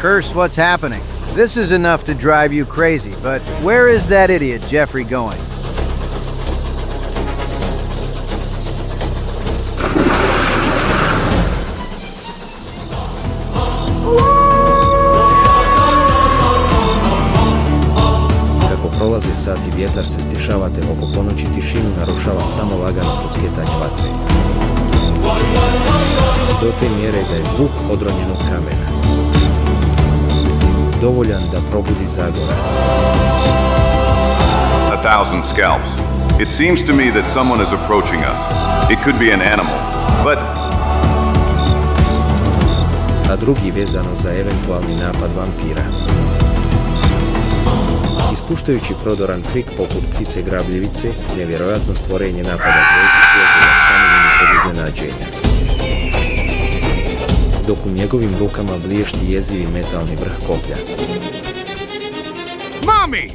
Curse, what's happening? This is enough to drive you crazy, but where is that idiot Jeffrey going? Kako prolaze sati, vjetar se stišava, te oko ponoći tišinu narušava samo lagano pucketanje vatre. Do te mjere da je zvuk odronjenog kamena dovoljan da probudi Zagora. 1,000 scalps. It seems to me that someone is approaching us. It could be an animal, but... A drugi vezano za eventualni napad vampira. Ispuštajući prodoran krik poput ptice grabljivice, nevjerojatno stvorenje napada dvojice prijatelja stanovini od iznenađenja. Dok u njegovim rukama bliješti jezivi metalni vrh koplja. Mami!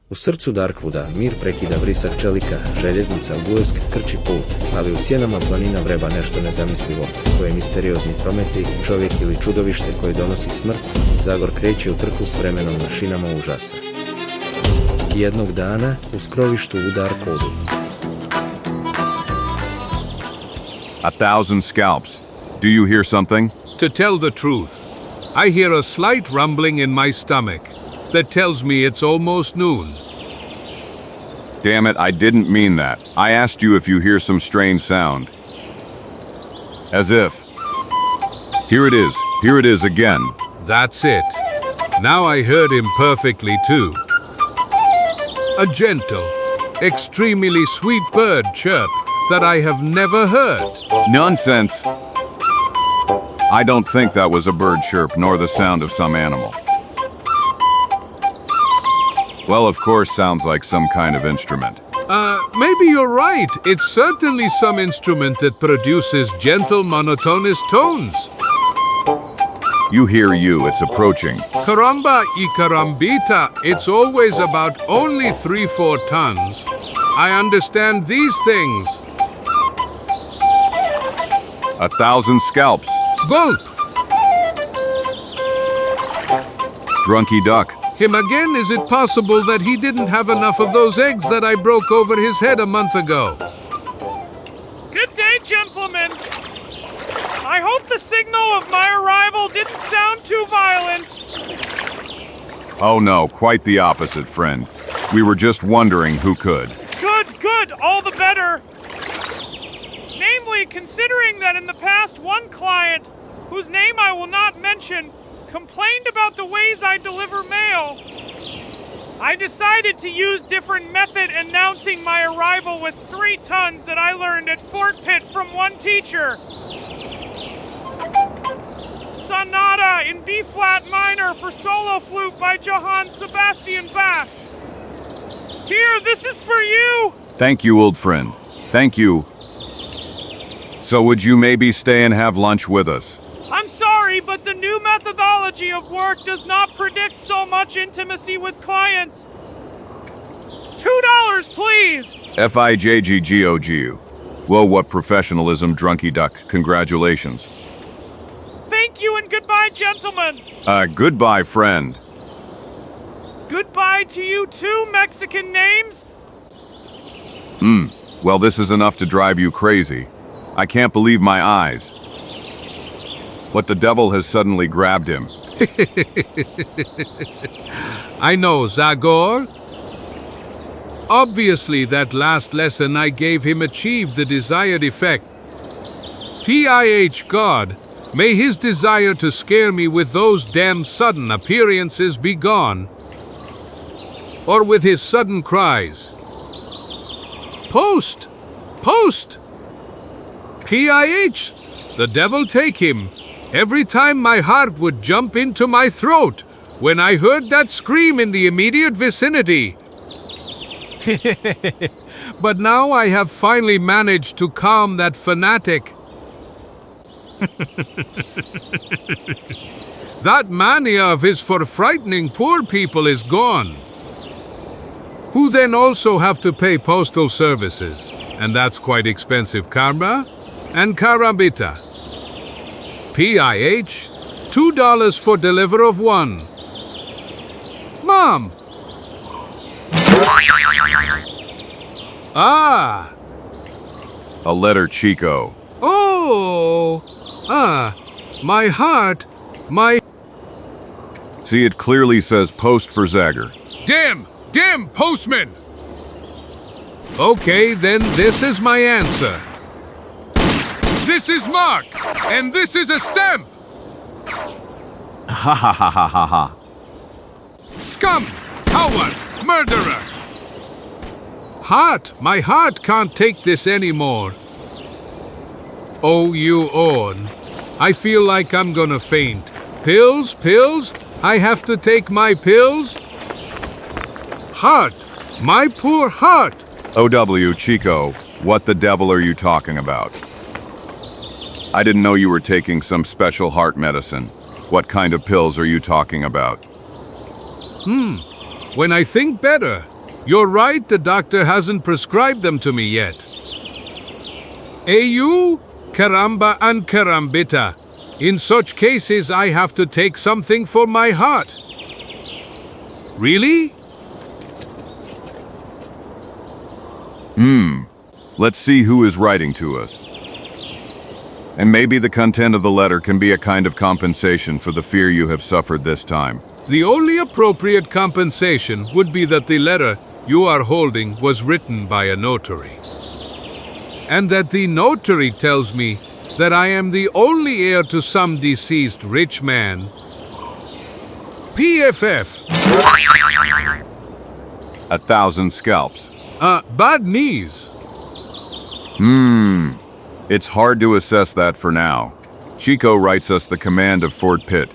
U srcu Darkvuda mir prekida vrisak čelika, željeznica, blesk, krči put, ali u sjenama planina vreba nešto nezamislivo, koje misteriozni prometi, čovjek ili čudovište koji donosi smrt. Zagor kreće u trku s vremenom na šinama užasa. Jednog dana, u skrovištu u Darkvudu. 1,000 scalps. Do you hear something? To tell the truth, I hear a slight rumbling in my stomach that tells me it's almost noon. Damn it, I didn't mean that. I asked you if you hear some strange sound. As if. Here it is again. That's it. Now I heard him perfectly too. A gentle, extremely sweet bird chirp that I have never heard. Nonsense. I don't think that was a bird chirp nor the sound of some animal. Well, of course, sounds like some kind of instrument. Maybe you're right. It's certainly some instrument that produces gentle, monotonous tones. You hear you, it's approaching. Caramba y carambita, it's always about only 3-4 tons. I understand these things. 1,000 scalps. Gulp! Drunky duck. Him again? Is it possible that he didn't have enough of those eggs that I broke over his head a month ago? Good day, gentlemen. I hope the signal of my arrival didn't sound too violent. Oh no, quite the opposite, friend. We were just wondering who could. Good, all the better. Namely, considering that in the past one client, whose name I will not mention, complained about the ways I deliver mail, I decided to use different method announcing my arrival with 3 tons that I learned at Fort Pitt from one teacher. Sonata in B-flat minor for solo flute by Johann Sebastian Bach. Here, this is for you! Thank you, old friend. Thank you. So would you maybe stay and have lunch with us? I'm sorry, but the new methodology of work does not predict so much intimacy with clients. $2, please! FIJGGOGU. Whoa, what professionalism, drunky duck. Congratulations. Thank you and goodbye, gentlemen. Goodbye, friend. Goodbye to you too, Mexican names. Well, this is enough to drive you crazy. I can't believe my eyes. What the devil has suddenly grabbed him? I know, Zagor. Obviously, that last lesson I gave him achieved the desired effect. PIH God, may his desire to scare me with those damn sudden appearances be gone. Or with his sudden cries. Post! Post! PIH, the devil take him. Every time my heart would jump into my throat when I heard that scream in the immediate vicinity. But now I have finally managed to calm that fanatic. That mania of his for frightening poor people is gone, who then also have to pay postal services, and that's quite expensive, karma and karambita. PIH, $2 for deliver of one. Mom! Ah! A letter, Chico. Oh! Ah! My heart! My... See, it clearly says post for Zagor. Damn! Damn, postman! Okay, then this is my answer. This is Mark, and this is a stamp! Ha ha ha ha ha ha. Scum! Coward! Murderer! Heart! My heart can't take this anymore. Oh, you on. I feel like I'm gonna faint. Pills? Pills? I have to take my pills? Heart! My poor heart! OW, Chico, what the devil are you talking about? I didn't know you were taking some special heart medicine. What kind of pills are you talking about? When I think better, you're right, the doctor hasn't prescribed them to me yet. Ayu, caramba and carambita. In such cases, I have to take something for my heart. Really? Let's see who is writing to us. And maybe the content of the letter can be a kind of compensation for the fear you have suffered this time. The only appropriate compensation would be that the letter you are holding was written by a notary. And that the notary tells me that I am the only heir to some deceased rich man. PFF. 1,000 scalps. Bad knees. It's hard to assess that for now. Chico writes us the command of Fort Pitt.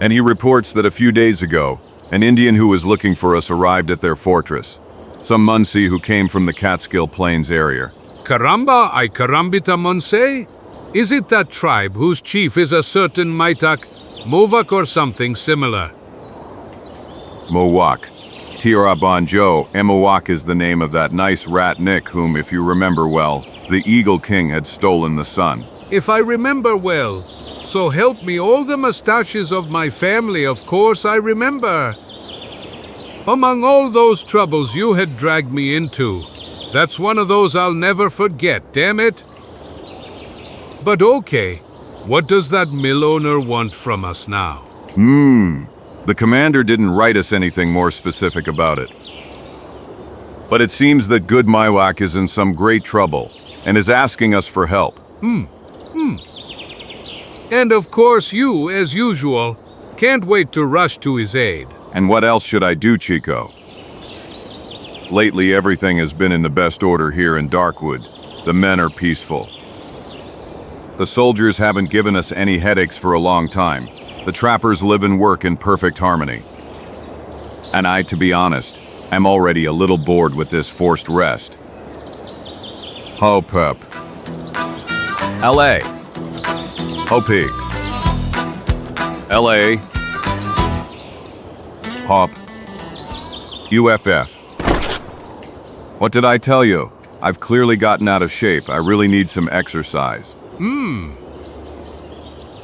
And he reports that a few days ago, an Indian who was looking for us arrived at their fortress. Some Munsee who came from the Catskill Plains area. Caramba I Karambita Monse? Is it that tribe whose chief is a certain Maitak, Movak or something similar? Mowak. Tira Bonjo, Emowak is the name of that nice rat Nick whom, if you remember well, the Eagle King had stolen the sun. If I remember well, so help me all the mustaches of my family, of course I remember. Among all those troubles you had dragged me into, that's one of those I'll never forget, damn it. But okay, what does that mill owner want from us now? The commander didn't write us anything more specific about it. But it seems that good Maiwak is in some great trouble and is asking us for help. And of course you, as usual, can't wait to rush to his aid. And what else should I do, Chico? Lately, everything has been in the best order here in Darkwood. The men are peaceful. The soldiers haven't given us any headaches for a long time. The trappers live and work in perfect harmony. And I, to be honest, am already a little bored with this forced rest. Hope up. LA. OP. LA. Hop. UFF. What did I tell you? I've clearly gotten out of shape. I really need some exercise.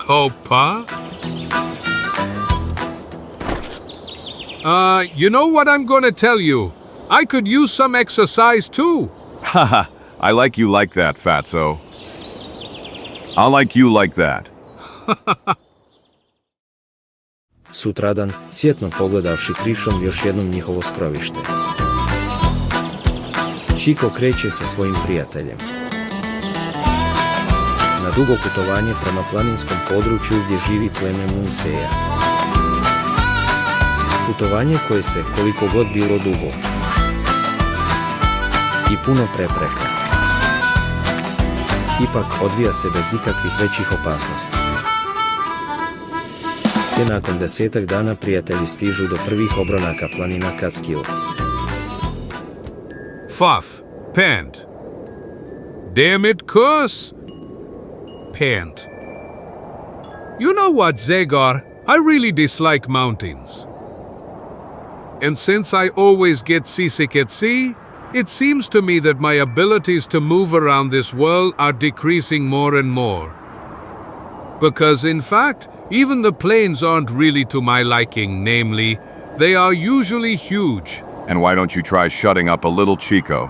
Opa? You know what I'm gonna tell you? I could use some exercise too. Haha, I like you like that, Fatso. I like you like that. Sutradan, sjetno pogledavši krišom još jednom njihovo skrovište. Chico kreće sa svojim prijateljem na dugo putovanje prema planinskom području gdje živi pleme Munseja. Putovanje koje se, koliko god bilo dugo i puno prepreka, ipak odvija se bez ikakvih većih opasnosti. Te nakon 10 dana prijatelji stižu do prvih obronaka planina Catskill. Fuff. Pant. Damn it, curse. Pant. You know what, Zagor? I really dislike mountains. And since I always get seasick at sea, it seems to me that my abilities to move around this world are decreasing more and more. Because in fact, even the planes aren't really to my liking, namely, they are usually huge. And why don't you try shutting up a little, Chico?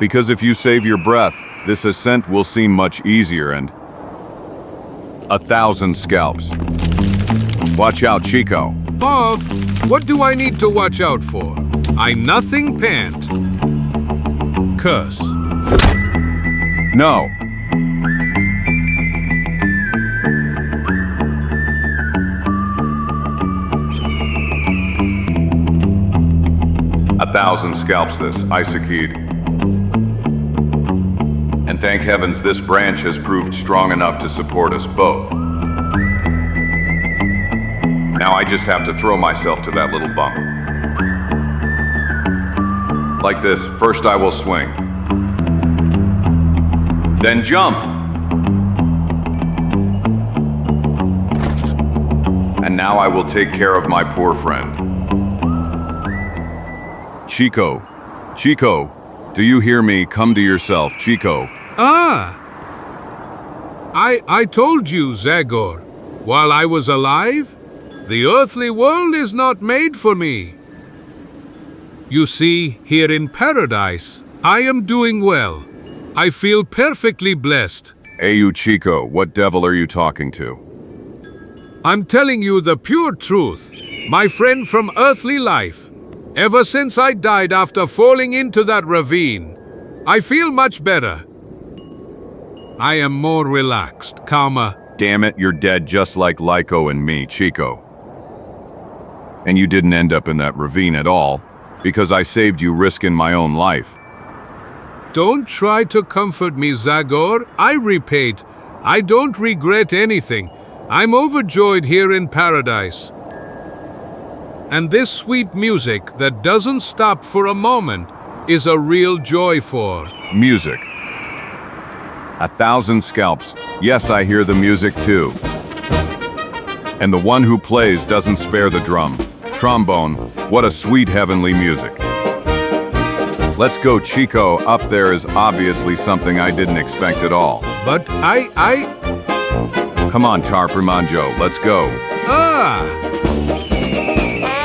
Because if you save your breath, this ascent will seem much easier and 1,000 scalps. Watch out, Chico. Bob, what do I need to watch out for? I nothing pant. Curse. No. A 1,000 scalps this, Isakid. And thank heavens this branch has proved strong enough to support us both. Now I just have to throw myself to that little bump. Like this, first I will swing. Then jump. And now I will take care of my poor friend. Chico, Chico, do you hear me? Come to yourself, Chico. I told you, Zagor, while I was alive, the earthly world is not made for me. You see, here in paradise, I am doing well. I feel perfectly blessed. Hey you Chico, what devil are you talking to? I'm telling you the pure truth, my friend from earthly life. Ever since I died after falling into that ravine, I feel much better. I am more relaxed, calmer. Damn it, you're dead just like Lyko and me, Chico. And you didn't end up in that ravine at all, because I saved you risking my own life. Don't try to comfort me, Zagor. I repeat, I don't regret anything. I'm overjoyed here in paradise. And this sweet music that doesn't stop for a moment is a real joy for. Music. 1,000 scalps. Yes, I hear the music too. And the one who plays doesn't spare the drum. Trombone, what a sweet heavenly music. Let's go, Chico. Up there is obviously something I didn't expect at all. But Come on, Tarprimanjo, let's go.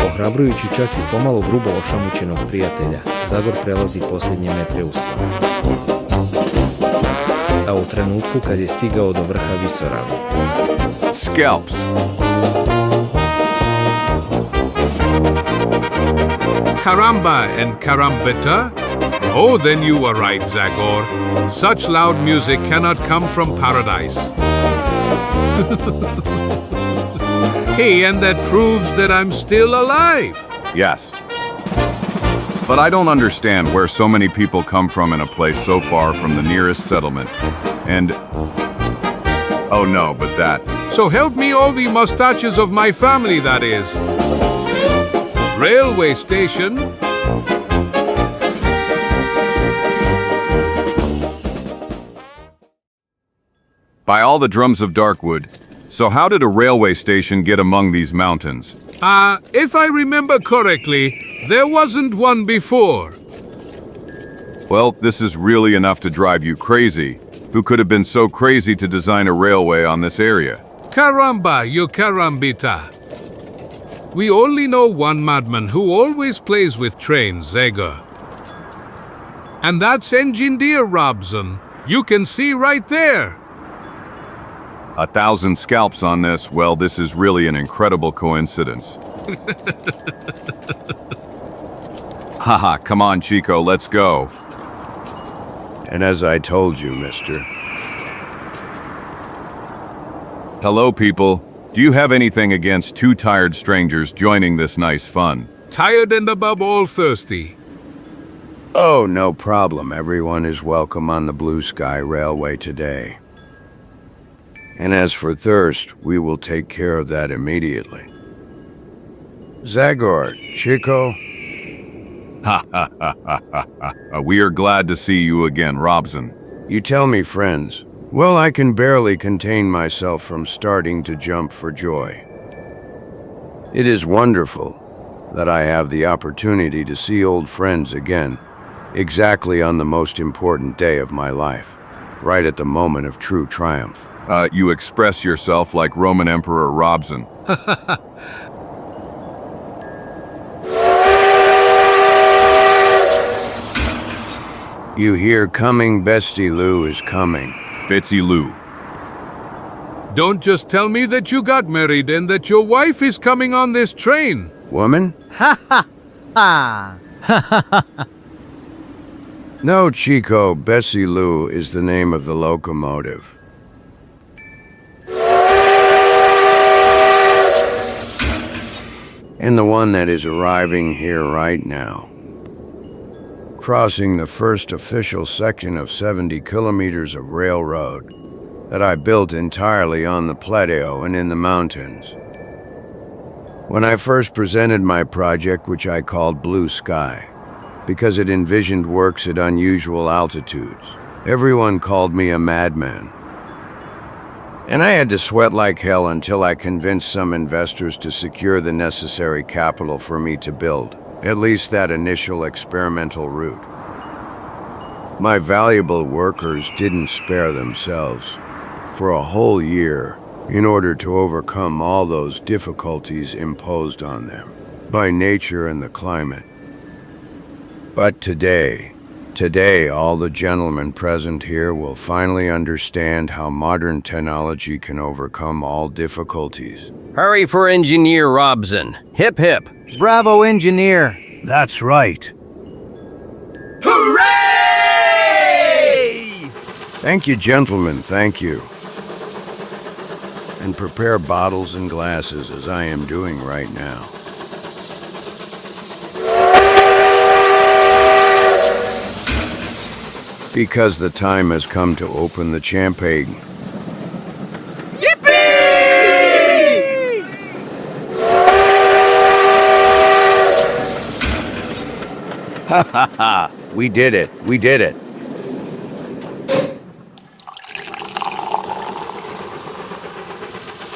Ohrabrujući čak i pomalo grubo ošamućenog prijatelja, Zagor prelazi posljednje metre uspona. A u trenutku kad je stigao do vrha visoravni. Scalps. Caramba and carambita? Oh, then you were right, Zagor. Such loud music cannot come from paradise. Hey, and that proves that I'm still alive. Yes. But I don't understand where so many people come from in a place so far from the nearest settlement. And... oh no, but that... So help me all the mustaches of my family, that is. Railway station. By all the drums of Darkwood, so how did a railway station get among these mountains? If I remember correctly, there wasn't one before. Well, this is really enough to drive you crazy. Who could have been so crazy to design a railway on this area? Caramba, you carambita. We only know one madman who always plays with trains, Zagor. And that's Engineer Robson. You can see right there. 1,000 scalps on this. Well, this is really an incredible coincidence. Haha, come on, Chico, let's go. And as I told you, mister. Hello, people. Do you have anything against two tired strangers joining this nice fun? Tired and above all thirsty. Oh, no problem. Everyone is welcome on the Blue Sky Railway today. And as for thirst, we will take care of that immediately. Zagor, Chico. Ha ha ha ha ha ha. We are glad to see you again, Robson. You tell me, friends. Well, I can barely contain myself from starting to jump for joy. It is wonderful that I have the opportunity to see old friends again, exactly on the most important day of my life, right at the moment of true triumph. You express yourself like Roman Emperor Robson. You hear coming, Bestie Lou is coming. Bitsy Lou. Don't just tell me that you got married and that your wife is coming on this train. Woman? Ah. No, Chico, Bessie Lou is the name of the locomotive. And the one that is arriving here right now. Crossing the first official section of 70 kilometers of railroad that I built entirely on the plateau and in the mountains. When I first presented my project, which I called Blue Sky, because it envisioned works at unusual altitudes, everyone called me a madman. And I had to sweat like hell until I convinced some investors to secure the necessary capital for me to build at least that initial experimental route. My valuable workers didn't spare themselves for a whole year in order to overcome all those difficulties imposed on them by nature and the climate. But today, all the gentlemen present here will finally understand how modern technology can overcome all difficulties. Hurry for Engineer Robson. Hip hip. Bravo, engineer. That's right. Thank you, gentlemen, thank you. And prepare bottles and glasses as I am doing right now. Because the time has come to open the champagne. Ha ha ha! We did it! We did it!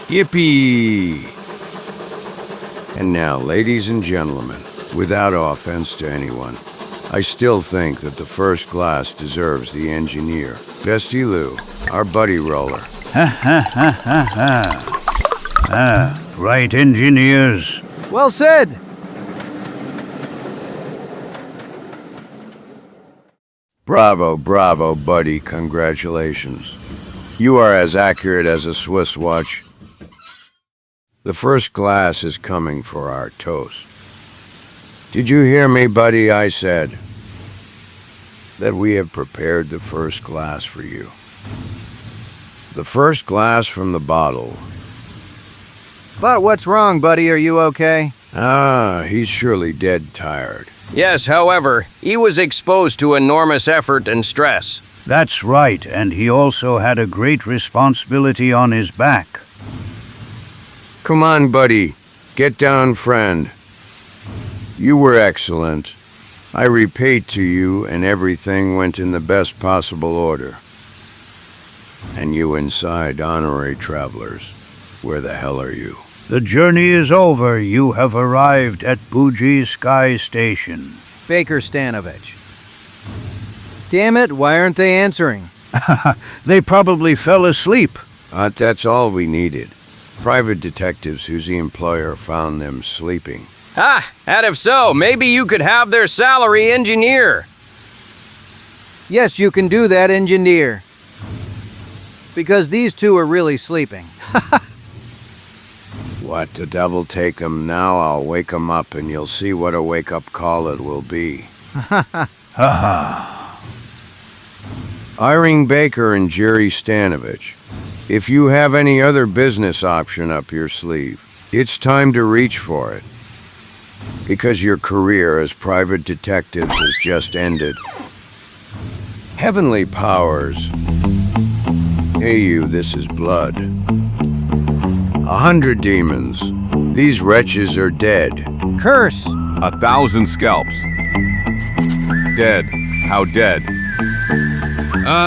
Yippee! And now, ladies and gentlemen, without offense to anyone, I still think that the first glass deserves the engineer, Bestie Lou, our buddy roller. Right, engineers. Well said. Bravo, bravo, buddy, congratulations. You are as accurate as a Swiss watch. The first glass is coming for our toast. Did you hear me, buddy? I said that we have prepared the first glass for you. The first glass from the bottle. But what's wrong, buddy? Are you okay? He's surely dead tired. Yes, however, he was exposed to enormous effort and stress. That's right, and he also had a great responsibility on his back. Come on, buddy. Get down, friend. You were excellent. I repaid to you, and everything went in the best possible order. And you inside, honorary travelers, where the hell are you? The journey is over. You have arrived at Buji Sky Station. Baker Stanovich. Damn it, why aren't they answering? They probably fell asleep. That's all we needed. Private detectives whose employer found them sleeping. And if so, maybe you could have their salary, engineer. Yes, you can do that, engineer. Because these two are really sleeping. What, the devil take 'em now? I'll wake 'em up and you'll see what a wake-up call it will be. Irene Baker and Jerry Stanovich, if you have any other business option up your sleeve, it's time to reach for it. Because your career as private detectives has just ended. Heavenly powers. Hey you, this is blood. 100 demons. These wretches are dead. Curse! 1,000 scalps. Dead. How dead?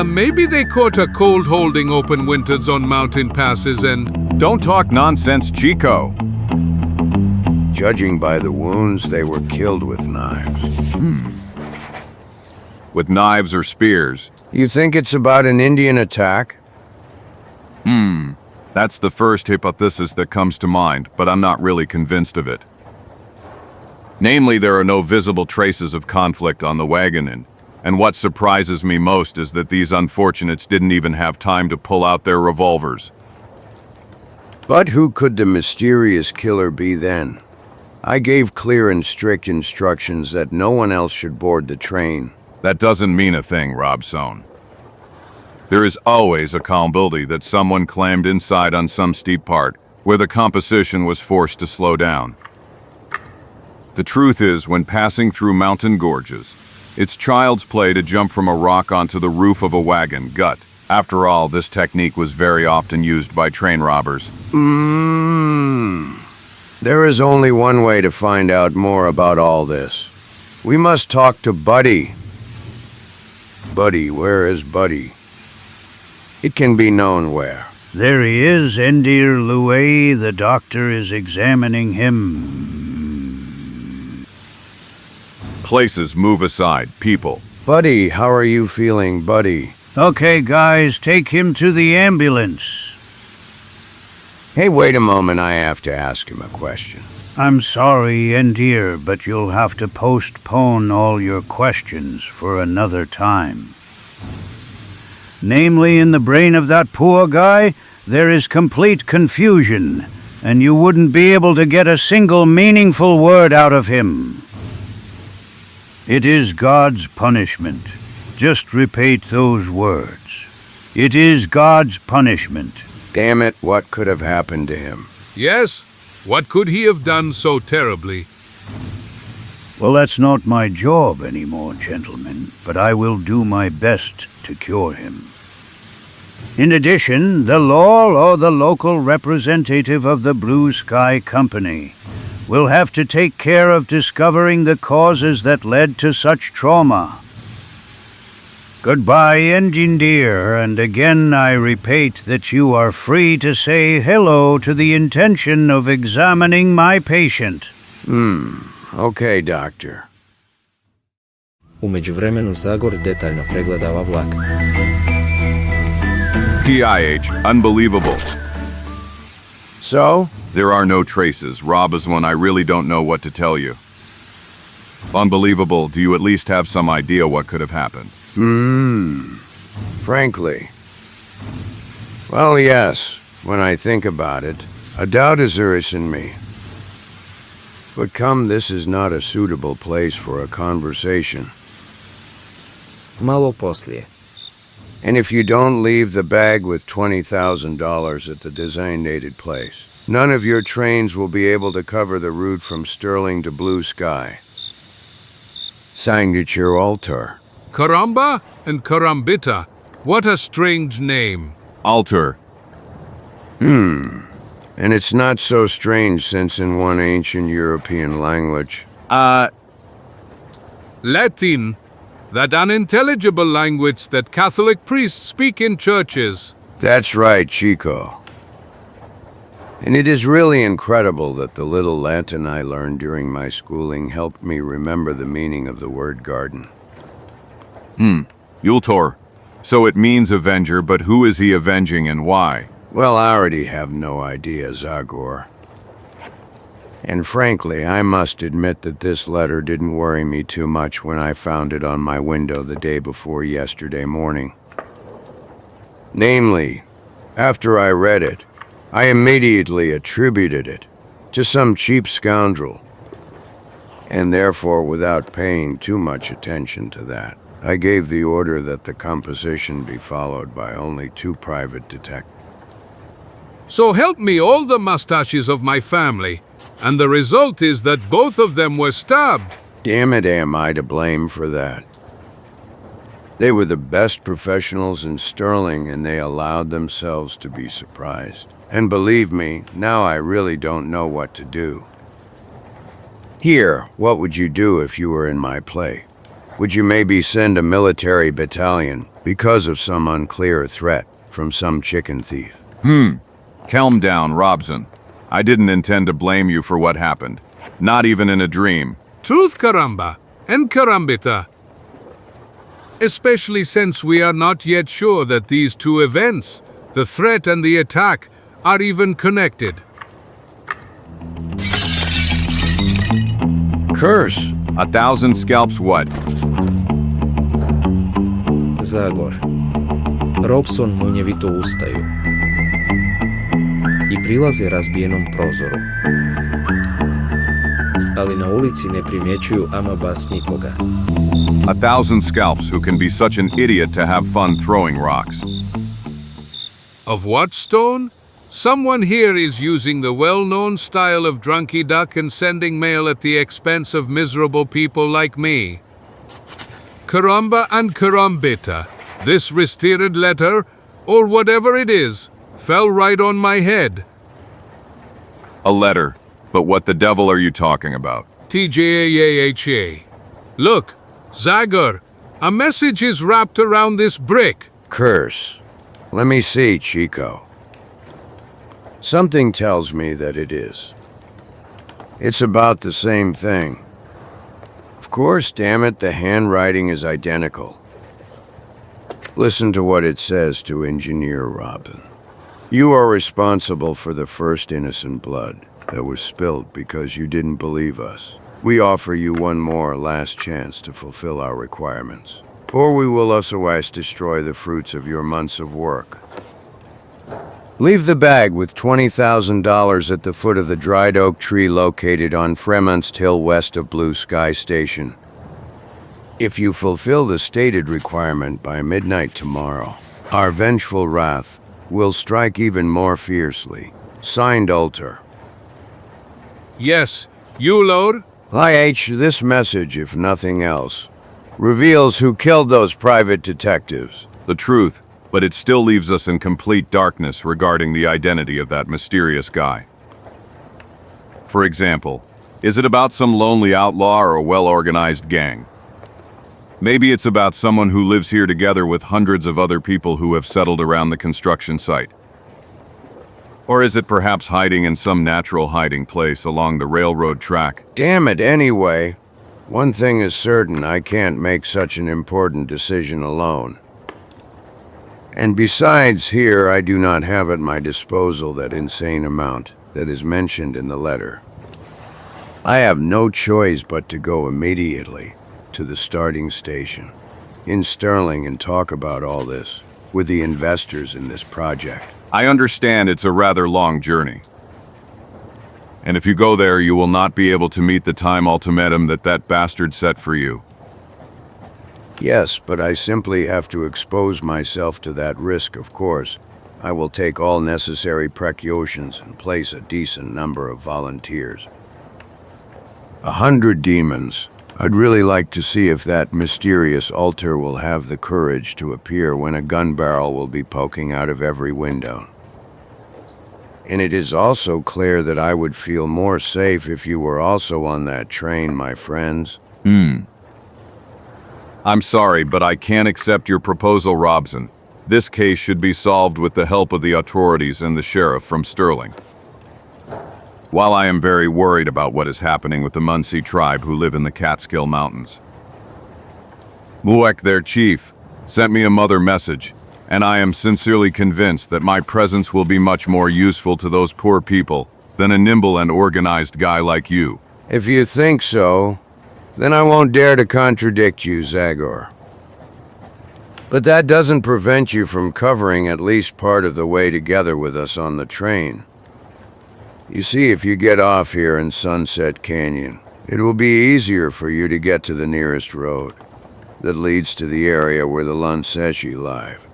Maybe they caught a cold holding open winters on mountain passes and... Don't talk nonsense, Chico. Judging by the wounds, they were killed with knives. With knives or spears. You think it's about an Indian attack? That's the first hypothesis that comes to mind, but I'm not really convinced of it. Namely, there are no visible traces of conflict on the wagon, and what surprises me most is that these unfortunates didn't even have time to pull out their revolvers. But who could the mysterious killer be then? I gave clear and strict instructions that no one else should board the train. That doesn't mean a thing, Robson. There is always a possibility that someone clammed inside on some steep part, where the composition was forced to slow down. The truth is, when passing through mountain gorges, it's child's play to jump from a rock onto the roof of a wagon gut. After all, this technique was very often used by train robbers. There is only one way to find out more about all this. We must talk to Buddy. Buddy, where is Buddy? It can be known where. There he is, Endir Loué. The doctor is examining him. Places move aside, people. Buddy, how are you feeling, Buddy? Okay, guys, take him to the ambulance. Hey, wait a moment, I have to ask him a question. I'm sorry, Endir, but you'll have to postpone all your questions for another time. Namely, in the brain of that poor guy, there is complete confusion, and you wouldn't be able to get a single meaningful word out of him. It is God's punishment. Just repeat those words. It is God's punishment. Damn it, what could have happened to him? Yes? What could he have done so terribly? Well, that's not my job anymore, gentlemen, but I will do my best to cure him. In addition, the law or the local representative of the Blue Sky Company will have to take care of discovering the causes that led to such trauma. Goodbye, engineer, and again I repeat that you are free to say hello to the intention of examining my patient. Okay, doctor. U međuvremenu Zagor detaljno pregledava vlak. PIH, unbelievable. So? There are no traces. Rob is one I really don't know what to tell you. Unbelievable. Do you at least have some idea what could have happened? Frankly. Well, yes, when I think about it, a doubt is in me. But come, this is not a suitable place for a conversation. Malo poslije. And if you don't leave the bag with $20,000 at the designated place, none of your trains will be able to cover the route from Sterling to Blue Sky. Signature altar. Karamba and Karambita. What a strange name. Altar. And it's not so strange since in one ancient European language. Latin, that unintelligible language that Catholic priests speak in churches. That's right, Chico. And it is really incredible that the little Latin I learned during my schooling helped me remember the meaning of the word garden. Yultor. So it means avenger, but who is he avenging and why? Well, I already have no idea, Zagor. And frankly, I must admit that this letter didn't worry me too much when I found it on my window the day before yesterday morning. Namely, after I read it, I immediately attributed it to some cheap scoundrel, and therefore, without paying too much attention to that, I gave the order that the composition be followed by only 2 private detectives. So help me all the mustaches of my family, and the result is that both of them were stabbed. Damn it, am I to blame for that? They were the best professionals in Sterling, and they allowed themselves to be surprised. And believe me, now I really don't know what to do. Here, what would you do if you were in my play? Would you maybe send a military battalion because of some unclear threat from some chicken thief? Calm down, Robson. I didn't intend to blame you for what happened. Not even in a dream. Truth, Karamba and Karambita. Especially since we are not yet sure that these 2 events, The threat and the attack are even connected. Curse! 1,000 scalps what? Zagor. Robson munjevito ustaju i prilaze razbijenom prozoru. Ali na ulici ne primjećuju ama bas nikoga. 1,000 scalps who can be such an idiot to have fun throwing rocks. Of what stone? Someone here is using the well-known style of drunky duck and sending mail at the expense of miserable people like me. Caramba and carambita, this resteered letter, or whatever it is, fell right on my head. A letter. But what the devil are you talking about? TJAHA. Look, Zagor, a message is wrapped around this brick. Curse. Let me see, Chico. Something tells me that it is. It's about the same thing. Of course, damn it, the handwriting is identical. Listen to what it says to Engineer Robin. You are responsible for the first innocent blood that was spilled because you didn't believe us. We offer you one more last chance to fulfill our requirements, or we will otherwise destroy the fruits of your months of work. Leave the bag with $20,000 at the foot of the dried oak tree located on Fremont Hill west of Blue Sky Station. If you fulfill the stated requirement by midnight tomorrow, our vengeful wrath will strike even more fiercely. Signed, Ulter. Yes, you, Lord? This message, if nothing else, reveals who killed those private detectives. The truth, but it still leaves us in complete darkness regarding the identity of that mysterious guy. For example, is it about some lonely outlaw or a well-organized gang? Maybe it's about someone who lives here together with hundreds of other people who have settled around the construction site. Or is it perhaps hiding in some natural hiding place along the railroad track? Damn it, anyway. One thing is certain, I can't make such an important decision alone. And besides, here I do not have at my disposal that insane amount that is mentioned in the letter. I have no choice but to go immediately to the starting station in Sterling and talk about all this with the investors in this project. I understand it's a rather long journey. And if you go there, you will not be able to meet the time ultimatum that bastard set for you. Yes, but I simply have to expose myself to that risk, of course. I will take all necessary precautions and place a decent number of volunteers. 100 demons. I'd really like to see if that mysterious altar will have the courage to appear when a gun barrel will be poking out of every window. And it is also clear that I would feel more safe if you were also on that train, my friends. I'm sorry, but I can't accept your proposal, Robson. This case should be solved with the help of the authorities and the sheriff from Sterling. While I am very worried about what is happening with the Munsee tribe who live in the Catskill Mountains. Muek, their chief, sent me a mother message, and I am sincerely convinced that my presence will be much more useful to those poor people than a nimble and organized guy like you. If you think so, then I won't dare to contradict you, Zagor. But that doesn't prevent you from covering at least part of the way together with us on the train. You see, if you get off here in Sunset Canyon, it will be easier for you to get to the nearest road that leads to the area where the Lunseshi live.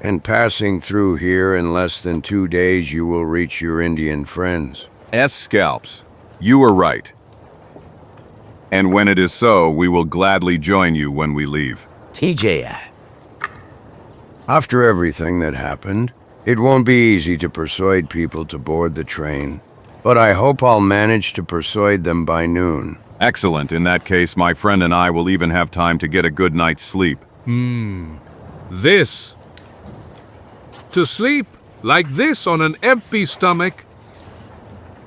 And passing through here in less than 2 days, you will reach your Indian friends. Scalps, you are right. And when it is so, we will gladly join you when we leave. TJI. After everything that happened, it won't be easy to persuade people to board the train, but I hope I'll manage to persuade them by noon. Excellent. In that case, my friend and I will even have time to get a good night's sleep. This. To sleep like this on an empty stomach.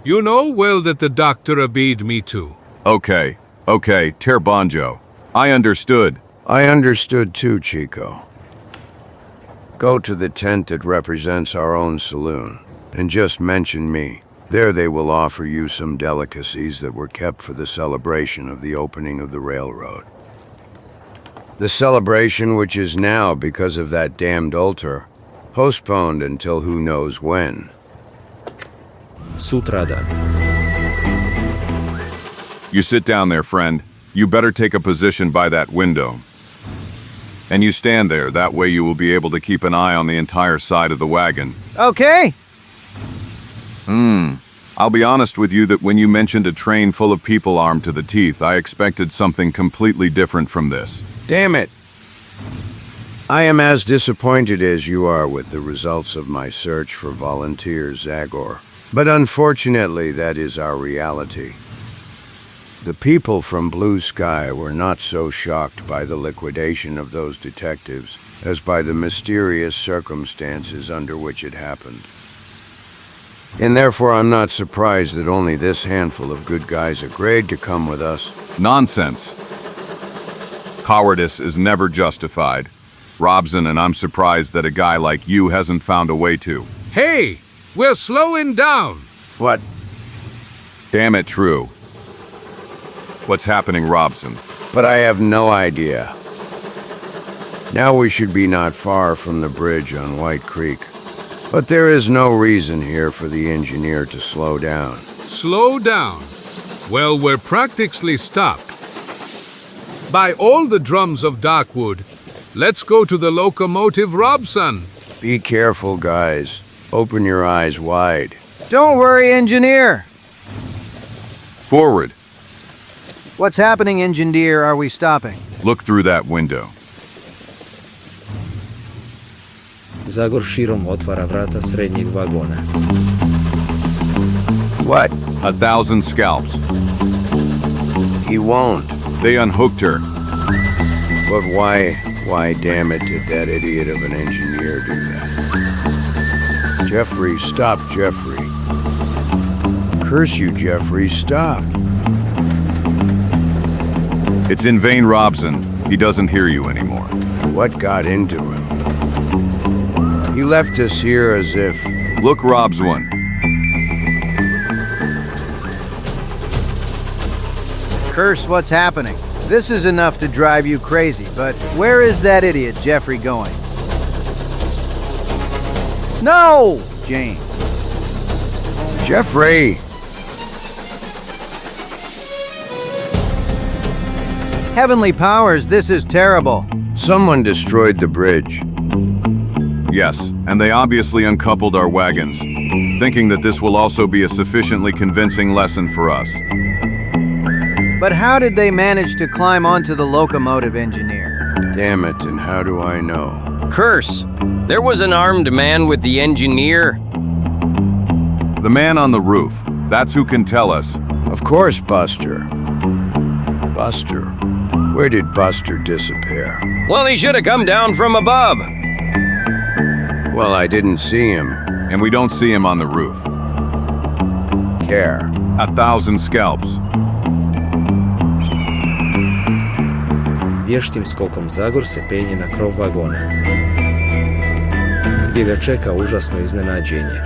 You know well that the doctor obeyed me to. Okay, Terbonjo. I understood. I understood too, Chico. Go to the tent that represents our own saloon, and just mention me. There they will offer you some delicacies that were kept for the celebration of the opening of the railroad. The celebration which is now, because of that damned altar, postponed until who knows when. Sutradan. You sit down there, friend. You better take a position by that window. And you stand there, that way you will be able to keep an eye on the entire side of the wagon. Okay. I'll be honest with you that when you mentioned a train full of people armed to the teeth, I expected something completely different from this. Damn it! I am as disappointed as you are with the results of my search for volunteers, Zagor. But unfortunately, that is our reality. The people from Blue Sky were not so shocked by the liquidation of those detectives as by the mysterious circumstances under which it happened. And therefore I'm not surprised that only this handful of good guys agreed to come with us. Nonsense. Cowardice is never justified. Robson, and I'm surprised that a guy like you hasn't found a way to. Hey, we're slowing down. What? Damn it, true. What's happening, Robson? But I have no idea. Now we should be not far from the bridge on White Creek. But there is no reason here for the engineer to slow down. Slow down. Well, we're practically stopped. By all the drums of Darkwood, let's go to the locomotive, Robson. Be careful, guys. Open your eyes wide. Don't worry, engineer. Forward. What's happening, engineer? Are we stopping? Look through that window. Zagor širom otvara vrata srednjeg vagona. What? 1,000 scalps. He won't. They unhooked her. But why damn it, did that idiot of an engineer do that? Jeffrey, stop, Jeffrey. Curse you, Jeffrey, stop. It's in vain, Robson. He doesn't hear you anymore. What got into him? He left us here as if... Look, Robson. Curse, what's happening? This is enough to drive you crazy, but where is that idiot Jeffrey going? No! Jane. Jeffrey! Heavenly powers, this is terrible. Someone destroyed the bridge. Yes, and they obviously uncoupled our wagons, thinking that this will also be a sufficiently convincing lesson for us. But how did they manage to climb onto the locomotive, engineer? Damn it, and how do I know? Curse! There was an armed man with the engineer. The man on the roof. That's who can tell us. Of course, Buster. Buster? Where did Buster disappear? Well, he should have come down from above. Well, I didn't see him. And we don't see him on the roof. Care. 1,000 scalps. Vještim skokom Zagor se penje na krov vagona, gdje ga čeka užasno iznenađenje.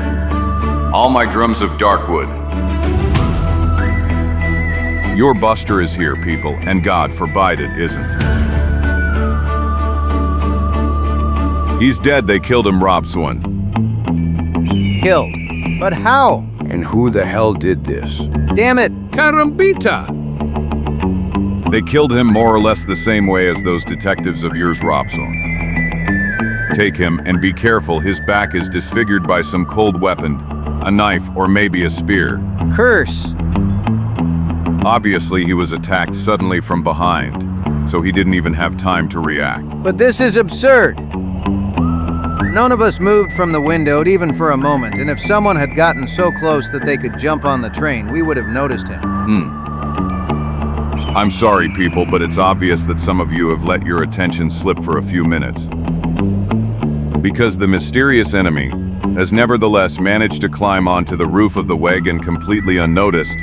All my drums of Darkwood. Your Buster is here, people, and God forbid it isn't. He's dead. They killed him, Robson. Killed. But how? And who the hell did this? Damn it! Carambita! They killed him more or less the same way as those detectives of yours, Robson. Take him, and be careful, his back is disfigured by some cold weapon, a knife or maybe a spear. Curse! Obviously, he was attacked suddenly from behind, so he didn't even have time to react. But this is absurd! None of us moved from the window even for a moment, and if someone had gotten so close that they could jump on the train, we would have noticed him. I'm sorry, people, but it's obvious that some of you have let your attention slip for a few minutes. Because the mysterious enemy has nevertheless managed to climb onto the roof of the wagon completely unnoticed.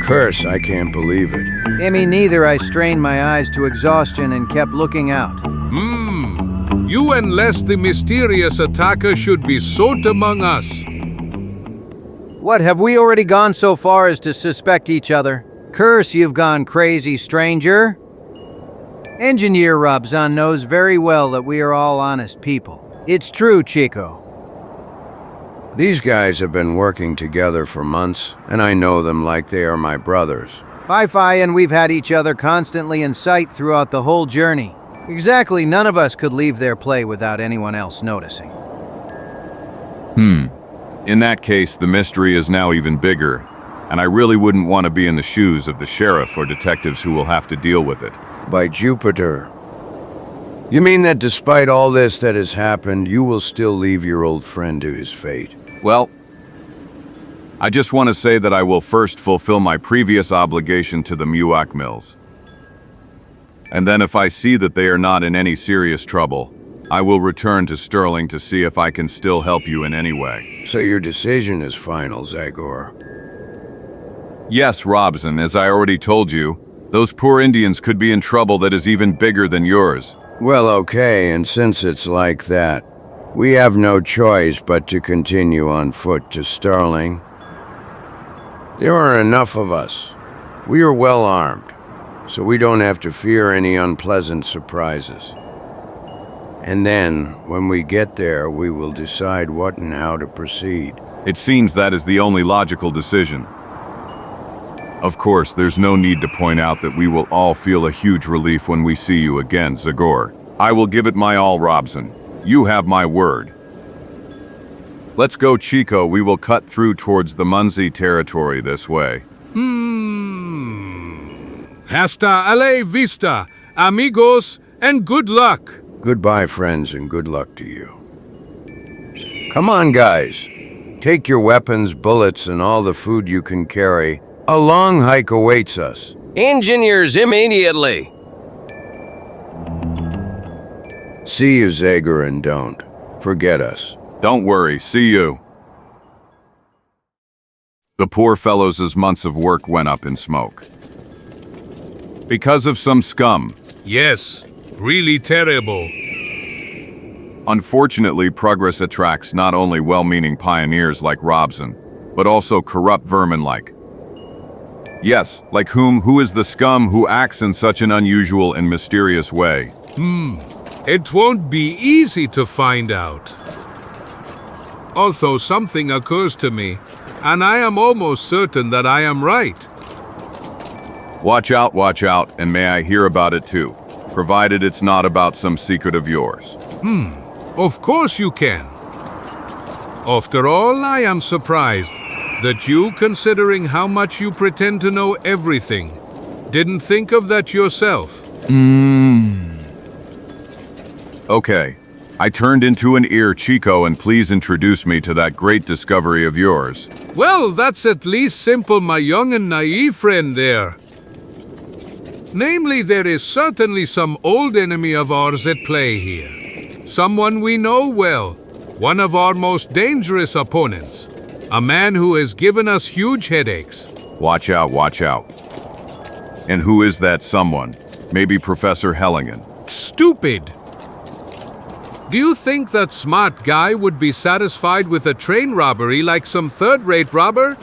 Curse, I can't believe it. Me neither. I strained my eyes to exhaustion and kept looking out. You unless the mysterious attacker should be sought among us. What, have we already gone so far as to suspect each other? Curse, you've gone crazy, stranger. Engineer Robson knows very well that we are all honest people. It's true, Chico. These guys have been working together for months, and I know them like they are my brothers. Fi and we've had each other constantly in sight throughout the whole journey. Exactly, none of us could leave their play without anyone else noticing. In that case, the mystery is now even bigger, and I really wouldn't want to be in the shoes of the sheriff or detectives who will have to deal with it. By Jupiter. You mean that despite all this that has happened, you will still leave your old friend to his fate? Well, I just want to say that I will first fulfill my previous obligation to the Muak Mills. And then if I see that they are not in any serious trouble, I will return to Sterling to see if I can still help you in any way. So your decision is final, Zagor. Yes, Robson, as I already told you, those poor Indians could be in trouble that is even bigger than yours. Well, okay, and since it's like that, we have no choice but to continue on foot to Sterling. There are enough of us. We are well armed, so we don't have to fear any unpleasant surprises. And then, when we get there, we will decide what and how to proceed. It seems that is the only logical decision. Of course, there's no need to point out that we will all feel a huge relief when we see you again, Zagor. I will give it my all, Robson. You have my word. Let's go, Chico. We will cut through towards the Munzi territory this way. Hasta a vista, amigos, and good luck. Goodbye, friends, and good luck to you. Come on, guys. Take your weapons, bullets, and all the food you can carry. A long hike awaits us. Engineers, immediately! See you, Zagor, and don't forget us. Don't worry, see you. The poor fellows' months of work went up in smoke. Because of some scum. Yes, really terrible. Unfortunately, progress attracts not only well-meaning pioneers like Robson, but also corrupt vermin like. Yes, like who is the scum who acts in such an unusual and mysterious way? It won't be easy to find out. Although something occurs to me, and I am almost certain that I am right. Watch out, and may I hear about it too, provided it's not about some secret of yours. Of course you can. After all, I am surprised that you, considering how much you pretend to know everything, didn't think of that yourself. Okay, I turned into an ear, Chico, and please introduce me to that great discovery of yours. Well, that's at least simple, my young and naive friend there. Namely, there is certainly some old enemy of ours at play here. Someone we know well, one of our most dangerous opponents. A man who has given us huge headaches. Watch out. And who is that someone? Maybe Professor Hellingen. Stupid! Do you think that smart guy would be satisfied with a train robbery like some third-rate robber?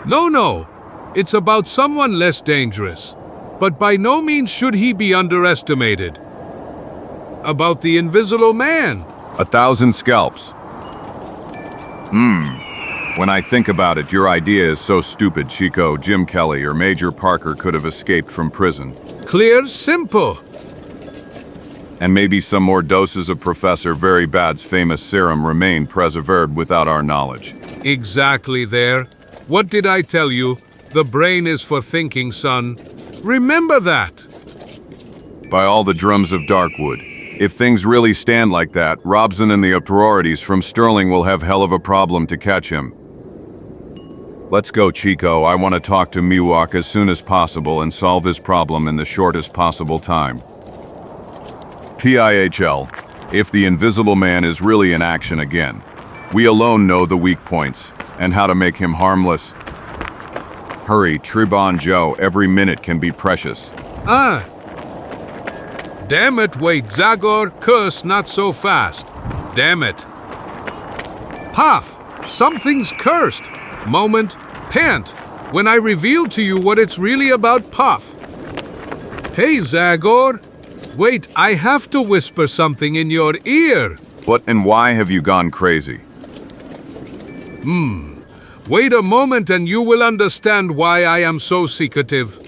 No. It's about someone less dangerous. But by no means should he be underestimated. About the Invisible Man. 1,000 scalps. When I think about it, your idea is so stupid, Chico. Jim Kelly or Major Parker could have escaped from prison. Clear, simple. And maybe some more doses of Professor Very Bad's famous serum remain preserved without our knowledge. Exactly there. What did I tell you? The brain is for thinking, son. Remember that. By all the drums of Darkwood. If things really stand like that, Robson and the authorities from Sterling will have hell of a problem to catch him. Let's go, Chico. I want to talk to Miwok as soon as possible and solve his problem in the shortest possible time. PIHL, if the Invisible Man is really in action again, we alone know the weak points and how to make him harmless. Hurry, Tribon Joe, every minute can be precious. Damn it, wait, Zagor, curse not so fast. Damn it. Puff, something's cursed. Moment, pant, when I reveal to you what it's really about, Puff. Hey, Zagor. Wait, I have to whisper something in your ear. What and why have you gone crazy? Wait a moment and you will understand why I am so secretive.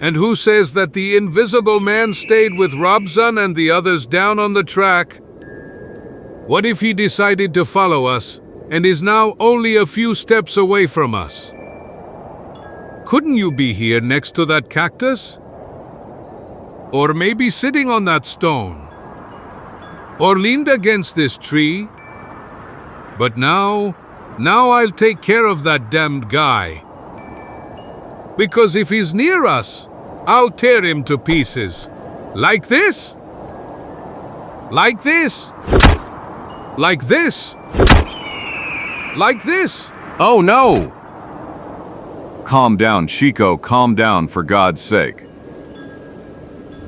And who says that the invisible man stayed with Robson and the others down on the track? What if he decided to follow us and is now only a few steps away from us? Couldn't you be here next to that cactus? Or maybe sitting on that stone? Or leaned against this tree? But now I'll take care of that damned guy. Because if he's near us, I'll tear him to pieces. Like this? Like this? Like this? Like this? Oh no! Calm down, Chico, calm down for God's sake.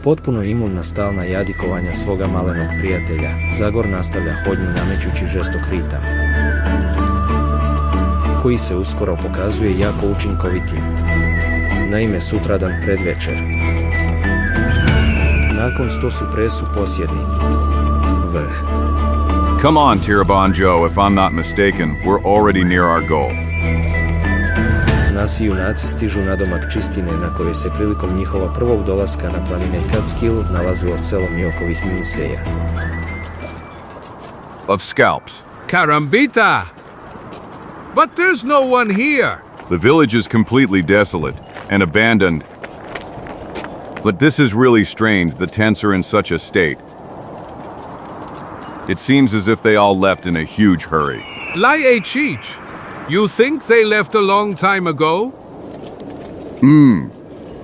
Potpuno imun na stalna jadikovanja svoga malenog prijatelja, Zagor nastavlja hodnju namećući žestok ritam, koji se uskoro pokazuje jako učinkovitim. Naime, sutradan predvečer, nakon što su presu posjedni vrh. Come on, Tirabanjo, if I'm not mistaken, we're already near our goal. Nasi junaci stižu nadomak čistine na kojoj se prilikom njihova prvog dolaska na planine Catskill nalazilo selo Miokovih Miuseja. Of scalps. Carambita! But there's no one here. The village is completely desolate and abandoned. But this is really strange, the tents are in such a state. It seems as if they all left in a huge hurry. Cheech, you think they left a long time ago?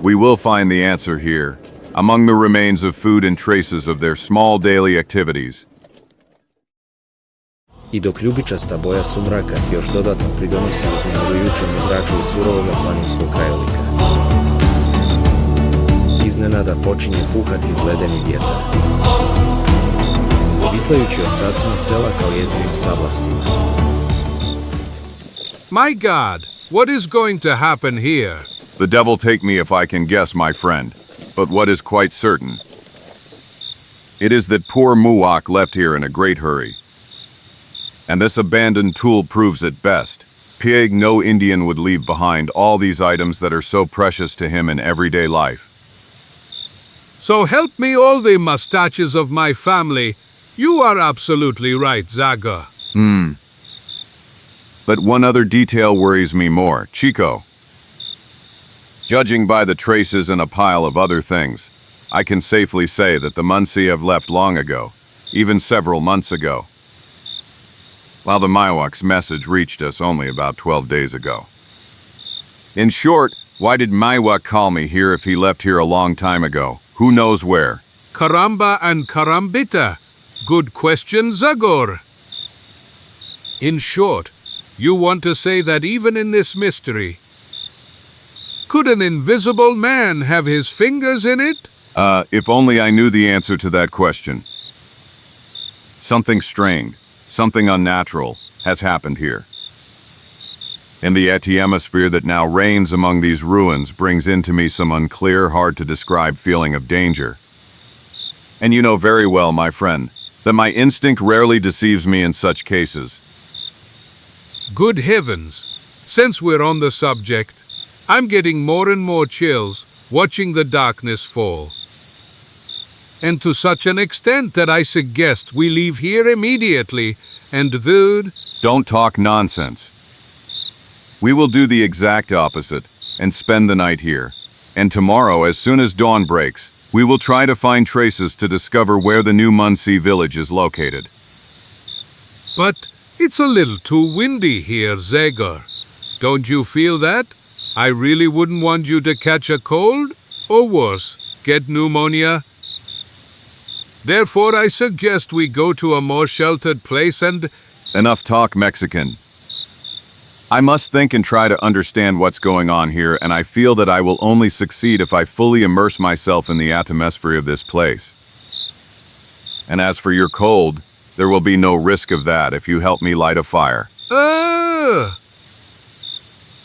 We will find the answer here, among the remains of food and traces of their small daily activities. I dok ljubičasta boja sumraka još dodatno pridonosi uznemirujućem zraču surovoga planinskog krajolika, iznenada počinje puhati ledeni vjetar, vitlajući ostacima sela kao jezivim sablastima. My God, what is going to happen here? The devil take me if I can guess, my friend, but what is quite certain? It is that poor Muwak left here in a great hurry. And this abandoned tool proves it best. Pieg, no Indian would leave behind all these items that are so precious to him in everyday life. So help me all the mustaches of my family. You are absolutely right, Zagor. But one other detail worries me more, Chico. Judging by the traces and a pile of other things, I can safely say that the Munsi have left long ago, even several months ago, while the Miwok's message reached us only about 12 days ago. In short, why did Miwok call me here if he left here a long time ago? Who knows where? Karamba and Karambita. Good question, Zagor. In short, you want to say that even in this mystery, could an invisible man have his fingers in it? If only I knew the answer to that question. Something strange, something unnatural, has happened here. And the atmosphere that now reigns among these ruins brings into me some unclear, hard-to-describe feeling of danger. And you know very well, my friend, that my instinct rarely deceives me in such cases. Good heavens! Since we're on the subject, I'm getting more and more chills watching the darkness fall. And to such an extent that I suggest we leave here immediately and dude... Don't talk nonsense. We will do the exact opposite and spend the night here. And tomorrow, as soon as dawn breaks, we will try to find traces to discover where the new Munsi village is located. But it's a little too windy here, Zagor. Don't you feel that? I really wouldn't want you to catch a cold, or worse, get pneumonia. Therefore, I suggest we go to a more sheltered place and... Enough talk, Mexican. I must think and try to understand what's going on here, and I feel that I will only succeed if I fully immerse myself in the atmosphere of this place. And as for your cold, there will be no risk of that if you help me light a fire.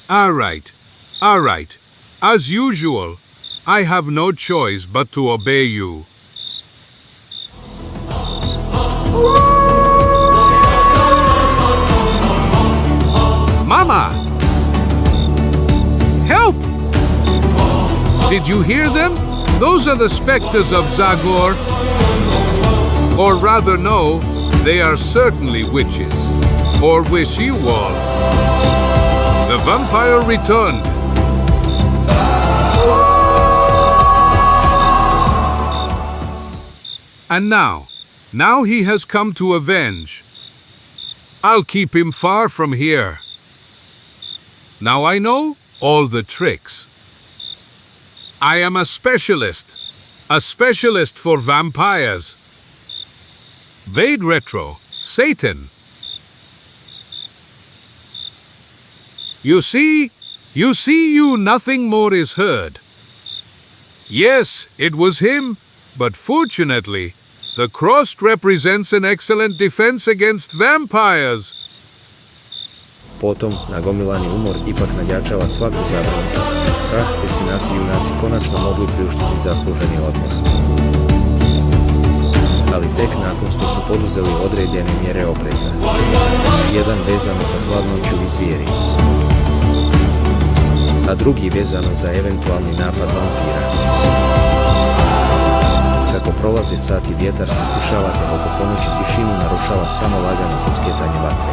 All right. As usual, I have no choice but to obey you. Mama! Help! Did you hear them? Those are the specters of Zagor. Or rather, no, they are certainly witches. Or wish-you-all. The vampire returned. And now he has come to avenge. I'll keep him far from here. Now I know all the tricks. I am a specialist for vampires. Vade retro, Satan. You see, nothing more is heard. Yes, it was him, but fortunately, the cross represents an excellent defense against vampires. Potom, nagomilani umor ipak nadjačava svaku zabrinutost i strah, te si nasi junaci konačno mogli priuštiti zasluženi odmor. Ali tek nakon što su poduzeli određene mjere opreza. Jedan vezano za hladnoću i zvijeri, a drugi vezano za eventualni napad vampira. Kako prolaze sati, vjetar se stišava, te oko ponoći tišinu narušava samo lagano kucketanje vatre.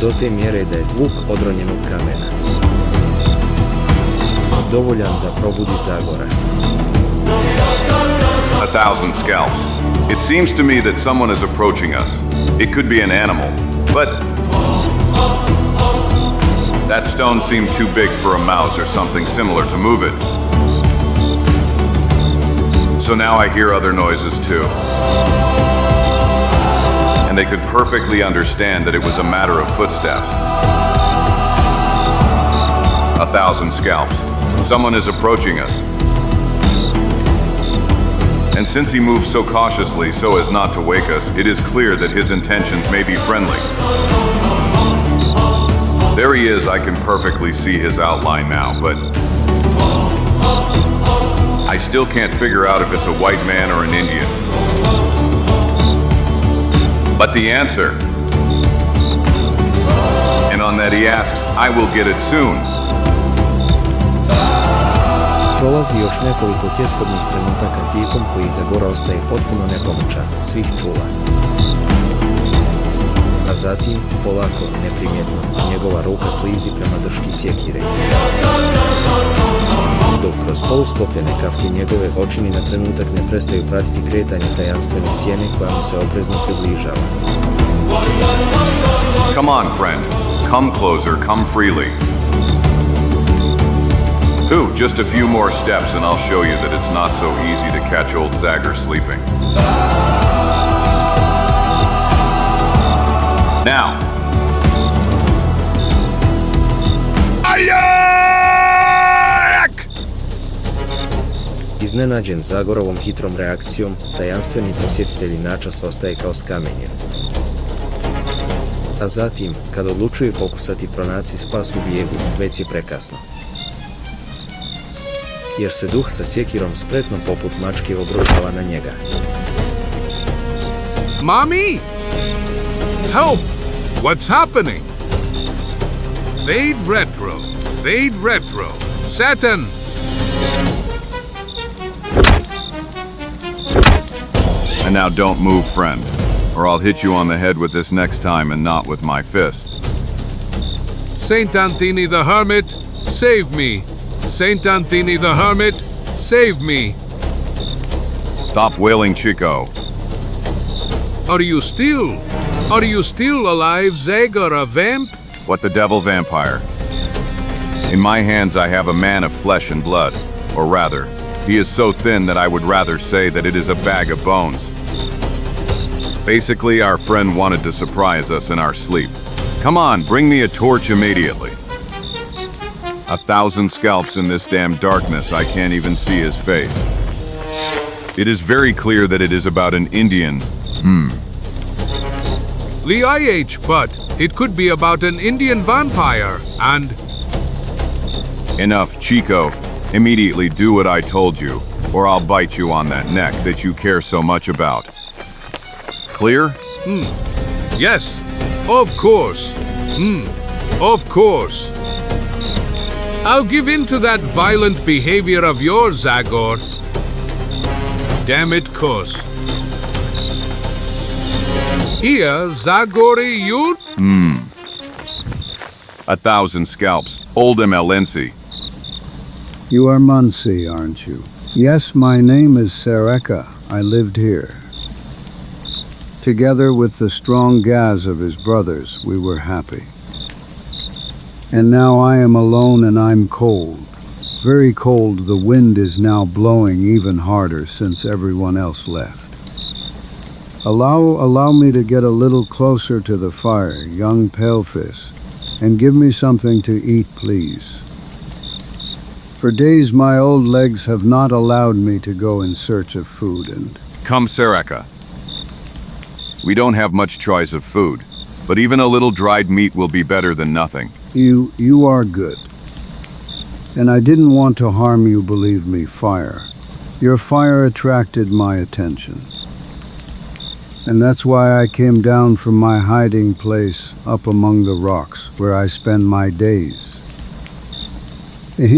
Do te mjere da je zvuk odronjenog kamena dovoljan da probudi Zagora. 1,000 scalps. It seems to me that someone is approaching us. It could be an animal, but that stone seemed too big for a mouse or something similar to move it. So now I hear other noises too. And they could perfectly understand that it was a matter of footsteps. 1,000 scalps. Someone is approaching us. And since he moves so cautiously so as not to wake us, it is clear that his intentions may be friendly. There he is, I can perfectly see his outline now, but I still can't figure out if it's a white man or an Indian. But the answer, and on that he asks, I will get it soon. Prolazi još nekoliko tjeskobnih trenutaka tijekom koji Zagora ostaje potpuno nepomučan, svih čula. A zatim, polako, neprimjetno, njegova ruka klizi prema drški sjekire. Dok kroz polusklopljene kavke njegove oči ni na trenutak ne prestaju pratiti kretanje tajanstvene sjene koja mu se oprezno približava. Come on, friend. Come closer, come freely. Just a few more steps and I'll show you that it's not so easy to catch old Zagor sleeping. Now. Ayak! Iznenađen Zagorovom hitrom reakcijom, tajanstveni posjetitelj načas ostaje kao skamenjen. A zatim, kad odlučuje pokusati pronaći spas u bijegu, već je prekasno. Jer se duh sa sjekirom spretno poput mačke obrušava na njega. Mommy! Help! What's happening? Vade retro, Satan! And now don't move, friend, or I'll hit you on the head with this next time and not with my fist. Saint Anthony the Hermit, save me! Saint Anthony the Hermit, save me! Stop wailing, Chico. Are you still alive, Zagor, a vamp? What the devil, vampire? In my hands I have a man of flesh and blood. Or rather, he is so thin that I would rather say that it is a bag of bones. Basically, our friend wanted to surprise us in our sleep. Come on, bring me a torch immediately. 1,000 scalps in this damn darkness, I can't even see his face. It is very clear that it is about an Indian. But it could be about an Indian vampire, and Enough, Chico. Immediately do what I told you, or I'll bite you on that neck that you care so much about. Clear? yes, of course. Of course. I'll give in to that violent behavior of yours, Zagor. Damn it, course. Here, Zagor EN? 1,000 scalps. Old MLNC. You are Muncie, aren't you? Yes, my name is SRCU. I lived here. Together with the strong gas of his brothers, we were happy. And now I am alone and I'm cold. Very cold. The wind is now blowing even harder since everyone else left. Allow me to get a little closer to the fire, young paleface, and give me something to eat, please. For days my old legs have not allowed me to go in search of food and... Come, SRCU. We don't have much choice of food, but even a little dried meat will be better than nothing. You are good. And I didn't want to harm you, believe me, fire. Your fire attracted my attention. And that's why I came down from my hiding place up among the rocks where I spend my days. It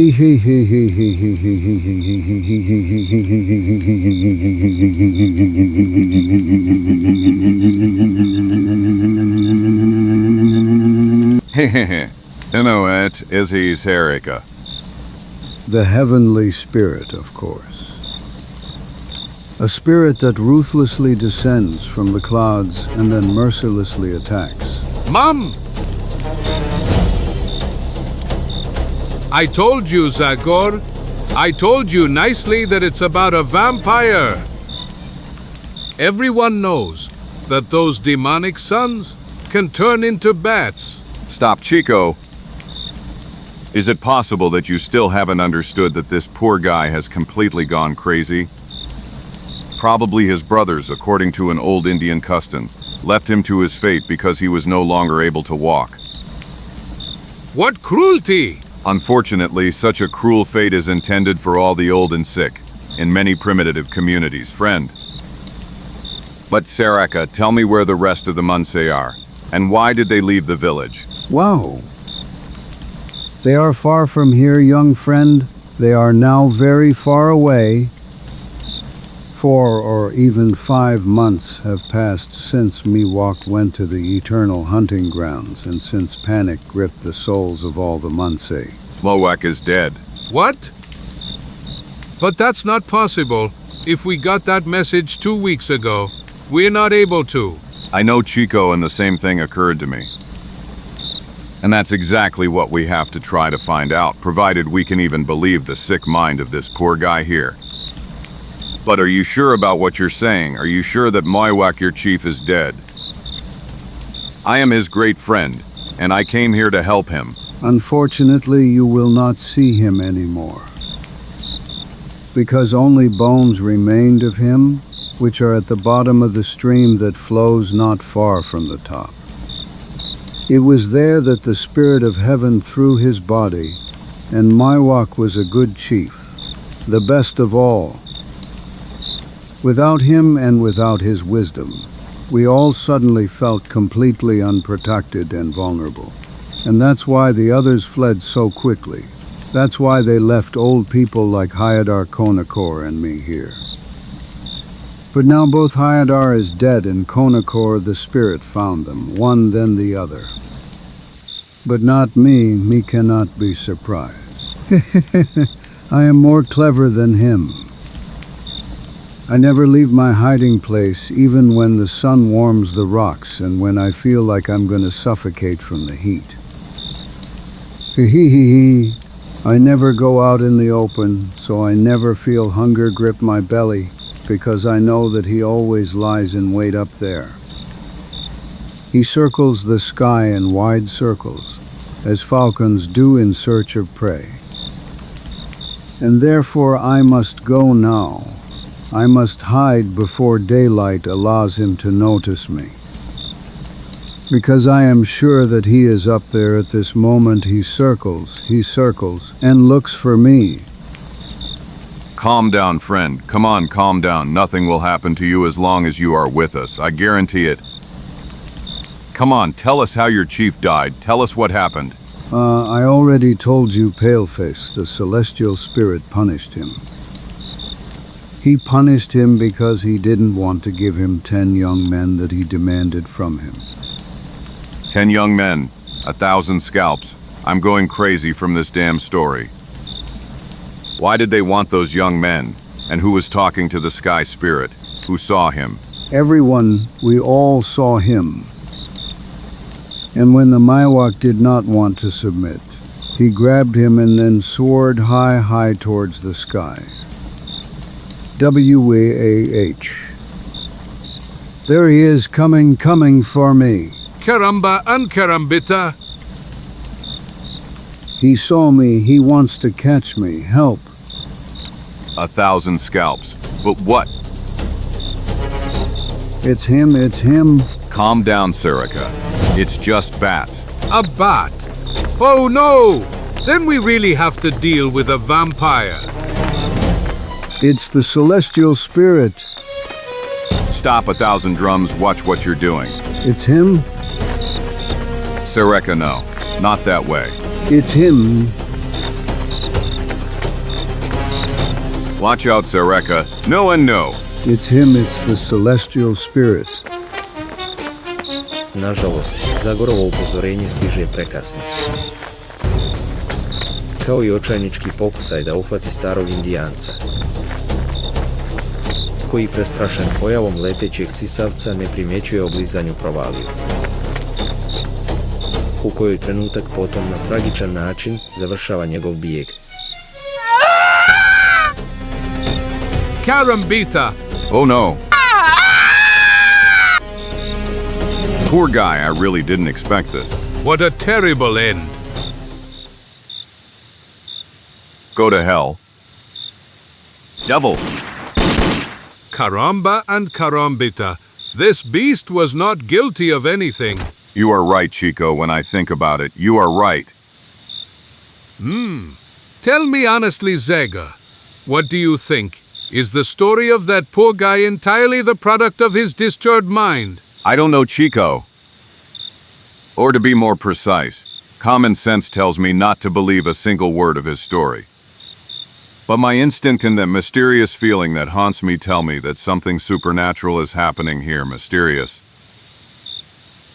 is he, SRCU. The heavenly spirit, of course. A spirit that ruthlessly descends from the clouds and then mercilessly attacks. Mom! I told you, Zagor. I told you nicely that it's about a vampire. Everyone knows that those demonic sons can turn into bats. Stop, Chico. Is it possible that you still haven't understood that this poor guy has completely gone crazy? Probably his brothers, according to an old Indian custom, left him to his fate because he was no longer able to walk. What cruelty! Unfortunately, such a cruel fate is intended for all the old and sick, in many primitive communities, friend. But SRCU, tell me where the rest of the Muncie are, and why did they leave the village? Wow. They are far from here, young friend. They are now very far away. 4 or even 5 months have passed since Miwok went to the eternal hunting grounds and since panic gripped the souls of all the Muncie. Miwok is dead. What? But that's not possible. If we got that message 2 weeks ago, we're not able to. I know, Chico, and the same thing occurred to me. And that's exactly what we have to try to find out, provided we can even believe the sick mind of this poor guy here. But are you sure about what you're saying? Are you sure that Miwok, your chief, is dead? I am his great friend, and I came here to help him. Unfortunately, you will not see him anymore. Because only bones remained of him, which are at the bottom of the stream that flows not far from the top. It was there that the spirit of heaven threw his body, and Miwok was a good chief, the best of all. Without him and without his wisdom, we all suddenly felt completely unprotected and vulnerable. And that's why the others fled so quickly. That's why they left old people like Hyadar Konakor and me here. But now both Hyadar is dead and Konakor the spirit found them, one then the other. But not me. Me cannot be surprised. I am more clever than him. I never leave my hiding place, even when the sun warms the rocks and when I feel like I'm going to suffocate from the heat. I never go out in the open, so I never feel hunger grip my belly, because I know that he always lies in wait up there. He circles the sky in wide circles, as falcons do in search of prey. And therefore I must go now. I must hide before daylight allows him to notice me. Because I am sure that he is up there at this moment. He circles, and looks for me. Calm down, friend. Come on, calm down. Nothing will happen to you as long as you are with us. I guarantee it. Come on, tell us how your chief died. Tell us what happened. I already told you, Paleface, the celestial spirit punished him. He punished him because he didn't want to give him 10 young men that he demanded from him. 10 young men, 1,000 scalps. I'm going crazy from this damn story. Why did they want those young men? And who was talking to the sky spirit? Who saw him? Everyone, we all saw him. And when the Miwok did not want to submit, he grabbed him and then soared high towards the sky. W-A-H. There he is, coming for me. Caramba and carambita. He saw me, he wants to catch me, help. 1,000 scalps. But what? It's him. Calm down, Serica. It's just bats. A bat. Oh no! Then we really have to deal with a vampire. It's the celestial spirit. Stop, 1,000 drums, watch what you're doing. It's him. Serica, no. Not that way. It's him. Watch out, Serica. No and no. It's him, it's the celestial spirit. Nažalost, Zagorovo upozorenje stiže prekasno. Kao i očajnički pokusaj da uhvati starog indijanca, koji prestrašen pojavom letećeg sisavca ne primjećuje oblizanju provaliju, u kojoj trenutak potom na tragičan način završava njegov bijeg. Carambita! Oh no. Poor guy, I really didn't expect this. What a terrible end. Go to hell. Devil. Caramba and carambita. This beast was not guilty of anything. You are right, Chico, when I think about it. You are right. Tell me honestly, Zagor, what do you think? Is the story of that poor guy entirely the product of his disturbed mind? I don't know, Chico. Or to be more precise, common sense tells me not to believe a single word of his story. But my instinct and that mysterious feeling that haunts me tell me that something supernatural is happening here, mysterious.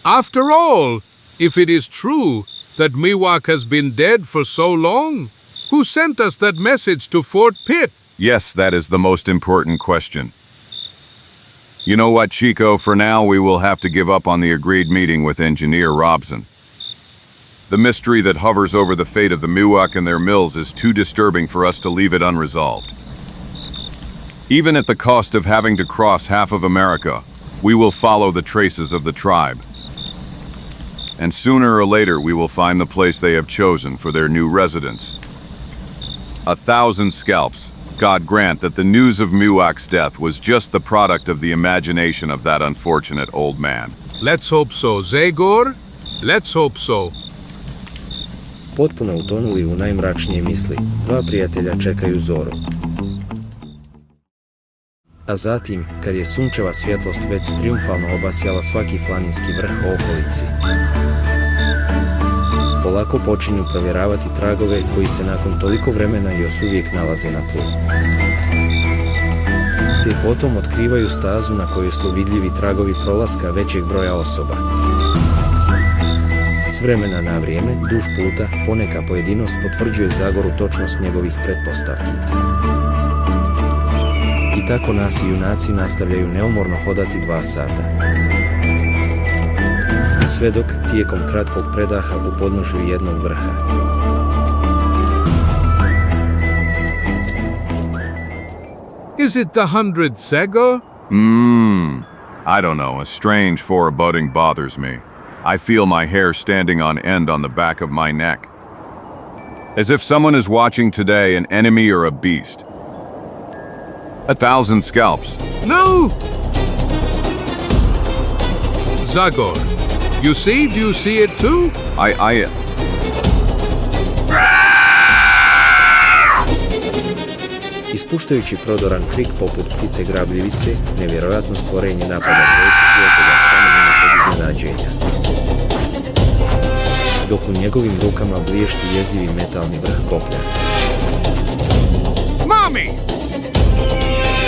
After all, if it is true that Miwok has been dead for so long, who sent us that message to Fort Pitt? Yes, that is the most important question. You know what, Chico, for now we will have to give up on the agreed meeting with Engineer Robson. The mystery that hovers over the fate of the Miwok and their mills is too disturbing for us to leave it unresolved. Even at the cost of having to cross half of America, we will follow the traces of the tribe. And sooner or later we will find the place they have chosen for their new residence. 1,000 scalps. God grant that the news of Miwok's death was just the product of the imagination of that unfortunate old man. Let's hope so, Zagor. Let's hope so. Potpuno utonuli u najmračnije misli, dva prijatelja čekaju zoru. A zatim, kad je sunčeva svjetlost već triumfalno obasjala svaki planinski vrh u okolici, polako počinju provjeravati tragove koji se nakon toliko vremena još uvijek nalaze na tlu. Te potom otkrivaju stazu na kojoj su vidljivi tragovi prolaska većeg broja osoba. S vremena na vrijeme, duž puta, poneka pojedinost potvrđuje Zagoru točnost njegovih pretpostavki. I tako nas i junaci nastavljaju neumorno hodati 2 sata. Sve dok, tijekom kratkog predaha u podnožju jednog vrha, Is it the 100th, Zagor? I don't know, a strange foreboding bothers me. I feel my hair standing on end on the back of my neck. As if someone is watching today, an enemy or a beast. 1,000 scalps. No! Zagor, you see? Do you see it too? Ispuštajući prodoran krik poput ptice grabljivice, nevjerojatno stvorenje napada dvojicu prijatelja stamenjeno pod iznenađenja. Dok u njegovim rukama bliješti jezivi metalni vrh koplja. Mommy!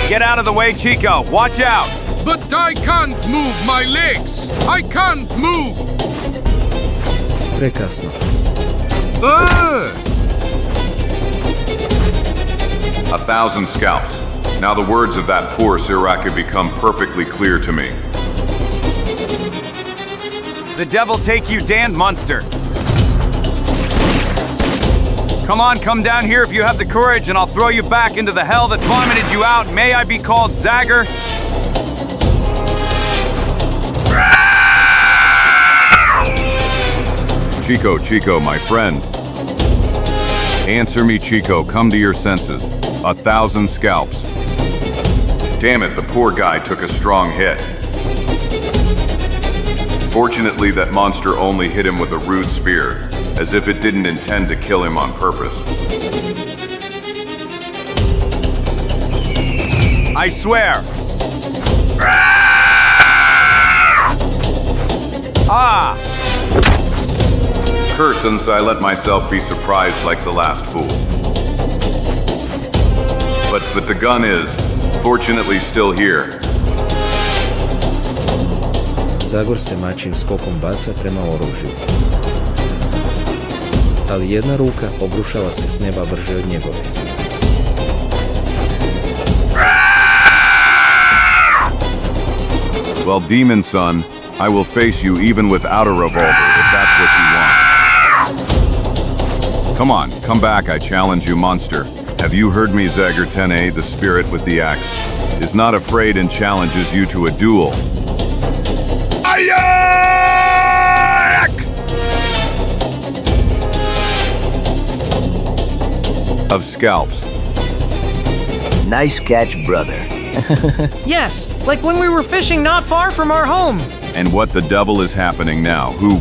Get out of the way, Chico. Watch out. But I can't move my legs! I can't move! Prekasno. 1,000 scalps. Now the words of that poor Siraki become perfectly clear to me. The devil take you, damned monster. Come on, come down here if you have the courage, and I'll throw you back into the hell that vomited you out. May I be called Zagor? Chico, my friend. Answer me, Chico. Come to your senses. 1,000 scalps. Damn it, the poor guy took a strong hit. Fortunately, that monster only hit him with a rude spear, as if it didn't intend to kill him on purpose. I swear. Ah! Curse since I let myself be surprised like the last fool. But the gun is, fortunately, still here. Zagor se mačim skokom baca prema oružju. Ali jedna ruka obrušava se s neba brže od njegove. Well, demon son, I will face you even without a revolver, if that's what you want. Come on, come back, I challenge you, monster. Have you heard me, Zagor 10A, the spirit with the axe, is not afraid and challenges you to a duel. Of scalps. Nice catch, brother. Yes, like when we were fishing not far from our home. And what the devil is happening now? Who?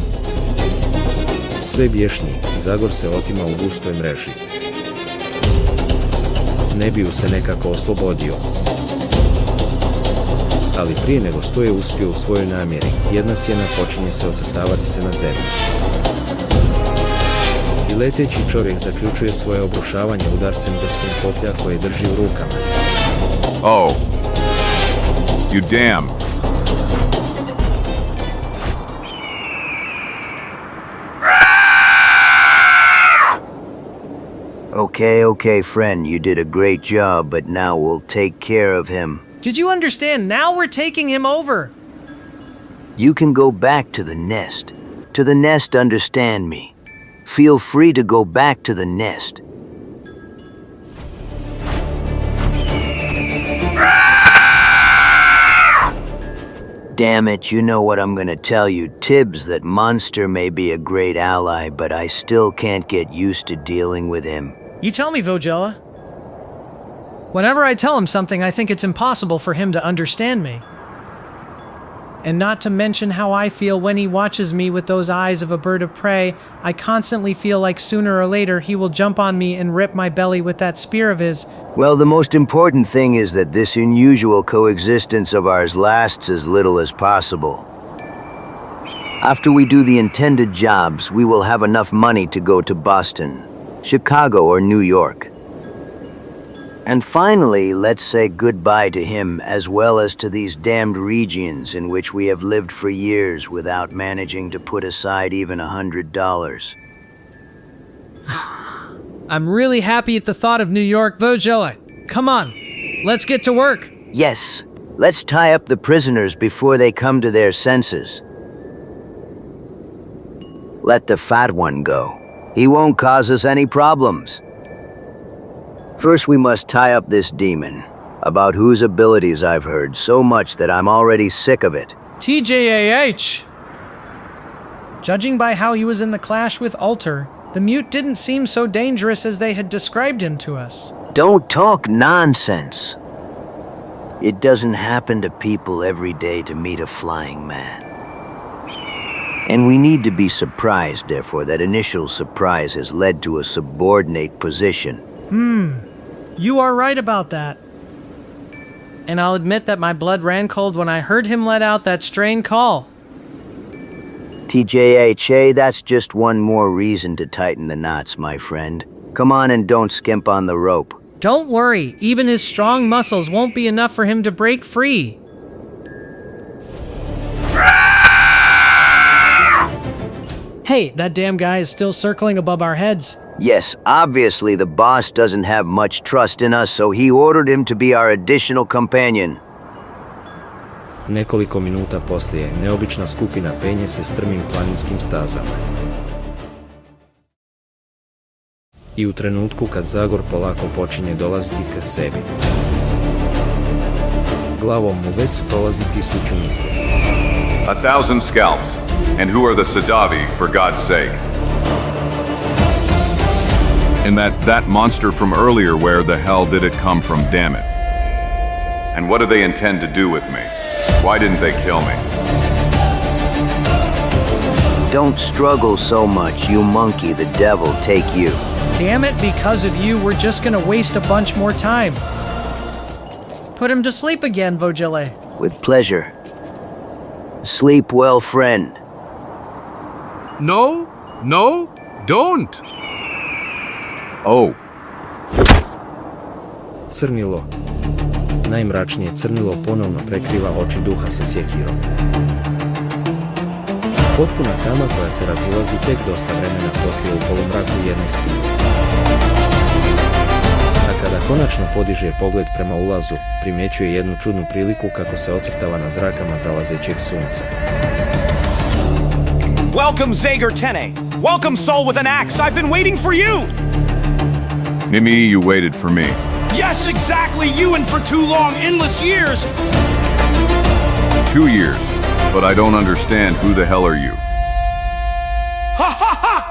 Sve bješniji, Zagor se otima u gustoj mreži. Ne bi ju se nekako oslobodio. Ali prije nego što je uspio u svojoj namjeri, jedna sjena počinje se ocrtavati se na zemlji. I leteći čovjek zaključuje svoje obrušavanje udarcem drskom koplja koje drži u rukama. Oh. You damn. Okay, friend, you did a great job, but now we'll take care of him. Did you understand? Now we're taking him over. You can go back to the nest. To the nest, understand me. Feel free to go back to the nest. Damn it, you know what I'm gonna tell you, Tibbs, that Monster may be a great ally, but I still can't get used to dealing with him. You tell me, Vogella. Whenever I tell him something, I think it's impossible for him to understand me. And not to mention how I feel when he watches me with those eyes of a bird of prey, I constantly feel like sooner or later he will jump on me and rip my belly with that spear of his. Well, the most important thing is that this unusual coexistence of ours lasts as little as possible. After we do the intended jobs, we will have enough money to go to Boston, Chicago, or New York. And finally, let's say goodbye to him as well as to these damned regions in which we have lived for years without managing to put aside even $100. I'm really happy at the thought of New York, Vogella. Come on, let's get to work. Yes, let's tie up the prisoners before they come to their senses. Let the fat one go. He won't cause us any problems. First, we must tie up this demon. about whose abilities I've heard so much that I'm already sick of it. TJAH! Judging by how he was in the clash with Alter, the mute didn't seem so dangerous as they had described him to us. Don't talk nonsense. It doesn't happen to people every day to meet a flying man. And we need to be surprised, therefore, that initial surprise has led to a subordinate position. You are right about that. And I'll admit that my blood ran cold when I heard him let out that strained call. TJHA, that's just one more reason to tighten the knots, my friend. Come on and don't skimp on the rope. Don't worry, even his strong muscles won't be enough for him to break free. Hey, that damn guy is still circling above our heads. Yes, obviously the boss doesn't have much trust in us, so he ordered him to be our additional companion. Nekoliko minuta poslije, neobična skupina penje se strmim planinskim stazama. I u trenutku kad Zagor polako počinje dolaziti ka sebi. Glavom mu već prolazi tisuću misli. 1,000 scalps. And who are the Sadavi, for God's sake? And that monster from earlier, where the hell did it come from, damn it? And what do they intend to do with me? Why didn't they kill me? Don't struggle so much, you monkey, the devil take you. Damn it, because of you, we're just gonna waste a bunch more time. Put him to sleep again, Vojile. With pleasure. Sleep well, friend. No, don't. Oh. Crnilo. Najmračnije crnilo ponovno prekriva oči duha sa sjekirom. Potpuna tama koja se razilazi tek dosta vremena poslije u polumraku jedne spilje. A kada konačno podiže pogled prema ulazu, primjećuje jednu čudnu priliku kako se ocrtava na zrakama zalazećeg sunca. Welcome, Zagor EN. Welcome, soul with an axe. I've been waiting for you. Mimi, you waited for me. Yes, exactly. You and for too long, endless years. 2 years. But I don't understand, who the hell are you? Ha ha ha!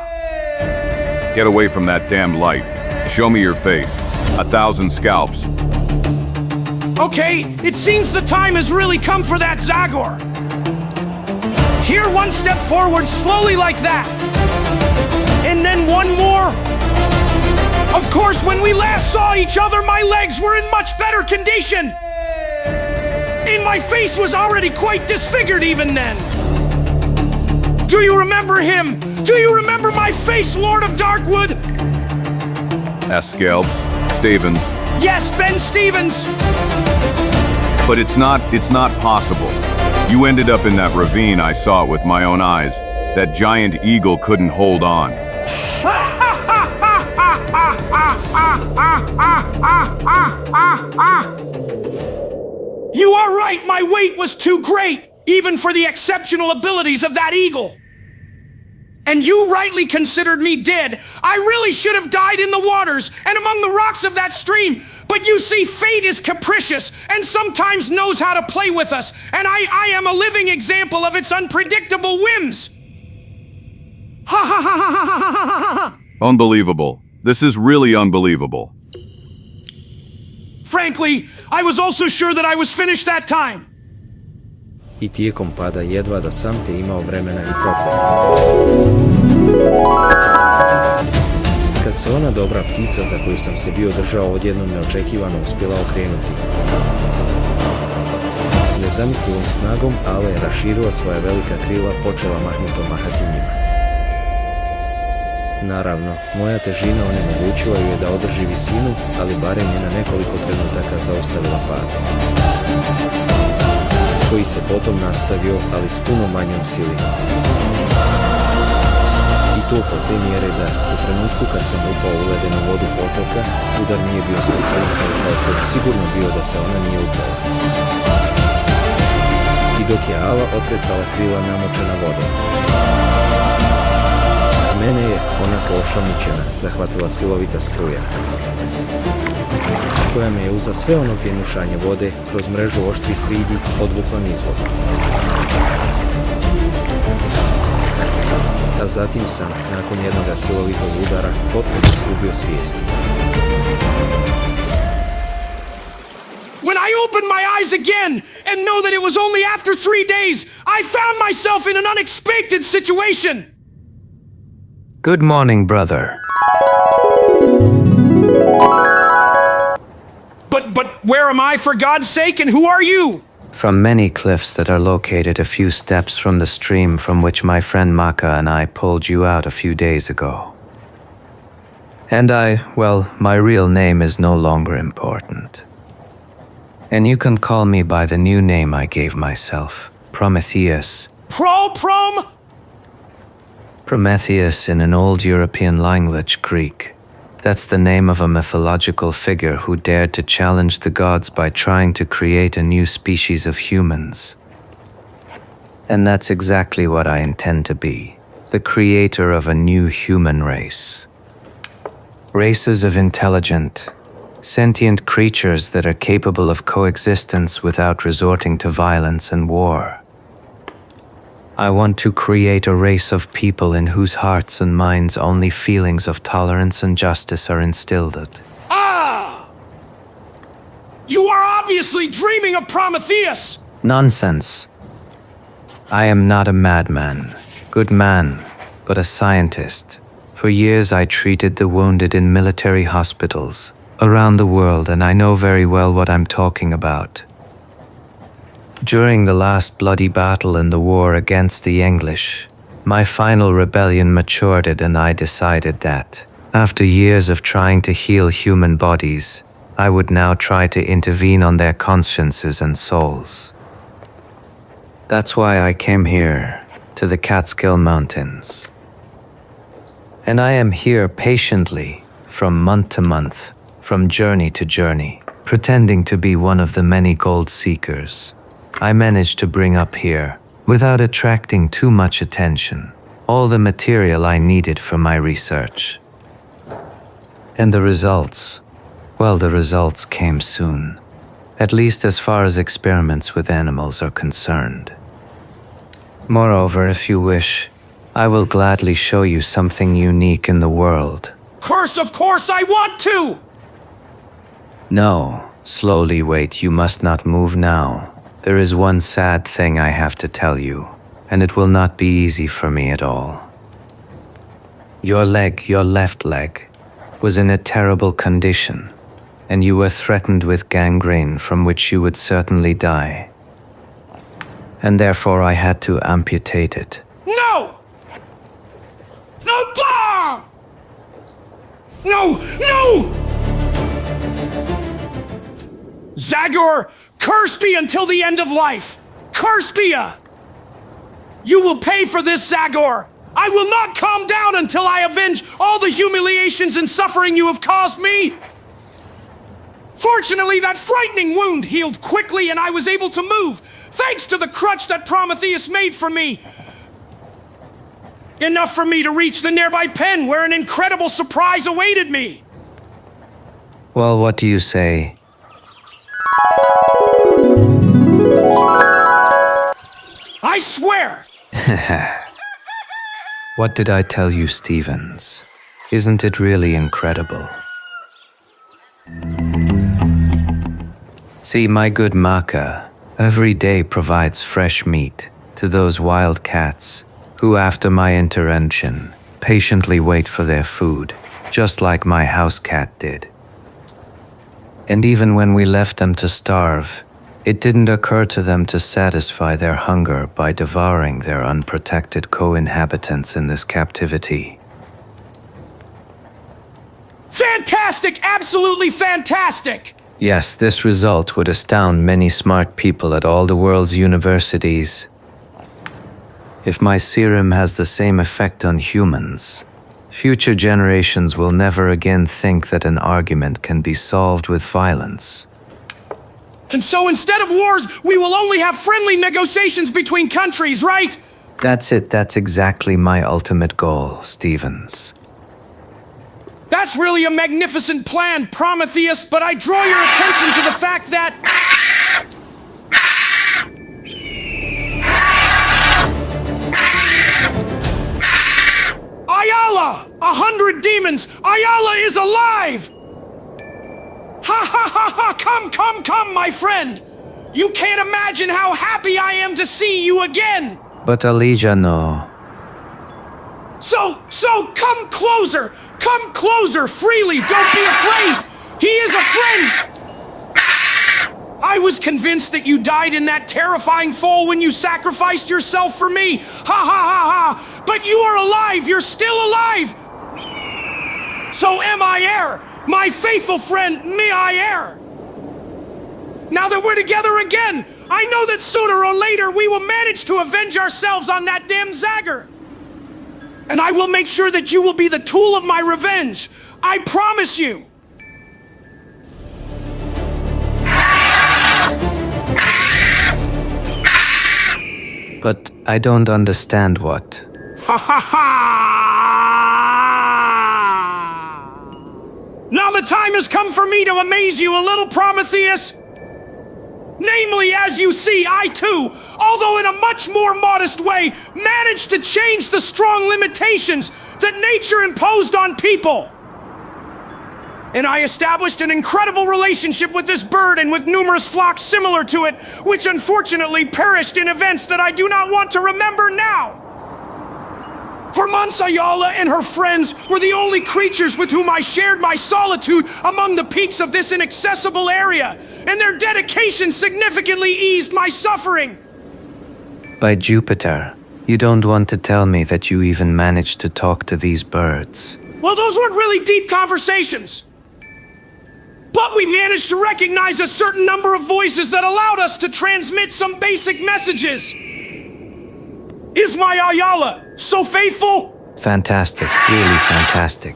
Get away from that damned light. Show me your face. 1,000 scalps. Okay, it seems the time has really come for that, Zagor. Here, one step forward, slowly like that. And then one more. Of course, when we last saw each other, my legs were in much better condition. And my face was already quite disfigured even then. Do you remember him? Do you remember my face, Lord of Darkwood? Scalps, Stevens. Yes, Ben Stevens. But it's not possible. You ended up in that ravine, I saw it with my own eyes. That giant eagle couldn't hold on. You are right, my weight was too great, even for the exceptional abilities of that eagle. And you rightly considered me dead. I really should have died in the waters and among the rocks of that stream. But you see, fate is capricious and sometimes knows how to play with us. And I am a living example of its unpredictable whims. Ha ha ha ha ha ha ha ha! Unbelievable. This is really unbelievable. Frankly, I was also sure that I was finished that time. I tijekom pada jedva da sam te imao vremena i prokleti. Kad se ona dobra ptica za koju sam se bio držao odjednom neočekivano uspjela okrenuti. Nezamislivom snagom Ale je raširila svoja velika krila, počela mahnuto mahati njima. Naravno, moja težina onemogućila ju je da održi visinu, ali barem je na nekoliko trenutaka zaustavila pad. Koji se potom nastavio, ali s puno manjom silinom. I to po te mjere da, u trenutku kad sam upao u ledenu vodu potoka, udar nije bio spektakularno kao što bi sigurno bio da se ona nije upala. I dok je Ala otresala krila namočena vodom. Mene je, onako ošamićena, zahvatila silovita struja, koja me je uza sve ono pjenušanje vode kroz mrežu oštrih vidi odvukla nizvod. A zatim sam, nakon jednoga silovitog udara, potpuno izgubio svijesti. When I opened my eyes again and know that it was only after 3 days, I found myself in an unexpected situation. Good morning, brother. But where am I, for God's sake, and who are you? From many cliffs that are located a few steps from the stream from which my friend Maka and I pulled you out a few days ago. And my real name is no longer important. And you can call me by the new name I gave myself, Prometheus. Prometheus in an old European language, Greek. That's the name of a mythological figure who dared to challenge the gods by trying to create a new species of humans. And that's exactly what I intend to be, the creator of a new human race. Races of intelligent, sentient creatures that are capable of coexistence without resorting to violence and war. I want to create a race of people in whose hearts and minds only feelings of tolerance and justice are instilled. Ah! You are obviously dreaming of Prometheus! Nonsense. I am not a madman, good man, but a scientist. For years I treated the wounded in military hospitals around the world, and I know very well what I'm talking about. During the last bloody battle in the war against the English, my final rebellion matured and I decided that, after years of trying to heal human bodies, I would now try to intervene on their consciences and souls. That's why I came here, to the Catskill Mountains. And I am here patiently, from month to month, from journey to journey, pretending to be one of the many gold seekers. I managed to bring up here, without attracting too much attention, all the material I needed for my research. And the results? Well, the results came soon, at least as far as experiments with animals are concerned. Moreover, if you wish, I will gladly show you something unique in the world. Curse, of course I want to! No, slowly wait, you must not move now. There is one sad thing I have to tell you, and it will not be easy for me at all. Your left leg, was in a terrible condition, and you were threatened with gangrene from which you would certainly die. And therefore I had to amputate it. No! No! Blah! No! No! Zagor, curse be until the end of life! Curse be ya! You will pay for this, Zagor! I will not calm down until I avenge all the humiliations and suffering you have caused me! Fortunately, that frightening wound healed quickly and I was able to move, thanks to the crutch that Prometheus made for me. Enough for me to reach the nearby pen where an incredible surprise awaited me. Well, what do you say? I swear! What did I tell you, Stevens? Isn't it really incredible? See, my good Maka every day provides fresh meat to those wild cats who, after my intervention, patiently wait for their food, just like my house cat did. And even when we left them to starve, it didn't occur to them to satisfy their hunger by devouring their unprotected co-inhabitants in this captivity. Fantastic! Absolutely fantastic! Yes, this result would astound many smart people at all the world's universities. If my serum has the same effect on humans, future generations will never again think that an argument can be solved with violence. And so instead of wars, we will only have friendly negotiations between countries, right? That's it. That's exactly my ultimate goal, Stevens. That's really a magnificent plan, Prometheus, but I draw your attention to the fact that... Ayala! 100 demons! Ayala is alive! Ha ha ha ha! Come, my friend! You can't imagine how happy I am to see you again! But Elijah, no. So come closer! Come closer freely! Don't be afraid! He is a friend! I was convinced that you died in that terrifying fall when you sacrificed yourself for me! Ha ha ha ha! But you are alive! You're still alive! So am I heir! My faithful friend, me I heir! Now that we're together again, I know that sooner or later we will manage to avenge ourselves on that damn Zagor! And I will make sure that you will be the tool of my revenge! I promise you! But I don't understand what. Ha ha ha! Now the time has come for me to amaze you a little, Prometheus! Namely, as you see, I too, although in a much more modest way, managed to change the strong limitations that nature imposed on people. And I established an incredible relationship with this bird and with numerous flocks similar to it, which unfortunately perished in events that I do not want to remember now. For months, Ayala and her friends were the only creatures with whom I shared my solitude among the peaks of this inaccessible area, and their dedication significantly eased my suffering. By Jupiter, you don't want to tell me that you even managed to talk to these birds. Well, those weren't really deep conversations. But we managed to recognize a certain number of voices that allowed us to transmit some basic messages. Is my Ayala so faithful? Fantastic, really fantastic.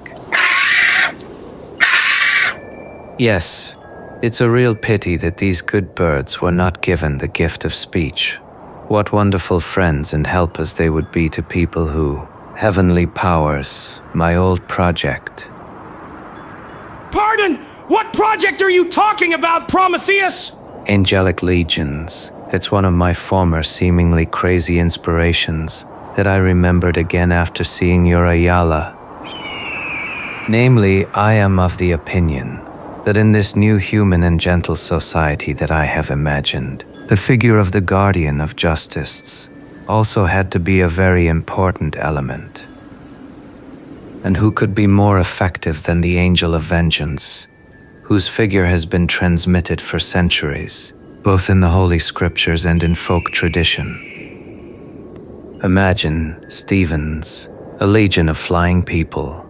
Yes, it's a real pity that these good birds were not given the gift of speech. What wonderful friends and helpers they would be to people who... Heavenly powers, my old project. Pardon? What project are you talking about, Prometheus? Angelic Legions. It's one of my former seemingly crazy inspirations that I remembered again after seeing your Ayala. Namely, I am of the opinion that in this new human and gentle society that I have imagined, the figure of the guardian of justice also had to be a very important element. And who could be more effective than the angel of vengeance, whose figure has been transmitted for centuries, both in the Holy Scriptures and in folk tradition. Imagine, Stevens, a legion of flying people,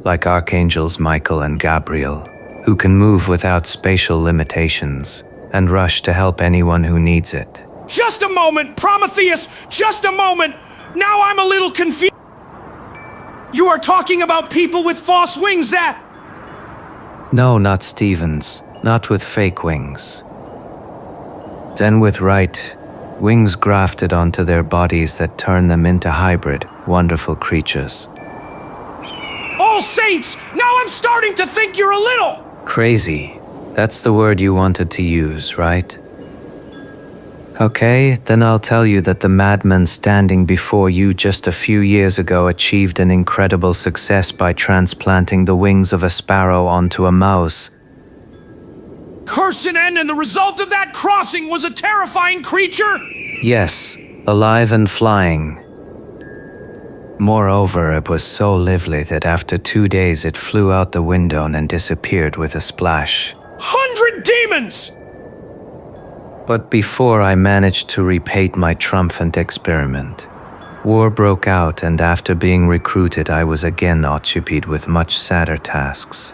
like Archangels Michael and Gabriel, who can move without spatial limitations and rush to help anyone who needs it. Just a moment, Prometheus! Just a moment! Now I'm a little confused. You are talking about people with false wings that... No, not Stevens. Not with fake wings. Then with right wings grafted onto their bodies that turn them into hybrid, wonderful creatures. All saints! Now I'm starting to think you're a little... Crazy. That's the word you wanted to use, right? Okay, then I'll tell you that the madman standing before you just a few years ago achieved an incredible success by transplanting the wings of a sparrow onto a mouse. KRČI, and the result of that crossing was a terrifying creature? Yes, alive and flying. Moreover, it was so lively that after 2 days it flew out the window and disappeared with a splash. 100 demons! But before I managed to repeat my triumphant experiment, war broke out, and after being recruited I was again occupied with much sadder tasks.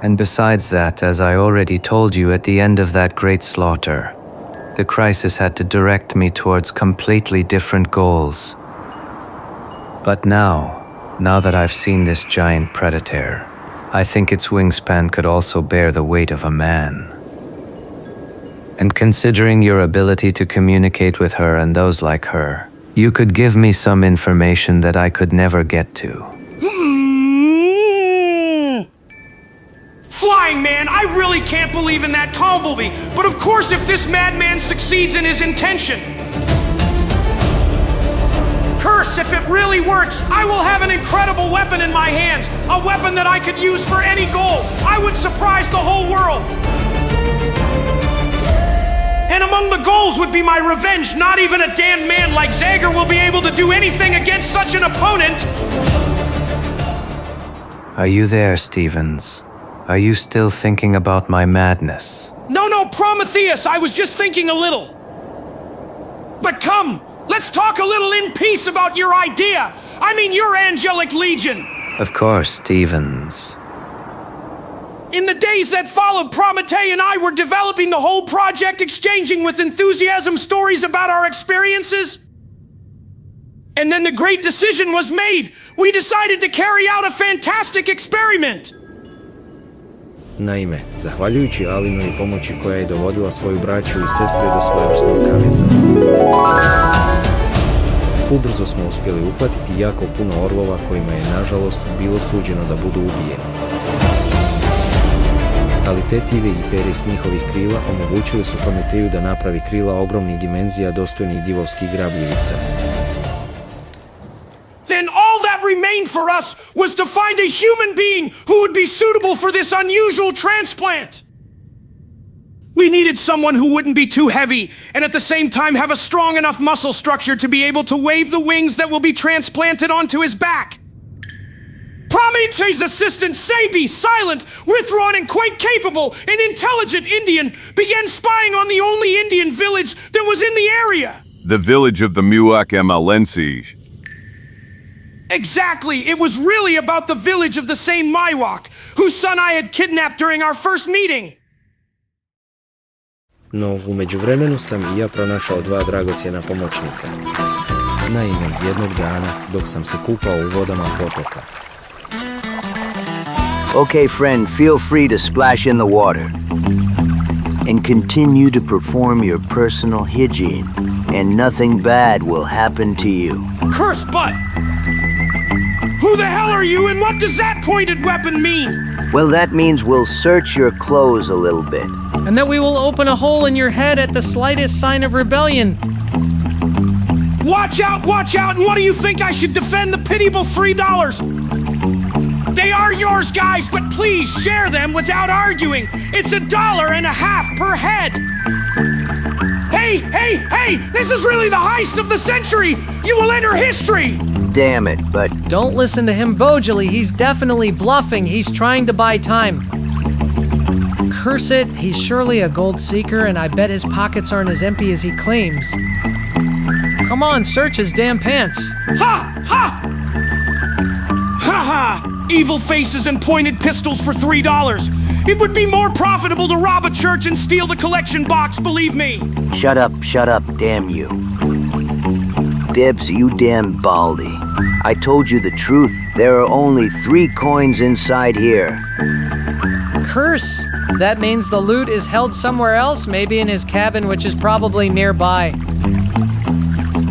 And besides that, as I already told you at the end of that great slaughter, the crisis had to direct me towards completely different goals. But now that I've seen this giant predator, I think its wingspan could also bear the weight of a man. And considering your ability to communicate with her and those like her, You could give me some information that I could never get to. Flying man, I really can't believe in that Tombleby, but of course if this madman succeeds in his intention. Curse, if it really works, I will have an incredible weapon in my hands, a weapon that I could use for any goal. I would surprise the whole world. And among the goals would be my revenge. Not even a damned man like Zagor will be able to do anything against such an opponent. Are you there, Stevens? Are you still thinking about my madness? No, Prometheus, I was just thinking a little. But come, let's talk a little in peace about your idea. I mean, your angelic legion. Of course, Stevens. In the days that followed, Prometei and I were developing the whole project, exchanging with enthusiasm stories about our experiences. And then the great decision was made. We decided to carry out a fantastic experiment. Naime, zahvaljujući Alinoj pomoći koja je dovodila svoju braću i sestre do svojevrsnog kaveza. Ubrzo smo uspjeli uhvatiti jako puno orlova kojima je nažalost bilo suđeno da budu ubijeni. Ali te tive i peri s njihovih krila omogućili su Prometeju da napravi krila ogromnih dimenzija dostojnih divovskih grabljivica. Then all that remained for us was to find a human being who would be suitable for this unusual transplant. We needed someone who wouldn't be too heavy and at the same time have a strong enough muscle structure to be able to wave the wings that will be transplanted onto his back. Prometei's assistant, Sabi, silent, withdrawn and quite capable, an intelligent Indian, began spying on the only Indian village that was in the area. The village of the Muak Emalensi. Exactly, it was really about the village of the same Miwok, whose son I had kidnapped during our first meeting. No, u međuvremenu sam i ja pronašao dva dragocjena pomoćnika. Naime, jednog dana, dok sam se kupao u vodama potoka. Okay, friend, feel free to splash in the water. And continue to perform your personal hygiene, and nothing bad will happen to you. Curse butt! Who the hell are you, and what does that pointed weapon mean? Well, that means we'll search your clothes a little bit. And that we will open a hole in your head at the slightest sign of rebellion. Watch out, and what do you think I should defend the pitiable $3? They are yours, guys, but please share them without arguing. It's $1.50 per head. Hey, this is really the heist of the century. You will enter history. Damn it, but... Don't listen to him, Bojali. He's definitely bluffing. He's trying to buy time. Curse it, he's surely a gold seeker, and I bet his pockets aren't as empty as he claims. Come on, search his damn pants. Ha! Evil faces and pointed pistols for $3. It would be more profitable to rob a church and steal the collection box, believe me. Shut up, damn you. Dibs, you damn baldy. I told you the truth. There are only 3 coins inside here. Curse! That means the loot is held somewhere else, maybe in his cabin, which is probably nearby.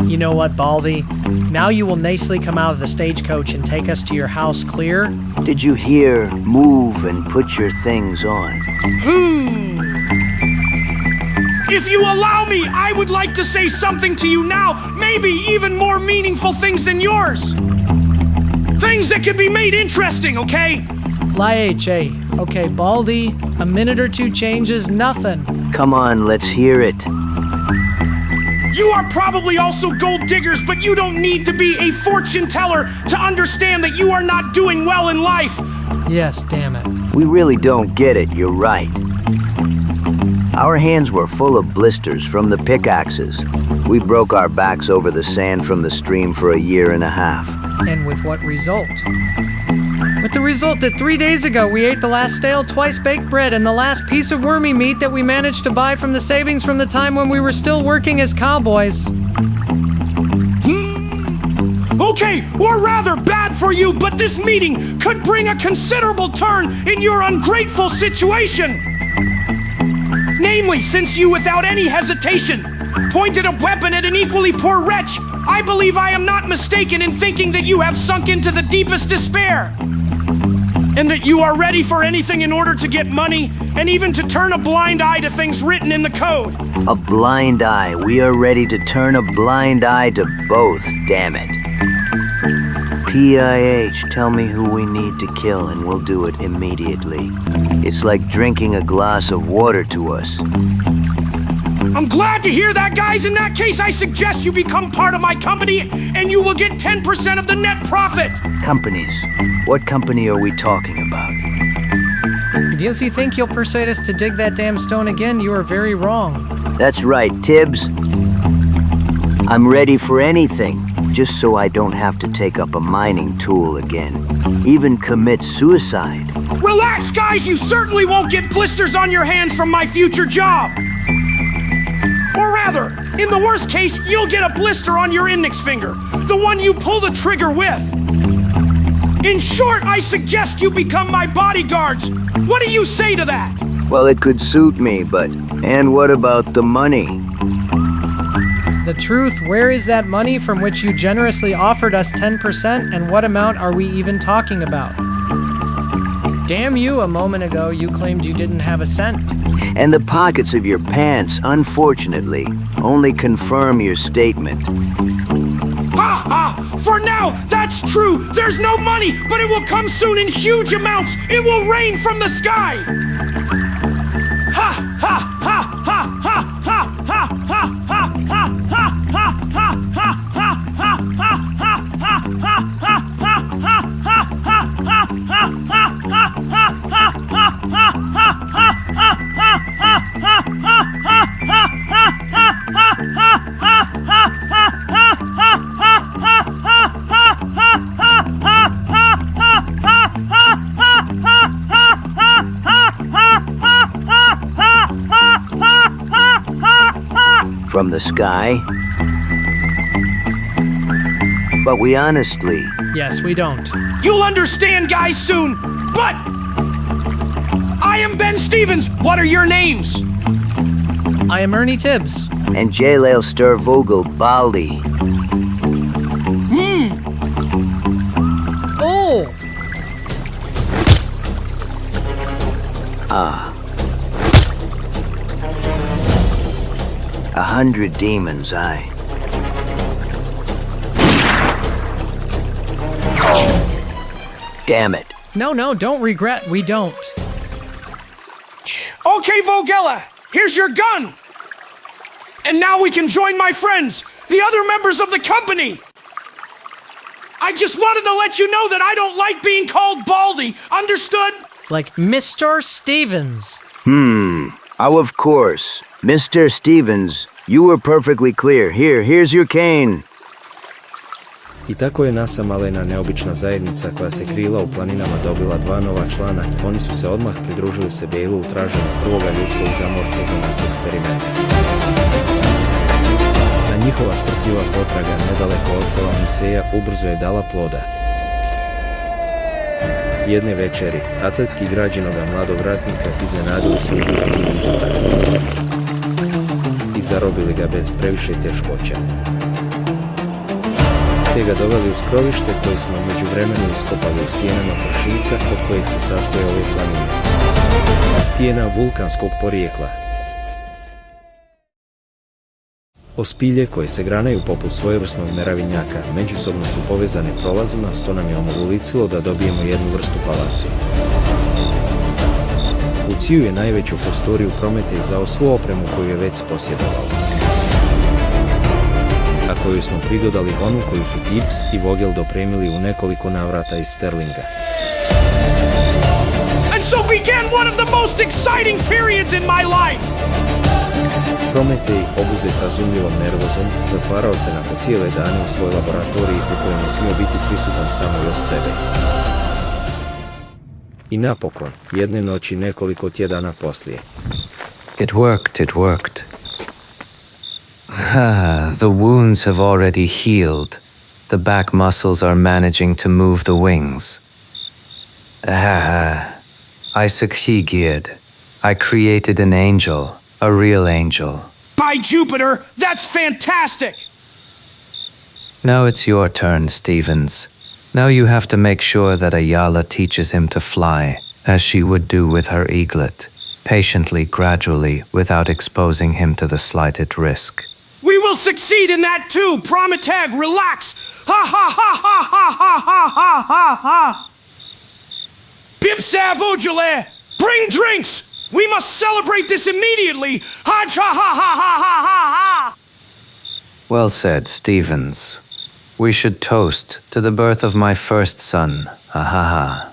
You know what, Baldy? Now you will nicely come out of the stagecoach and take us to your house, clear? Did you hear? Move and put your things on. If you allow me, I would like to say something to you now, maybe even more meaningful things than yours. Things that could be made interesting, okay? Che. Okay, Baldy, a minute or two changes nothing. Come on, let's hear it. You are probably also gold diggers, but you don't need to be a fortune teller to understand that you are not doing well in life. Yes, damn it. We really don't get it, you're right. Our hands were full of blisters from the pickaxes. We broke our backs over the sand from the stream for 1.5 years. And with what result? With the result that 3 days ago we ate the last stale twice-baked bread and the last piece of wormy meat that we managed to buy from the savings from the time when we were still working as cowboys. Okay, or rather bad for you, but this meeting could bring a considerable turn in your ungrateful situation. Namely, since you, without any hesitation, pointed a weapon at an equally poor wretch, I believe I am not mistaken in thinking that you have sunk into the deepest despair. And that you are ready for anything in order to get money, and even to turn a blind eye to things written in the code. A blind eye. We are ready to turn a blind eye to both, damn it. PIH, tell me who we need to kill and we'll do it immediately. It's like drinking a glass of water to us. I'm glad to hear that, guys. In that case, I suggest you become part of my company and you will get 10% of the net profit. Companies? What company are we talking about? If you think you'll persuade us to dig that damn stone again, you are very wrong. That's right, Tibbs. I'm ready for anything, just so I don't have to take up a mining tool again. Even commit suicide. Relax, guys. You certainly won't get blisters on your hands from my future job. Or rather, in the worst case, you'll get a blister on your index finger, the one you pull the trigger with. In short, I suggest you become my bodyguards. What do you say to that? Well, it could suit me, but... And what about the money? The truth, where is that money from which you generously offered us 10%, and what amount are we even talking about? Damn you, a moment ago you claimed you didn't have a cent. And the pockets of your pants, unfortunately, only confirm your statement. Ha ha! For now, that's true! There's no money, but it will come soon in huge amounts! It will rain from the sky! Ha ha ha ha ha ha ha ha ha ha ha From the sky? But we honestly... Yes, we don't. You'll understand, guys, soon, but... I am Ben Stevens. What are your names? I am Ernie Tibbs. And Jaleel Sturvogel Baldi. Oh! Ah. 100 demons, aye. Damn it. No, don't regret, we don't. Okay, Vogella, here's your gun. And now we can join my friends, the other members of the company. I just wanted to let you know that I don't like being called Baldy, understood? Like Mr. Stevens. Oh, of course. Mr. Stevens, you were perfectly clear. Here's your cane. I tako je NASA malena neobična zajednica koja se krila u planinama dobila 2 nova člana. Oni su se odmah pridružili se Bailu u traženju prvoga ljudskog zamorca za nas eksperiment. A njihova strpljiva potraga nedaleko od sela Miseja ubrzo je dala ploda. Jedne večeri, atletski građenoga mladog ratnika iznenadili su bliski izbor i zarobili ga bez previše teškoća. Te ga doveli u skrovište koje smo u međuvremenu iskopali u stijenama Pršica od kojih se sastoje ove planine. Stijena vulkanskog porijekla. Ospilje koje se granaju poput svojevrsnog meravinjaka međusobno su povezane prolazima, što nam je omogućilo da dobijemo jednu vrstu palacije. U Ciju je najveću prostoriju Prometej za svu opremu koju je već posjedovao, a koju smo pridodali onu koju su Tibbs i Vogel dopremili u nekoliko navrata iz Sterlinga. And so began one of the most exciting periods in my life. Prometej, obuzet razumljivom nervozom, zatvarao se na po cijele dane u svoj laboratoriji u kojem je smio biti prisutan samo još sebe. I napokon, jedne noći nekoliko tjedana poslije. It worked. The wounds have already healed. The back muscles are managing to move the wings. I succeeded. I created an angel. A real angel. By Jupiter, that's fantastic! Now it's your turn, Stevens. Now you have to make sure that Ayala teaches him to fly, as she would do with her eaglet, patiently, gradually, without exposing him to the slightest risk. We will succeed in that too, Prometag, relax! Ha ha ha ha ha ha ha ha ha ha! Bipsav Ojale, bring drinks! We must celebrate this immediately! Ha ha ha ha ha ha ha! Well said, Stevens. We should toast to the birth of my first son. Ha ha ha.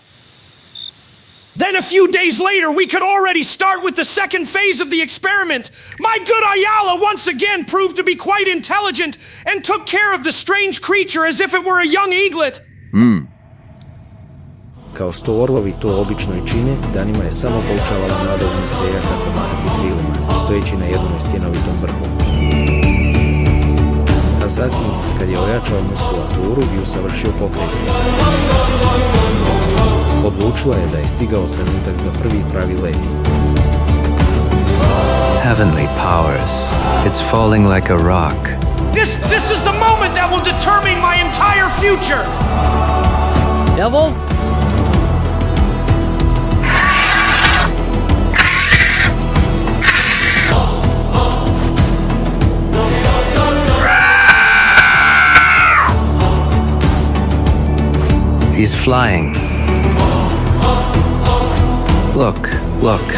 Then a few days later, we could already start with the second phase of the experiment. My good Ayala once again proved to be quite intelligent and took care of the strange creature as if it were a young eaglet. Kao što orlovi to obično i čine, danima je samo poučavala mladog Museja kako mahati krilima, stojeći na jednom stjenovitom vrhu. A zatim, kad je ojačao muskulaturu i usavršio pokrete, odlučila je da je stigao trenutak za prvi pravi let. Heavenly powers. It's falling like a rock. This is the moment that will determine my entire future! Devil? He's flying. Look, look.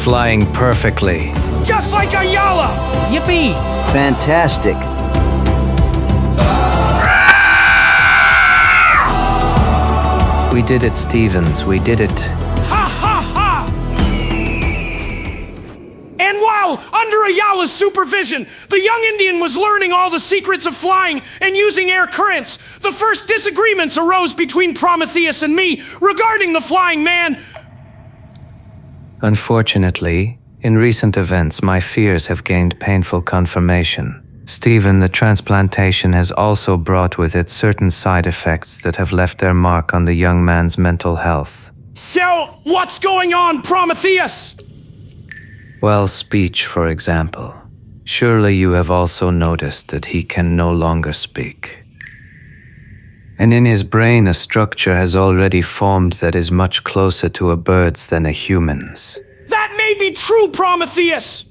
Flying perfectly. Just like Ayala! Yippee! Fantastic. We did it, Stevens, we did it. Ha ha ha! And while under Ayala's supervision, the young Indian was learning all the secrets of flying and using air currents, the first disagreements arose between Prometheus and me regarding the flying man. Unfortunately, in recent events, my fears have gained painful confirmation. Stephen, the transplantation has also brought with it certain side effects that have left their mark on the young man's mental health. So, what's going on, Prometheus? Well, speech, for example. Surely you have also noticed that he can no longer speak. And in his brain, a structure has already formed that is much closer to a bird's than a human's. That may be true, Prometheus!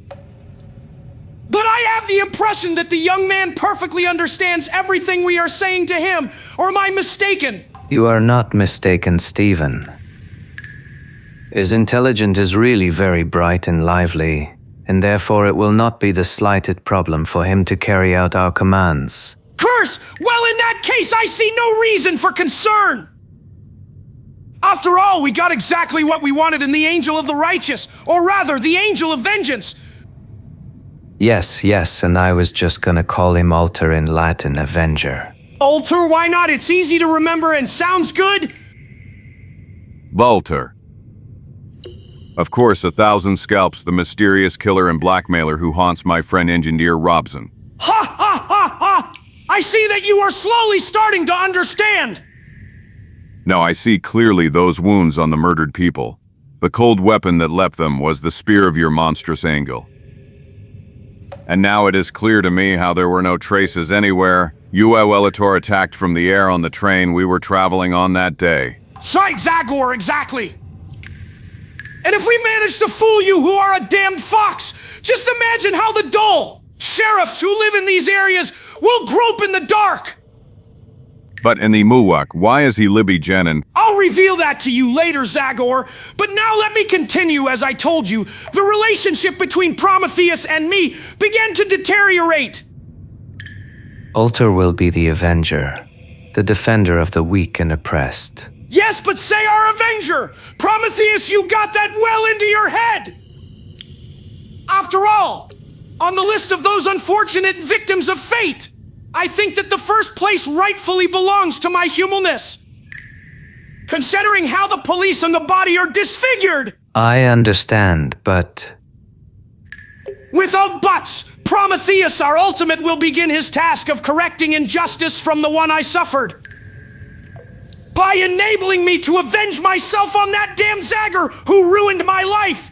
But I have the impression that the young man perfectly understands everything we are saying to him, or am I mistaken? You are not mistaken, Stephen. His intelligence is really very bright and lively, and therefore it will not be the slightest problem for him to carry out our commands. Curse! Well, in that case, I see no reason for concern! After all, we got exactly what we wanted in the Angel of the Righteous, or rather, the Angel of Vengeance. Yes, and I was just gonna call him Alter in Latin, Avenger. Alter, why not? It's easy to remember and sounds good. Vulter. Of course, 1,000 scalps, the mysterious killer and blackmailer who haunts my friend Engineer Robson. Ha ha ha ha! I see that you are slowly starting to understand! Now I see clearly those wounds on the murdered people. The cold weapon that left them was the spear of your monstrous angel. And now it is clear to me how there were no traces anywhere. Elator attacked from the air on the train we were traveling on that day. Right, Zagor, exactly! And if we manage to fool you who are a damned fox, just imagine how the dull sheriffs who live in these areas will grope in the dark! But in the Muwak, why is he Libby Jenin? I'll reveal that to you later, Zagor, but now let me continue. As I told you, the relationship between Prometheus and me began to deteriorate. Alter will be the Avenger, the defender of the weak and oppressed. Yes, but say our Avenger! Prometheus, you got that well into your head! After all, on the list of those unfortunate victims of fate, I think that the first place rightfully belongs to my humaness. Considering how the police and the body are disfigured! I understand, but... Without buts, Prometheus, our ultimate, will begin his task of correcting injustice from the one I suffered. by enabling me to avenge myself on that damn Zagor who ruined my life.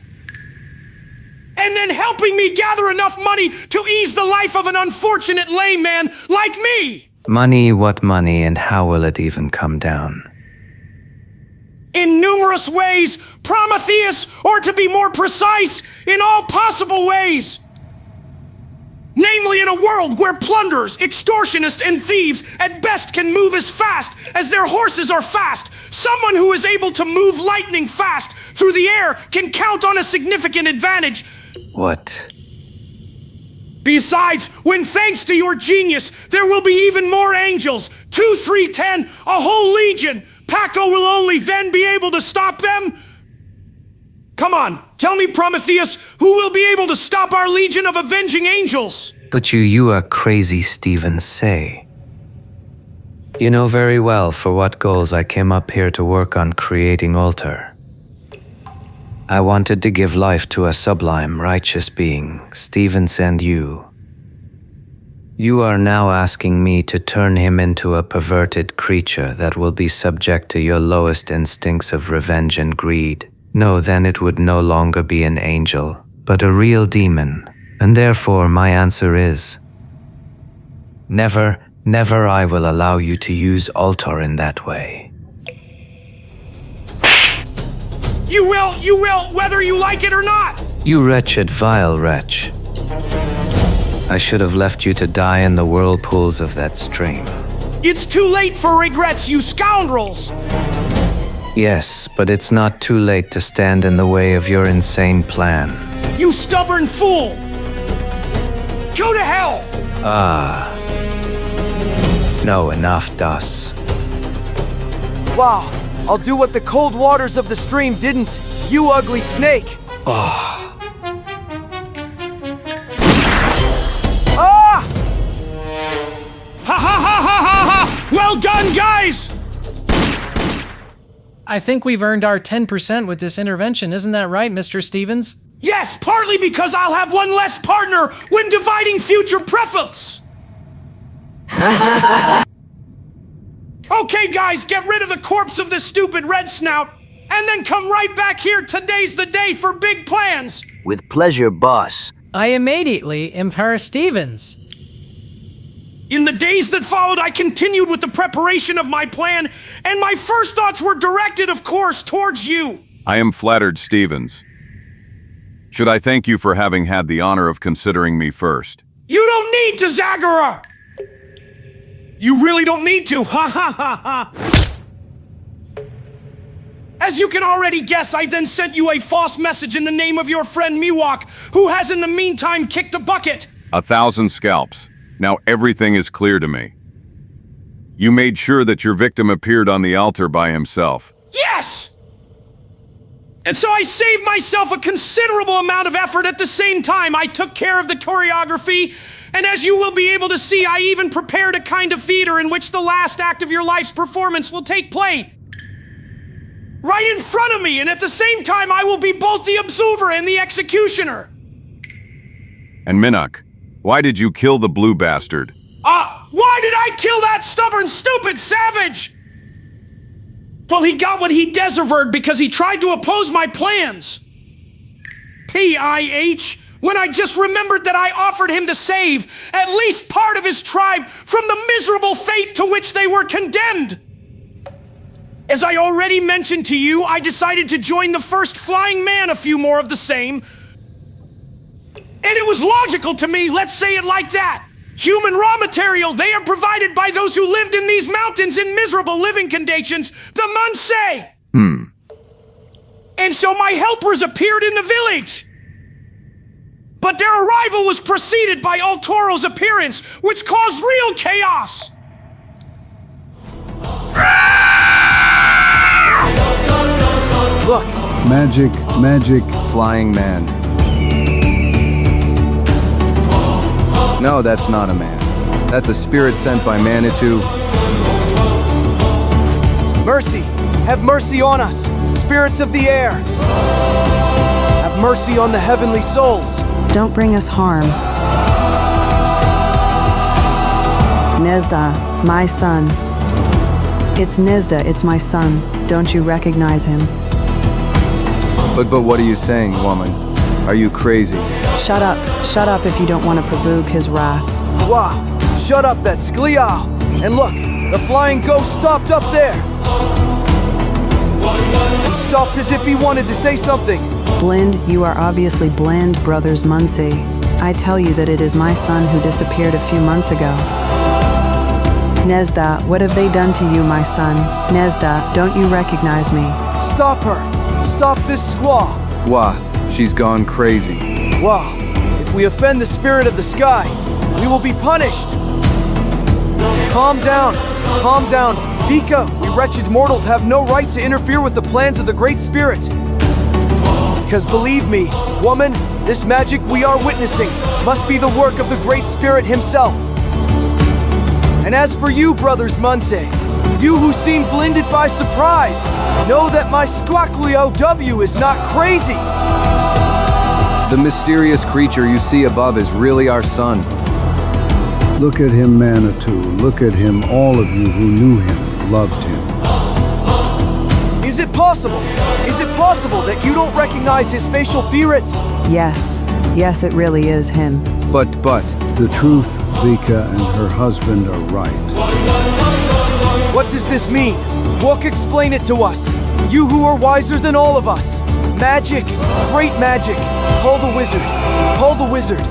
And then helping me gather enough money to ease the life of an unfortunate layman like me. Money, what money, and how will it even come down? In numerous ways, Prometheus, or to be more precise, in all possible ways. Namely, in a world where plunderers, extortionists, and thieves at best can move as fast as their horses are fast, someone who is able to move lightning fast through the air can count on a significant advantage. What? Besides, when thanks to your genius, there will be even more angels. 2, 3, 10, a whole legion. Paco will only then be able to stop them. Come on, tell me, Prometheus, who will be able to stop our legion of avenging angels? But you are crazy, Stephen, say. You know very well for what goals I came up here to work on creating altar. I wanted to give life to a sublime, righteous being, Stevens, and you. You are now asking me to turn him into a perverted creature that will be subject to your lowest instincts of revenge and greed. No, then it would no longer be an angel, but a real demon, and therefore my answer is never, never I will allow you to use altar in that way. You will, whether you like it or not! You wretched, vile wretch. I should have left you to die in the whirlpools of that stream. It's too late for regrets, you scoundrels! Yes, but it's not too late to stand in the way of your insane plan. You stubborn fool! Go to hell! Ah. No, enough, Das. Wow, I'll do what the cold waters of the stream didn't, you ugly snake! Oh. Ah! Ha ha ha ha ha ha! Well done, guys! I think we've earned our 10% with this intervention, isn't that right, Mr. Stevens? Yes, partly because I'll have one less partner when dividing future profits! Okay, guys, get rid of the corpse of this stupid red snout, and then come right back here. Today's the day for big plans. With pleasure, boss. I immediately empower Stevens. In the days that followed, I continued with the preparation of my plan, and my first thoughts were directed, of course, towards you. I am flattered, Stevens. Should I thank you for having had the honor of considering me first? You don't need to, Zagor! You really don't need to, ha ha ha ha! As you can already guess, I then sent you a false message in the name of your friend Miwok, who has in the meantime kicked the bucket. 1,000 scalps. Now everything is clear to me. You made sure that your victim appeared on the altar by himself. Yes! And so I saved myself a considerable amount of effort. At the same time, I took care of the choreography, and as you will be able to see, I even prepared a kind of theater in which the last act of your life's performance will take place. Right in front of me, and at the same time, I will be both the observer and the executioner. And Minuk, why did you kill the blue bastard? Why did I kill that stubborn, stupid savage? Well, he got what he deserved because he tried to oppose my plans. P.I.H. When I just remembered that I offered him to save at least part of his tribe from the miserable fate to which they were condemned. As I already mentioned to you, I decided to join the first flying man, a few more of the same. And it was logical to me, let's say it like that. Human raw material, they are provided by those who lived in these mountains in miserable living conditions, the Munsei. And so my helpers appeared in the village. But their arrival was preceded by Altoro's appearance, which caused real chaos. Look! Magic, magic. Flying man. No, that's not a man. That's a spirit sent by Manitou. Mercy! Have mercy on us, spirits of the air! Have mercy on the heavenly souls! Don't bring us harm. Nezda, my son. It's NEŠTO, it's my son. Don't you recognize him? But what are you saying, woman? Are you crazy? Shut up if you don't want to provoke his wrath. Wow, shut up, that's Glial. And look, the flying ghost stopped up there. He stopped as if he wanted to say something. Blind, you are obviously blind, brothers Muncie. I tell you that it is my son who disappeared a few months ago. NEŠTO, what have they done to you, my son? NEŠTO, don't you recognize me? Stop her! Stop this squaw! Wah, she's gone crazy. Wow, if we offend the spirit of the sky, we will be punished! Calm down, Bika, we wretched mortals have no right to interfere with the plans of the Great Spirit. Because believe me, woman, this magic we are witnessing must be the work of the Great Spirit himself. And as for you, brothers Muncie, you who seem blinded by surprise, know that my Squaquio is not crazy. The mysterious creature you see above is really our son. Look at him, Manitou. Look at him, all of you who knew him, loved him. Is it possible? Is it possible that you don't recognize his facial features? Yes, it really is him. But, the truth, Vika and her husband are right. What does this mean? Walk, explain it to us. You who are wiser than all of us. Magic, great magic. Call the wizard. Call the wizard.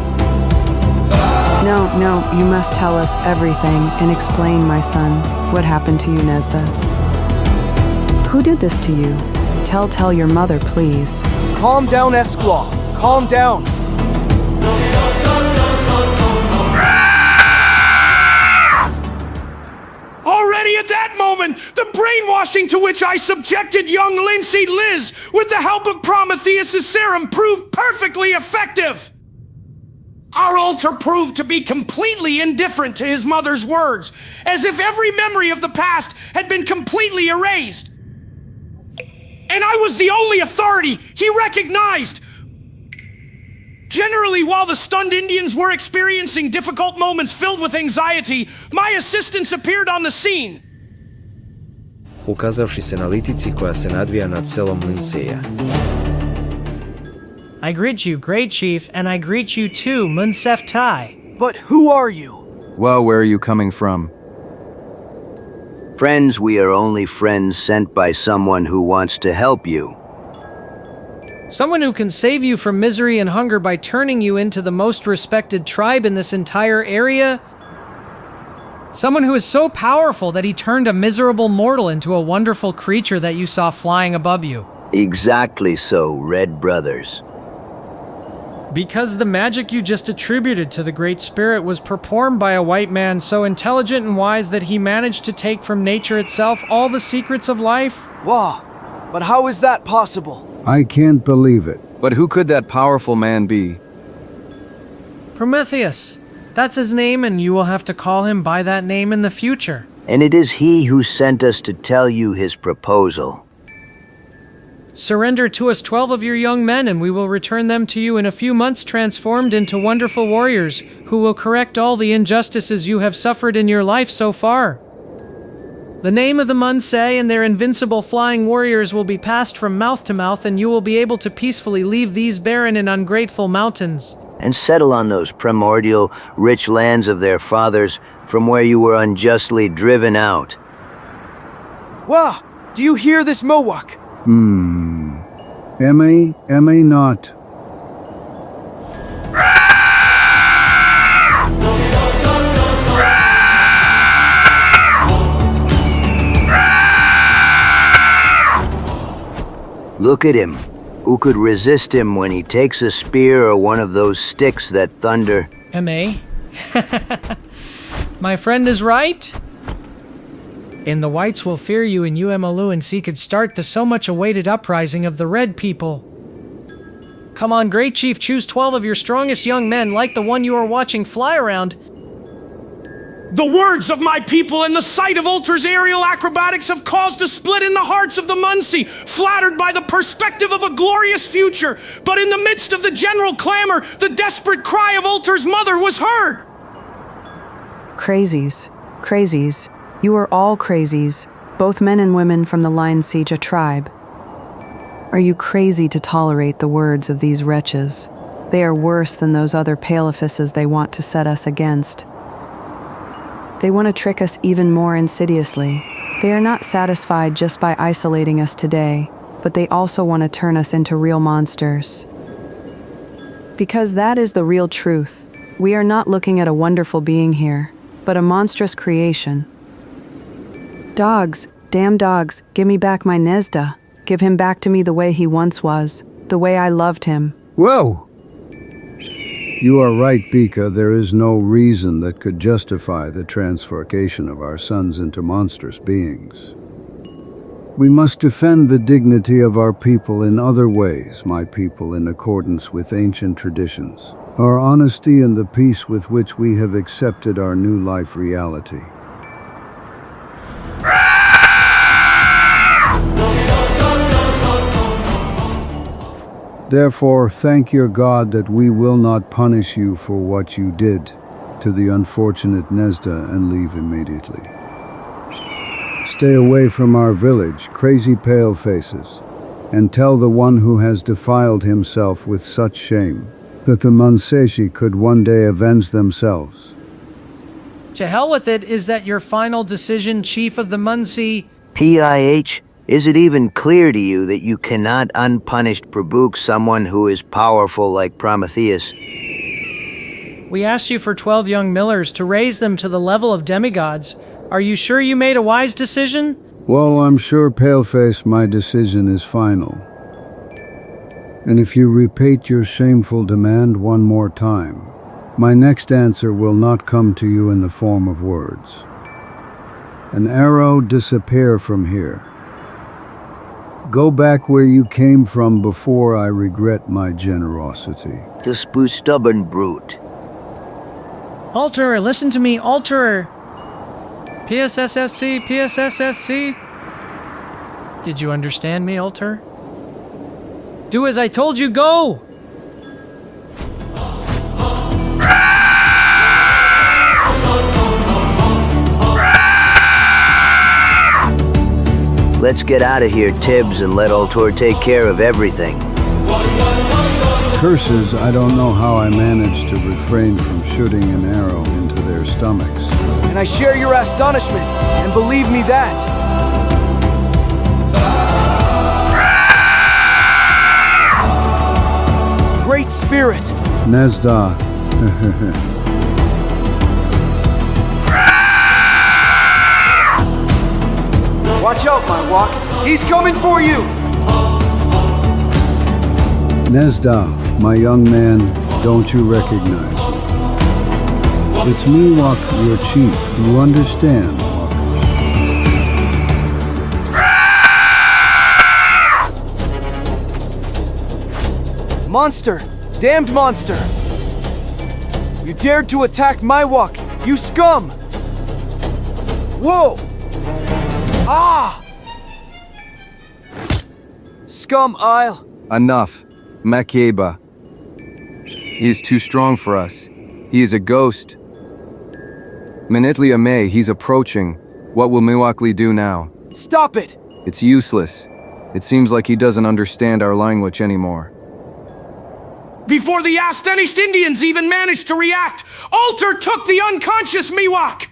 No, you must tell us everything and explain, my son. What happened to you, NEŠTO? Who did this to you? Tell your mother, please. Calm down, Esquaw. Calm down. Already at that moment, the brainwashing to which I subjected young Linseed Liz with the help of Prometheus' serum proved perfectly effective. Our altar proved to be completely indifferent to his mother's words, as if every memory of the past had been completely erased. And I was the only authority he recognized. Generally, while the stunned Indians were experiencing difficult moments filled with anxiety, my assistants appeared on the scene. Ukazavši se na litici koja se nadvija nad selom Linseja. I greet you, Great Chief, and I greet you too, Munsef Tai. But who are you? Well, where are you coming from? Friends, we are only friends sent by someone who wants to help you. Someone who can save you from misery and hunger by turning you into the most respected tribe in this entire area. Someone who is so powerful that he turned a miserable mortal into a wonderful creature that you saw flying above you. Exactly so, Red Brothers. Because the magic you just attributed to the Great Spirit was performed by a white man so intelligent and wise that he managed to take from nature itself all the secrets of life. Wow, but how is that possible? I can't believe it. But who could that powerful man be? Prometheus. That's his name, and you will have to call him by that name in the future. And it is he who sent us to tell you his proposal. Surrender to us 12 of your young men, and we will return them to you in a few months transformed into wonderful warriors, who will correct all the injustices you have suffered in your life so far. The name of the Munsei and their invincible flying warriors will be passed from mouth to mouth, and you will be able to peacefully leave these barren and ungrateful mountains. And settle on those primordial, rich lands of their fathers from where you were unjustly driven out. Wow, do you hear this, Mowak? Emma not. Look at him. Who could resist him when he takes a spear or one of those sticks that thunder? M.A.? My friend is right. And the whites will fear you in Uemalu, and see could start the so much awaited uprising of the red people. Come on, Great Chief, choose 12 of your strongest young men like the one you are watching fly around. The words of my people and the sight of Ulter's aerial acrobatics have caused a split in the hearts of the Muncie, flattered by the perspective of a glorious future. But in the midst of the general clamor, the desperate cry of Ulter's mother was heard. Crazies. You are all crazies. Both men and women from the line siege a tribe. Are you crazy to tolerate the words of these wretches? They are worse than those other palefices they want to set us against. They want to trick us even more insidiously. They are not satisfied just by isolating us today, but they also want to turn us into real monsters. Because that is the real truth. We are not looking at a wonderful being here, but a monstrous creation. Dogs, damn dogs, give me back my Nezda. Give him back to me the way he once was, the way I loved him. Whoa! You are right, Bika. There is no reason that could justify the transformation of our sons into monstrous beings. We must defend the dignity of our people in other ways, my people, in accordance with ancient traditions. Our honesty and the peace with which we have accepted our new life reality. Therefore, thank your God that we will not punish you for what you did to the unfortunate Nezda and leave immediately. Stay away from our village, crazy pale faces, and tell the one who has defiled himself with such shame that the Manseshi could one day avenge themselves. To hell with it, is that your final decision, Chief of the Munsi? PIH, is it even clear to you that you cannot unpunished provoke someone who is powerful like Prometheus? We asked you for 12 young millers to raise them to the level of demigods. Are you sure you made a wise decision? Well, I'm sure, Paleface, my decision is final. And if you repeat your shameful demand one more time, my next answer will not come to you in the form of words. An arrow, disappear from here. Go back where you came from before I regret my generosity. This stubborn brute. Alterer, listen to me, Alterer. PSSSC, PSSSC. Did you understand me, Alterer? Do as I told you, go! Let's get out of here, Tibbs, and let Altor take care of everything. Curses, I don't know how I managed to refrain from shooting an arrow into their stomachs. And I share your astonishment, and believe me that. Great spirit! Nezda. Watch out, my walk. He's coming for you! Nezda, my young man, don't you recognize me? It's me, Wak, your chief. Do you understand, Wak? Monster! Damned monster! You dared to attack my walk, you scum! Whoa! Ah! Scum Isle! Enough. Makeba. He is too strong for us. He is a ghost. Minitlia May, he's approaching. What will Miwakli do now? Stop it! It's useless. It seems like he doesn't understand our language anymore. Before the astonished Indians even managed to react, Alter took the unconscious Miwok!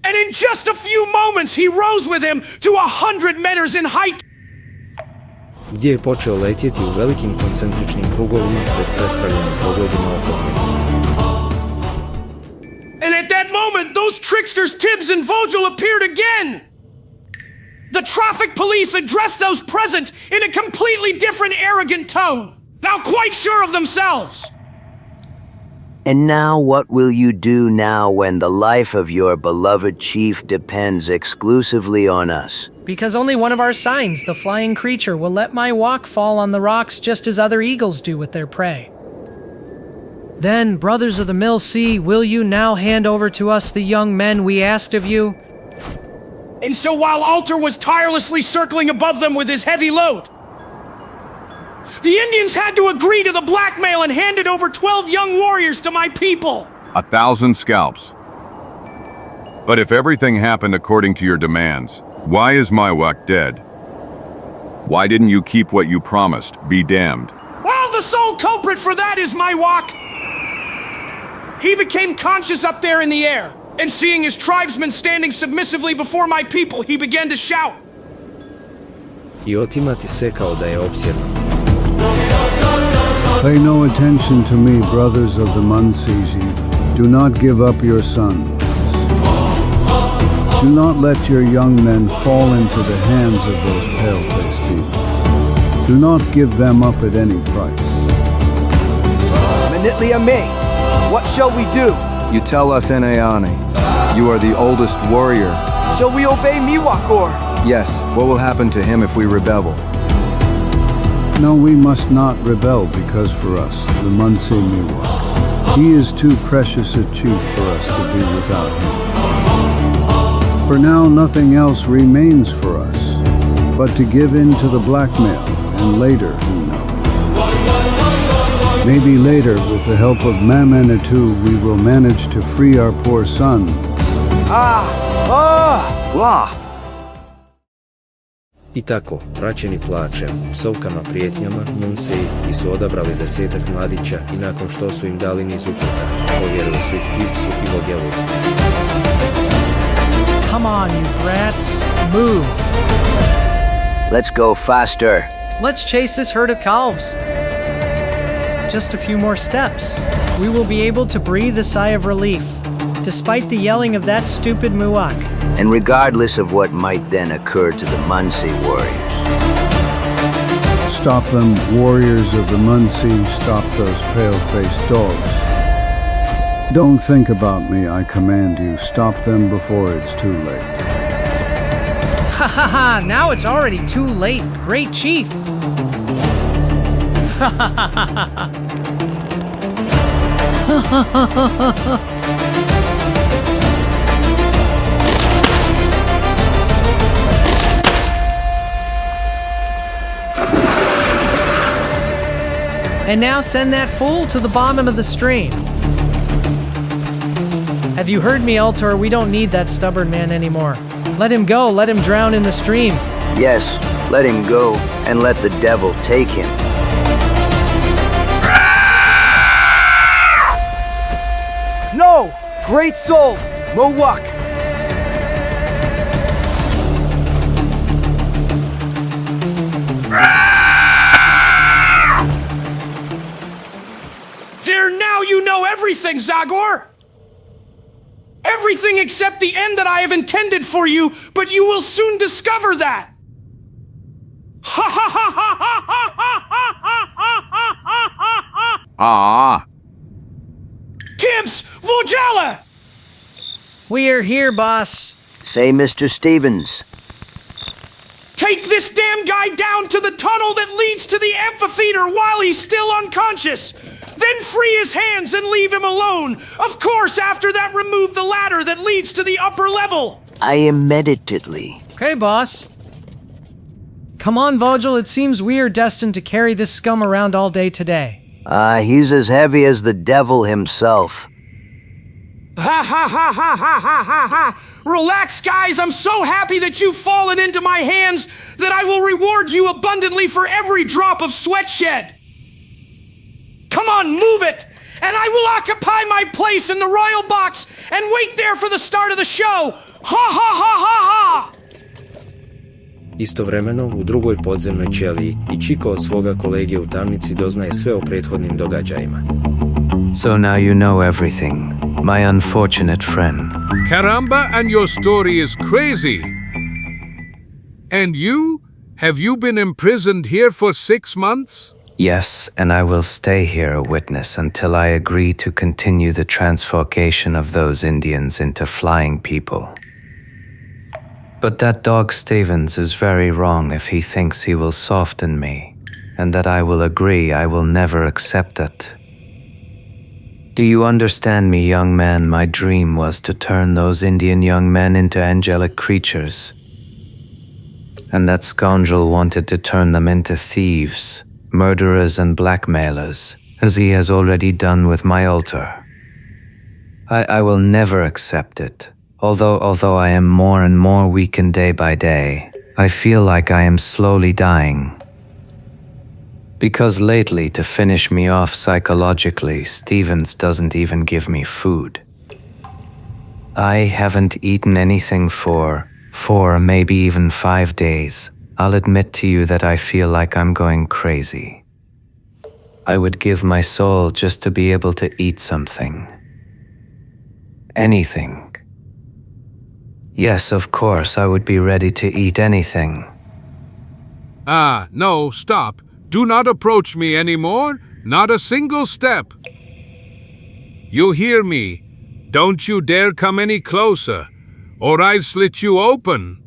And in just a few moments, he rose with him to 100 meters in height. Gdje je počeo letjeti u velikim koncentričnim krugovima pred prestravljenim pogledima okopljenih. And at that moment, those tricksters Tibbs and Vogel appeared again! The traffic police addressed those present in a completely different, arrogant tone, now quite sure of themselves. And now what will you do now when the life of your beloved chief depends exclusively on us? Because only one of our signs, the flying creature, will let my walk fall on the rocks just as other eagles do with their prey. Then, brothers of the Mill Sea, will you now hand over to us the young men we asked of you? And so while Alter was tirelessly circling above them with his heavy load, the Indians had to agree to the blackmail and handed over 12 young warriors to my people. 1,000 scalps. But if everything happened according to your demands, Why is Maiwak dead? Why didn't you keep what you promised? Be damned. Well, the sole culprit for that is Maiwak. He became conscious up there in the air, and seeing his tribesmen standing submissively before my people, he began to shout. I otimati sekao da je opsjednut. Pay no attention to me, brothers of the Munsiji. Do not give up your sons. Do not let your young men fall into the hands of those pale-faced demons. Do not give them up at any price. Manitlia May, what shall we do? You tell us, Eneani. You are the oldest warrior. Shall we obey Miwok or? Yes, what will happen to him if we rebel? No, we must not rebel because for us, the Munsi Miwok, he is too precious a chief for us to be without him. For now, nothing else remains for us but to give in to the blackmail, and later, who knows? Maybe later, with the help of Mamanatu, we will manage to free our poor son. I tako, praćeni plačem, psovkama, prijetnjama, Munseji su odabrali 10-ak mladića i nakon što su im dali niz uputa, povjerili su ih Kipsu i Vogelu. Come on, you brats. Move. Let's go faster. Let's chase this herd of calves. Just a few more steps. We will be able to breathe a sigh of relief, despite the yelling of that stupid Muwak. And regardless of what might then occur to the Munsi warriors. Stop them, warriors of the Munsi, stop those pale-faced dogs. Don't think about me, I command you. Stop them before it's too late. Ha ha ha, now it's already too late, great chief. Ha ha ha ha ha. Ha ha ha ha ha. And now send that fool to the bottom of the stream. Have you heard me, Altor? We don't need that stubborn man anymore. Let him go, let him drown in the stream. Yes, let him go, and let the devil take him. No! Great soul! Mowak! There, now you know everything, Zagor! Everything except the end that I have intended for you, but you will soon discover that! Ha ha ha ha ha ha ha ha ha ha. Ah! Gibbs! Vogella! We are here, boss. Say, Mr. Stevens. Take this damn guy down to the tunnel that leads to the amphitheater while he's still unconscious. Then free his hands and leave him alone. Of course, after that, remove the ladder that leads to the upper level. I am meditatively. Okay, boss. Come on, Vogel, it seems we are destined to carry this scum around all day today. He's as heavy as the devil himself. Ha ha ha ha ha ha ha ha! Relax, guys, I'm so happy that you've fallen into my hands that I will reward you abundantly for every drop of sweat shed. Come on, move it! And I will occupy my place in the royal box and wait there for the start of the show! Ha ha ha ha ha! Istovremeno, u drugoj podzemnoj ćeliji, i Čiko od svoga kolege u tamnici doznaje sve o prethodnim događajima. So now you know everything, my unfortunate friend. Caramba, and your story is crazy. And you? Have you been imprisoned here for 6 months? Yes, and I will stay here a witness until I agree to continue the transformation of those Indians into flying people. But that dog Stevens is very wrong if he thinks he will soften me, and that I will agree. I will never accept it. Do you understand me, young man? My dream was to turn those Indian young men into angelic creatures. And that scoundrel wanted to turn them into thieves, murderers and blackmailers, as he has already done with my altar. I will never accept it. Although I am more and more weakened day by day, I feel like I am slowly dying. Because lately, to finish me off psychologically, Stevens doesn't even give me food. I haven't eaten anything for 4, maybe even 5 days. I'll admit to you that I feel like I'm going crazy. I would give my soul just to be able to eat something. Anything. Yes, of course, I would be ready to eat anything. No, stop. Do not approach me anymore. Not a single step. You hear me? Don't you dare come any closer, or I'll slit you open.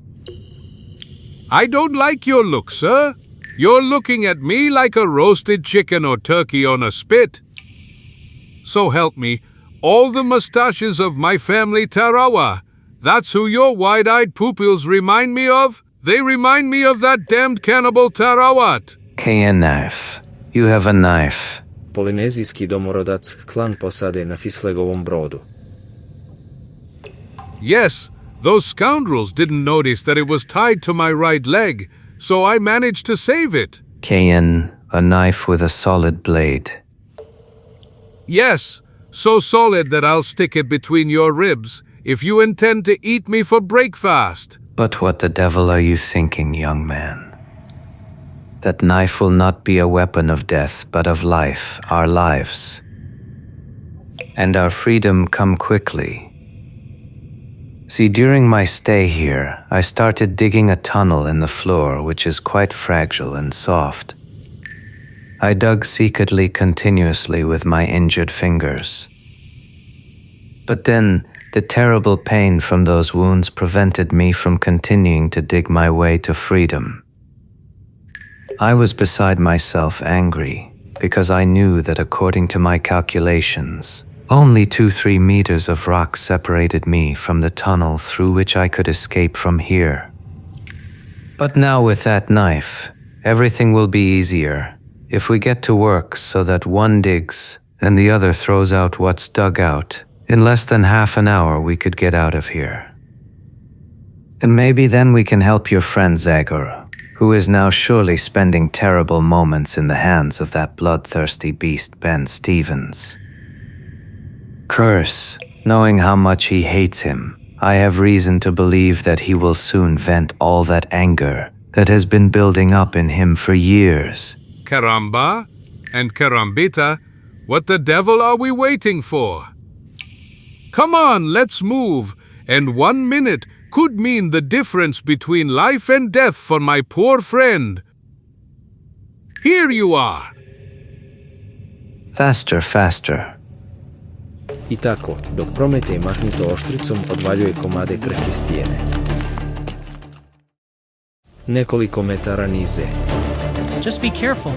I don't like your look, sir. You're looking at me like a roasted chicken or turkey on a spit. So help me, all the mustaches of my family Tarawa. That's who your wide-eyed pupils remind me of. They remind me of that damned cannibal Tarawat. A knife. You have a knife. Polinezijski domorodac klan posade na Fislegovom brodu. Yes, those scoundrels didn't notice that it was tied to my right leg, so I managed to save it. A knife with a solid blade. Yes, so solid that I'll stick it between your ribs if you intend to eat me for breakfast. But what the devil are you thinking, young man? That knife will not be a weapon of death, but of life, our lives. And our freedom come quickly. See, during my stay here, I started digging a tunnel in the floor which is quite fragile and soft. I dug secretly continuously with my injured fingers. But then, the terrible pain from those wounds prevented me from continuing to dig my way to freedom. I was beside myself angry, because I knew that according to my calculations, only 2-3 meters of rock separated me from the tunnel through which I could escape from here. But now with that knife, everything will be easier if we get to work so that one digs and the other throws out what's dug out. In less than half an hour we could get out of here. And maybe then we can help your friend Zagor, who is now surely spending terrible moments in the hands of that bloodthirsty beast Ben Stevens. Curse, knowing how much he hates him, I have reason to believe that he will soon vent all that anger that has been building up in him for years. Caramba and Carambita, what the devil are we waiting for? Come on, let's move, and 1 minute could mean the difference between life and death for my poor friend. Here you are. Faster, faster. I tako, dok Prometej mahnuto oštricom odvaljuje komade krhke stijene. Nekoliko metara niže. Just be careful.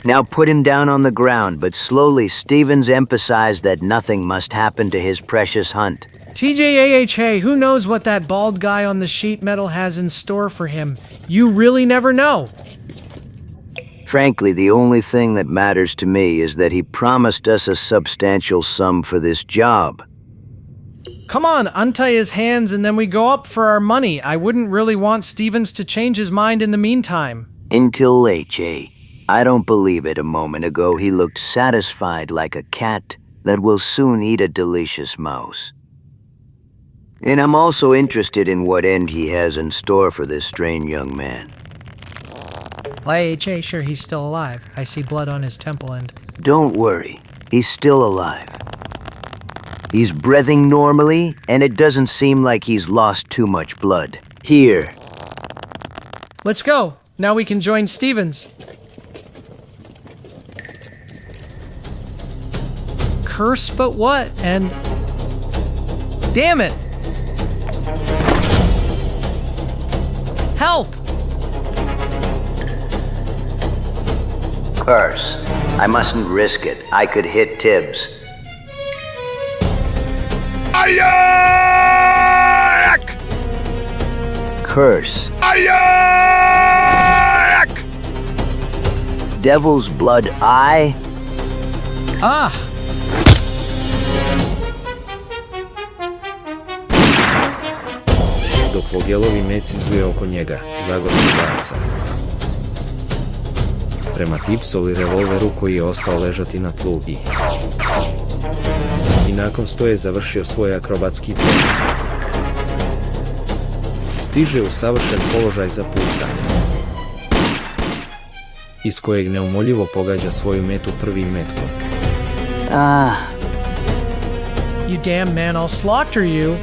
Now put him down on the ground, but slowly Stevens emphasized that nothing must happen to his precious hunt. TJAHA, who knows what that bald guy on the sheet metal has in store for him? You really never know. Frankly, the only thing that matters to me is that he promised us a substantial sum for this job. Come on, untie his hands and then we go up for our money. I wouldn't really want Stevens to change his mind in the meantime. Until H.A. I don't believe it. A moment ago he looked satisfied like a cat that will soon eat a delicious mouse. And I'm also interested in what end he has in store for this strange young man. YHA, sure, he's still alive. I see blood on his temple and... Don't worry, he's still alive. He's breathing normally, and it doesn't seem like he's lost too much blood. Here. Let's go. Now we can join Stevens. Curse, but what? And... Damn it! Help! Curse. I mustn't risk it. I could hit Tibbs. Ayak! Curse. Ayak! Devil's blood eye? dok vogjelovi meci zuje oko njega, Zagor se baca. Prema tipsoli revolveru koji je ostao ležati na tlu i nakon što je završio svoj akrobatski polet, stiže u savršen položaj za pucanje, iz kojeg neumoljivo pogađa svoju metu prvim metkom. You damn man, I'll slaughter you.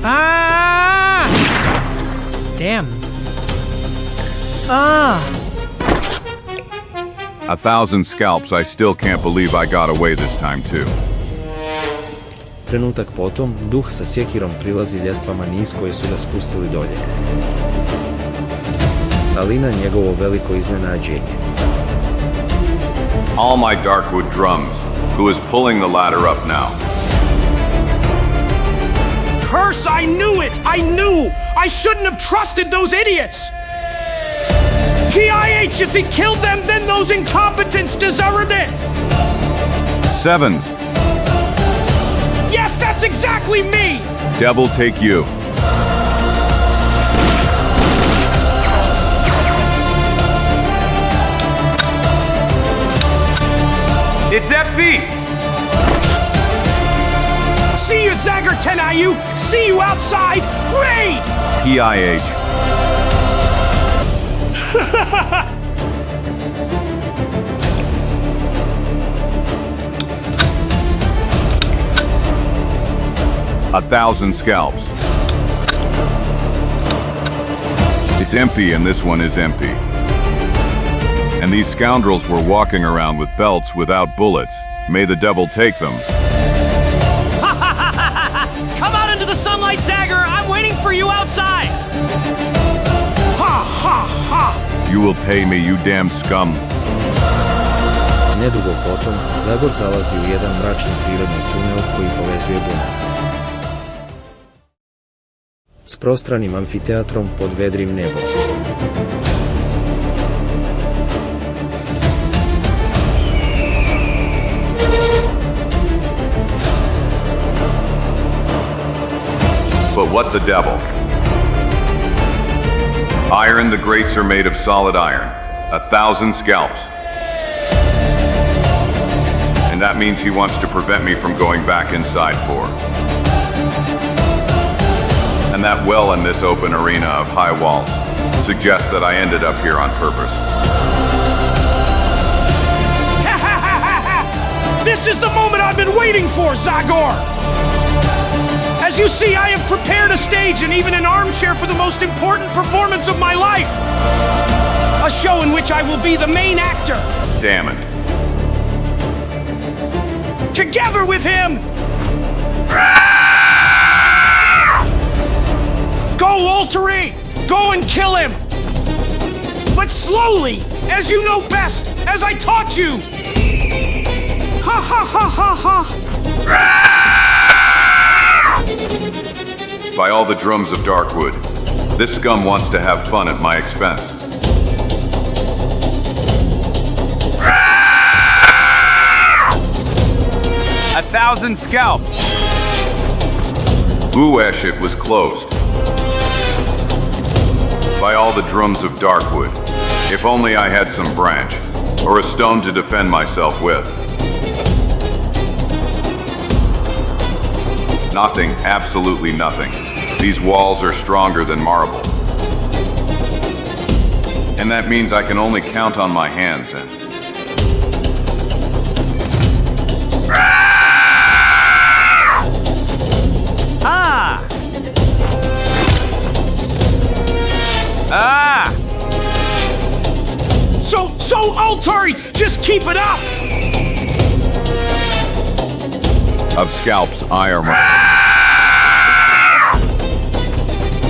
Ah! Damn. Ah! 1,000 scalps, I still can't believe I got away this time too. Trenutak potom, duh sa sjekirom prilazi ljestvama niz koje su ga spustili dolje. Ali na njegovo veliko iznenađenje. All my Darkwood drums, who is pulling the ladder up now. Curse, I knew it! I knew! I shouldn't have trusted those idiots! PIH, if he killed them, then those incompetents deserved it! Sevens. Yes, that's exactly me! Devil take you. It's FV! See you, Zagor Tenayu! See you outside! Raid! PIH. A 1,000 scalps. It's empty and this one is empty. And these scoundrels were walking around with belts without bullets. May the devil take them. Come out into the sunlight, Zagor! I'm waiting for you outside! Ha ha ha! You will pay me, you damn scum. Nedugo potom, Zagor zalazi u jedan mračni prirodni tunel koji povezuje bunar s prostranim amfiteatrom pod vedrim nebom. But what the devil? Iron, the grates are made of solid iron. 1,000 scalps. And that means he wants to prevent me from going back inside for. And that well in this open arena of high walls suggests that I ended up here on purpose. This is the moment I've been waiting for, Zagor! As you see, I have prepared a stage and even an armchair for the most important performance of my life! A show in which I will be the main actor! Damn it. Together with him! Go, Alteri! Go and kill him! But slowly, as you know best, as I taught you! Ha ha ha ha ha! By all the drums of Darkwood, this scum wants to have fun at my expense. A 1,000 scalps! Booesh, it was closed. By all the drums of Darkwood, if only I had some branch, or a stone to defend myself with. Nothing, absolutely nothing. These walls are stronger than marble. And that means I can only count on my hands and... Ah! Ah! So Alteri, just keep it up! Of scalps, I am...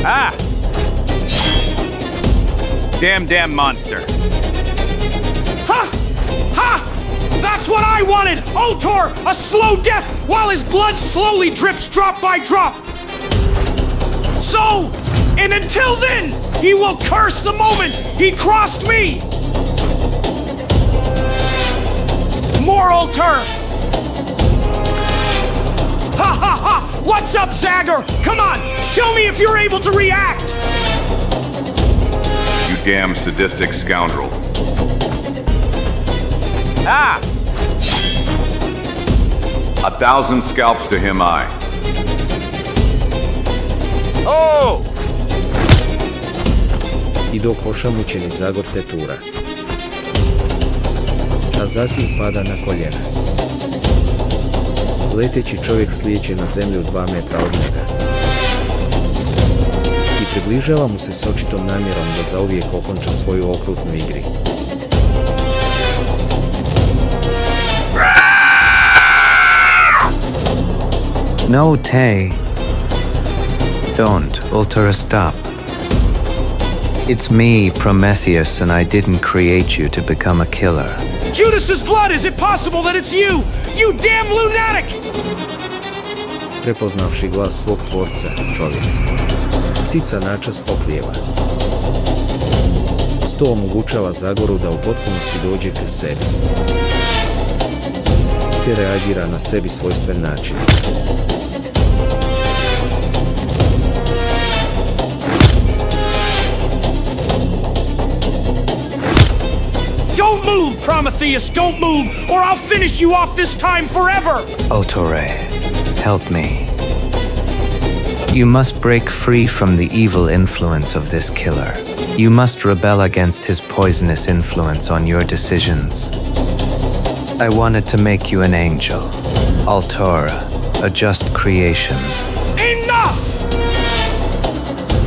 Ah! Damn monster. Ha! Ha! That's what I wanted! Ultor! A slow death while his blood slowly drips drop by drop! So, and until then, he will curse the moment he crossed me! More Ultor! Ha ha ha! What's up, Zagor? Come on, show me if you're able to react! You damn sadistic scoundrel. Ah! 1,000 scalps to him I. Oh! I dok ošamućeni Zagor tetura. A zatim pada na koljena. Leteći čovjek slijeće na zemlju 2 metra od njega. I približava mu se s očitom namjerom da zauvijek okonča svoju okrutnu igri. No, Tay. Don't, Ultra, stop. It's me, Prometheus, and I didn't create you to become a killer. Judas's blood, is it possible that it's you? You damn lunatic! Prepoznavši glas svog tvorca, čovjek. Ptica načas oklijeva. Sto omogućava Zagoru da u potpunosti dođe k sebi. Te reagira na sebi svojstven način. Don't move, Prometheus, don't move, or I'll finish you off this time forever! Otore, help me. You must break free from the evil influence of this killer. You must rebel against his poisonous influence on your decisions. I wanted to make you an angel, Altora, a just creation. Enough!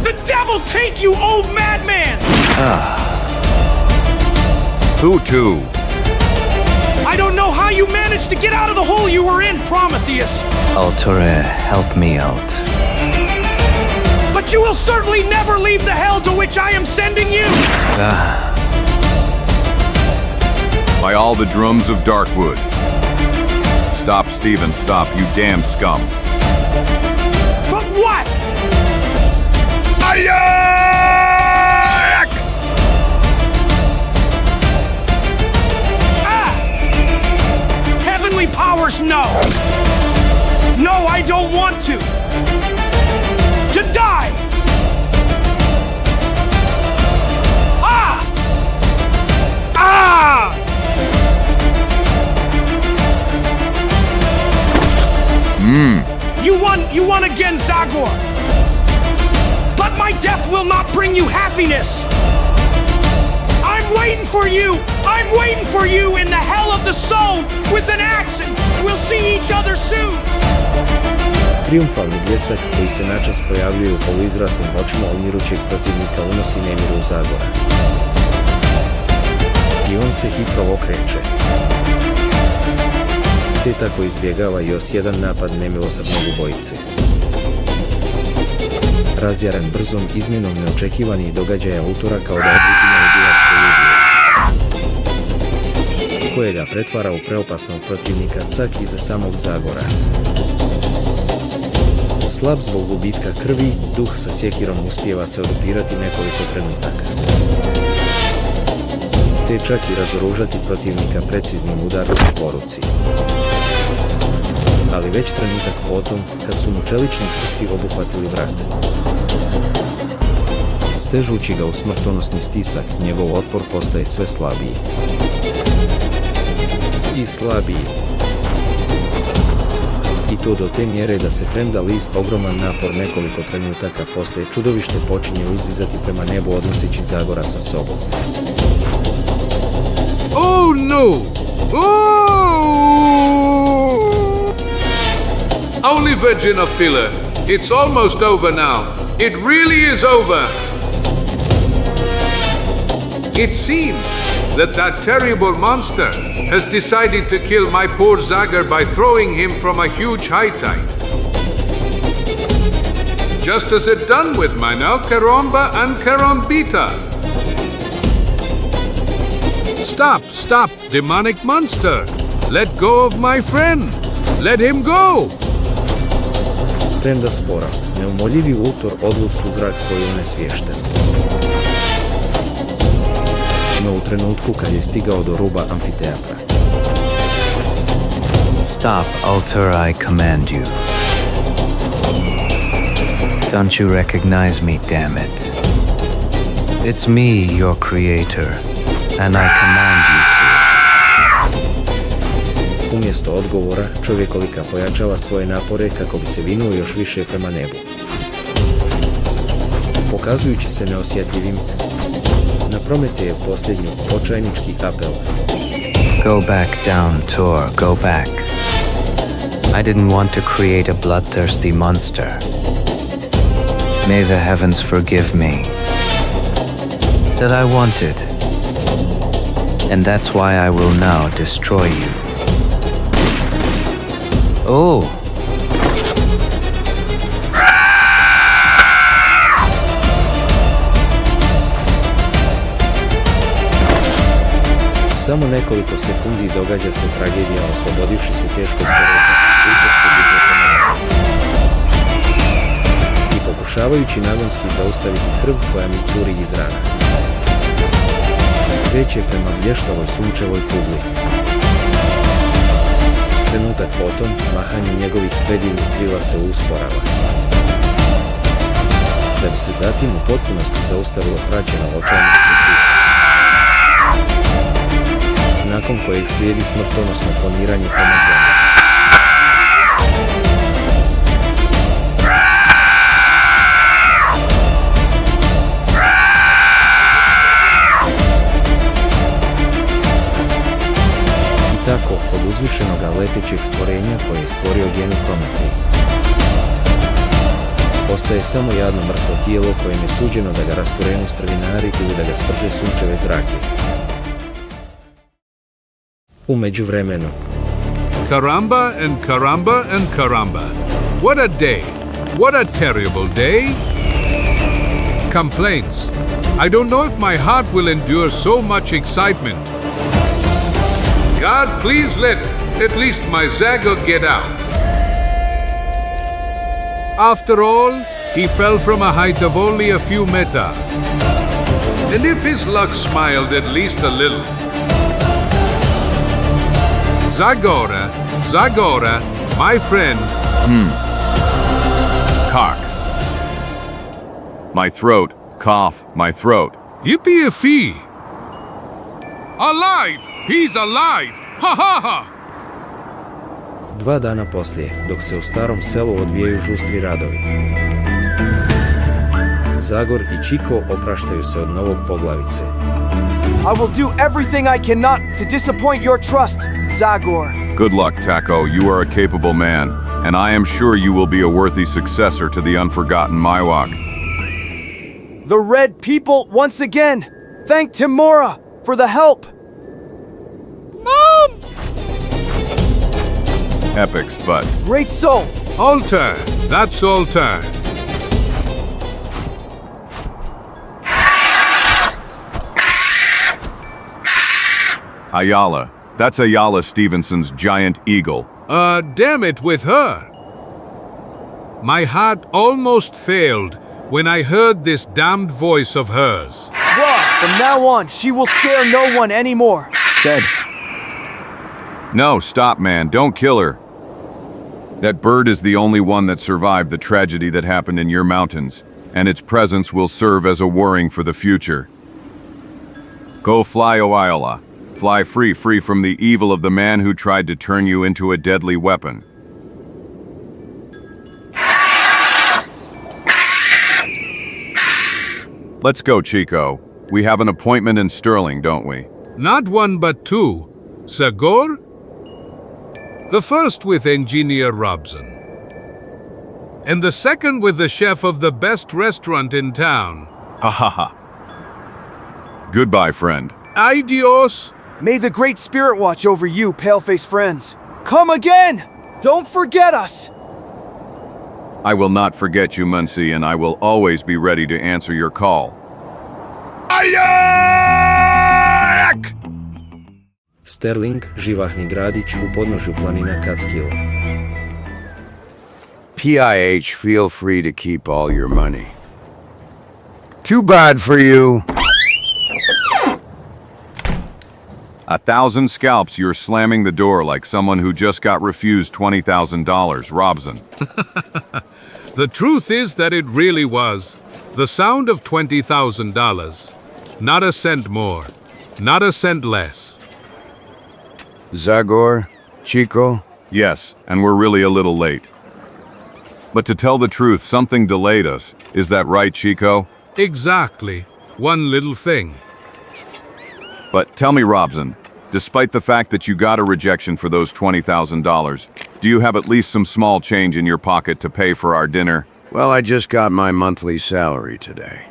The devil take you, old madman! Who to? I don't know how you managed to get out of the hole you were in, Prometheus. Altore, help me out. But you will certainly never leave the hell to which I am sending you! By all the drums of Darkwood. Stop, Steven, stop, you damn scum. But what? Heavenly powers, no! No, I don't want to! To die! Ah! Ah! You won again, Zagor! But my death will not bring you happiness! I'm waiting for you! I'm waiting for you in the hell of the soul with an axe, and we'll see each other soon! Triumfalni bljesak koji se načas pojavljuje u poluizraslim očima umirućeg protivnika unosi nemir u Zagora. I on se hitro okreće. Te tako izbjegava još jedan napad nemilosrdnog ubojice. Razjaren brzom izmjenom neočekivanih događaja utoraka od oduzima ubilačke ljudje, koje ga pretvara u preopasnog protivnika cak iza samog Zagora. Slab zbog gubitka krvi, duh sa sjekirom uspijeva se odupirati nekoliko trenutaka. Te čak i razoružati protivnika preciznim udarcem po ruci. Ali već trenutak potom, kad su mu čelični prsti obuhvatili vrat. Stežući ga u smrtonosni stisak, njegov otpor postaje sve slabiji. I slabiji. I to do te mjere da se premda list ogroman napor nekoliko trenutaka postaje čudovište počinje uzdizati prema nebu odnoseći Zagora sa sobom. Oh no! Oh! Only Virgin of Pillar. It's almost over now. It really is over. It seems that terrible monster has decided to kill my poor Zagor by throwing him from a huge height. Just as it done with my now Karomba and Karombita. Stop, demonic monster! Let go of my friend! Let him go! Premda spora, neumoljivi Ultor odluč u zrak svoj unesvješten. No u trenutku kad je stigao do ruba amfiteatra. Stop, Ultor, I command you. Don't you recognize me, damn it? It's me, your creator, and I command you to. Umjesto odgovora, čovjekolika pojačava svoje napore kako bi se vinuo još više prema nebu. Pokazujući se neosjetljivim, na promete je posljednju očajnički apel. Go back down, Tor, go back. I didn't want to create a bloodthirsty monster. May the heavens forgive me. That I wanted. And that's why I will now destroy you. Oh. Samo nekoliko sekundi događa se tragedija oslobodivši se teškog tereta, priče se diže prema nebu. I pokušavajući nagonski zaustaviti krv koja mi curi iz rana. Kreće prema blještavoj sunčevoj kugli. Trenutak potom, mahanje njegovih predivnih krila se usporava. Da bi se zatim u potpunosti zaustavilo praćeno očajnički priče. Nakon kojeg slijedi smrtonosno kloniranje prema zemlji. I tako, od uzvišenoga letećeg stvorenja koje je stvorio genu Prometej, ostaje samo jadno mrtvo tijelo kojem je suđeno da ga rasturenu strvinari ili da ga sprže sunčeve zrake. U međuvremenu. Caramba and caramba and caramba. What a day. What a terrible day. Complaints. I don't know if my heart will endure so much excitement. God, please let at least my Zagor get out. After all, he fell from a height of only a few meta. And if his luck smiled at least a little. Zagora, my friend. Cock. My throat. Cough. My throat. Yippee-a-fee! Alive! He's alive! Ha ha ha! 2 dana poslije, dok se u starom selu odvijaju žustri radovi. Zagor i Čiko opraštaju se od novog poglavice. I will do everything I cannot to disappoint your trust, Zagor. Good luck, Taco. You are a capable man, and I am sure you will be a worthy successor to the unforgotten Miwok. The Red people once again thank Timora for the help. Mom! Epics, but Great soul. Altar! That's altar! Ayala. That's Ayala Stevenson's giant eagle. Damn it with her! My heart almost failed when I heard this damned voice of hers. Well, from now on, she will scare no one anymore. Said. No, stop, man. Don't kill her. That bird is the only one that survived the tragedy that happened in your mountains, and its presence will serve as a warning for the future. Go fly, O Ayala. Fly free from the evil of the man who tried to turn you into a deadly weapon. Let's go, Chico. We have an appointment in Sterling, don't we? Not one but two. Zagor? The first with Engineer Robson. And the second with the chef of the best restaurant in town. Ha ha ha. Goodbye, friend. Adios. May the Great Spirit watch over you, pale-faced friends. Come again! Don't forget us! I will not forget you, Muncie, and I will always be ready to answer your call. Sterling, živahni gradić u podnožju planina Catskill. PIH, feel free to keep all your money. Too bad for you. 1,000 scalps, you're slamming the door like someone who just got refused $20,000, Robson. The truth is that it really was the sound of $20,000. Not a cent more, not a cent less. Zagor, Chico? Yes, and we're really a little late. But to tell the truth, something delayed us. Is that right, Chico? Exactly. One little thing. But tell me, Robson, despite the fact that you got a rejection for those $20,000, do you have at least some small change in your pocket to pay for our dinner? Well, I just got my monthly salary today.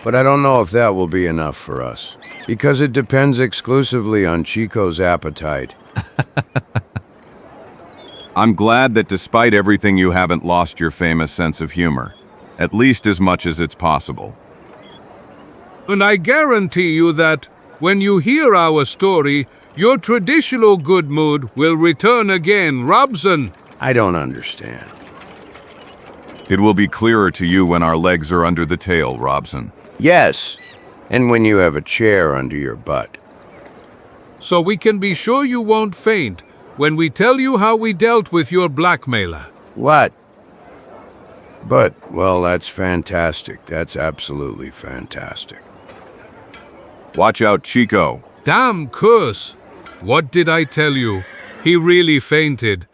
But I don't know if that will be enough for us, because it depends exclusively on Chico's appetite. I'm glad that despite everything you haven't lost your famous sense of humor, at least as much as it's possible. And I guarantee you that when you hear our story, your traditional good mood will return again, Robson. I don't understand. It will be clearer to you when our legs are under the tail, Robson. Yes, and when you have a chair under your butt. So we can be sure you won't faint when we tell you how we dealt with your blackmailer. What? But, well, that's fantastic. That's absolutely fantastic. Watch out, Chico. Damn curse! What did I tell you? He really fainted.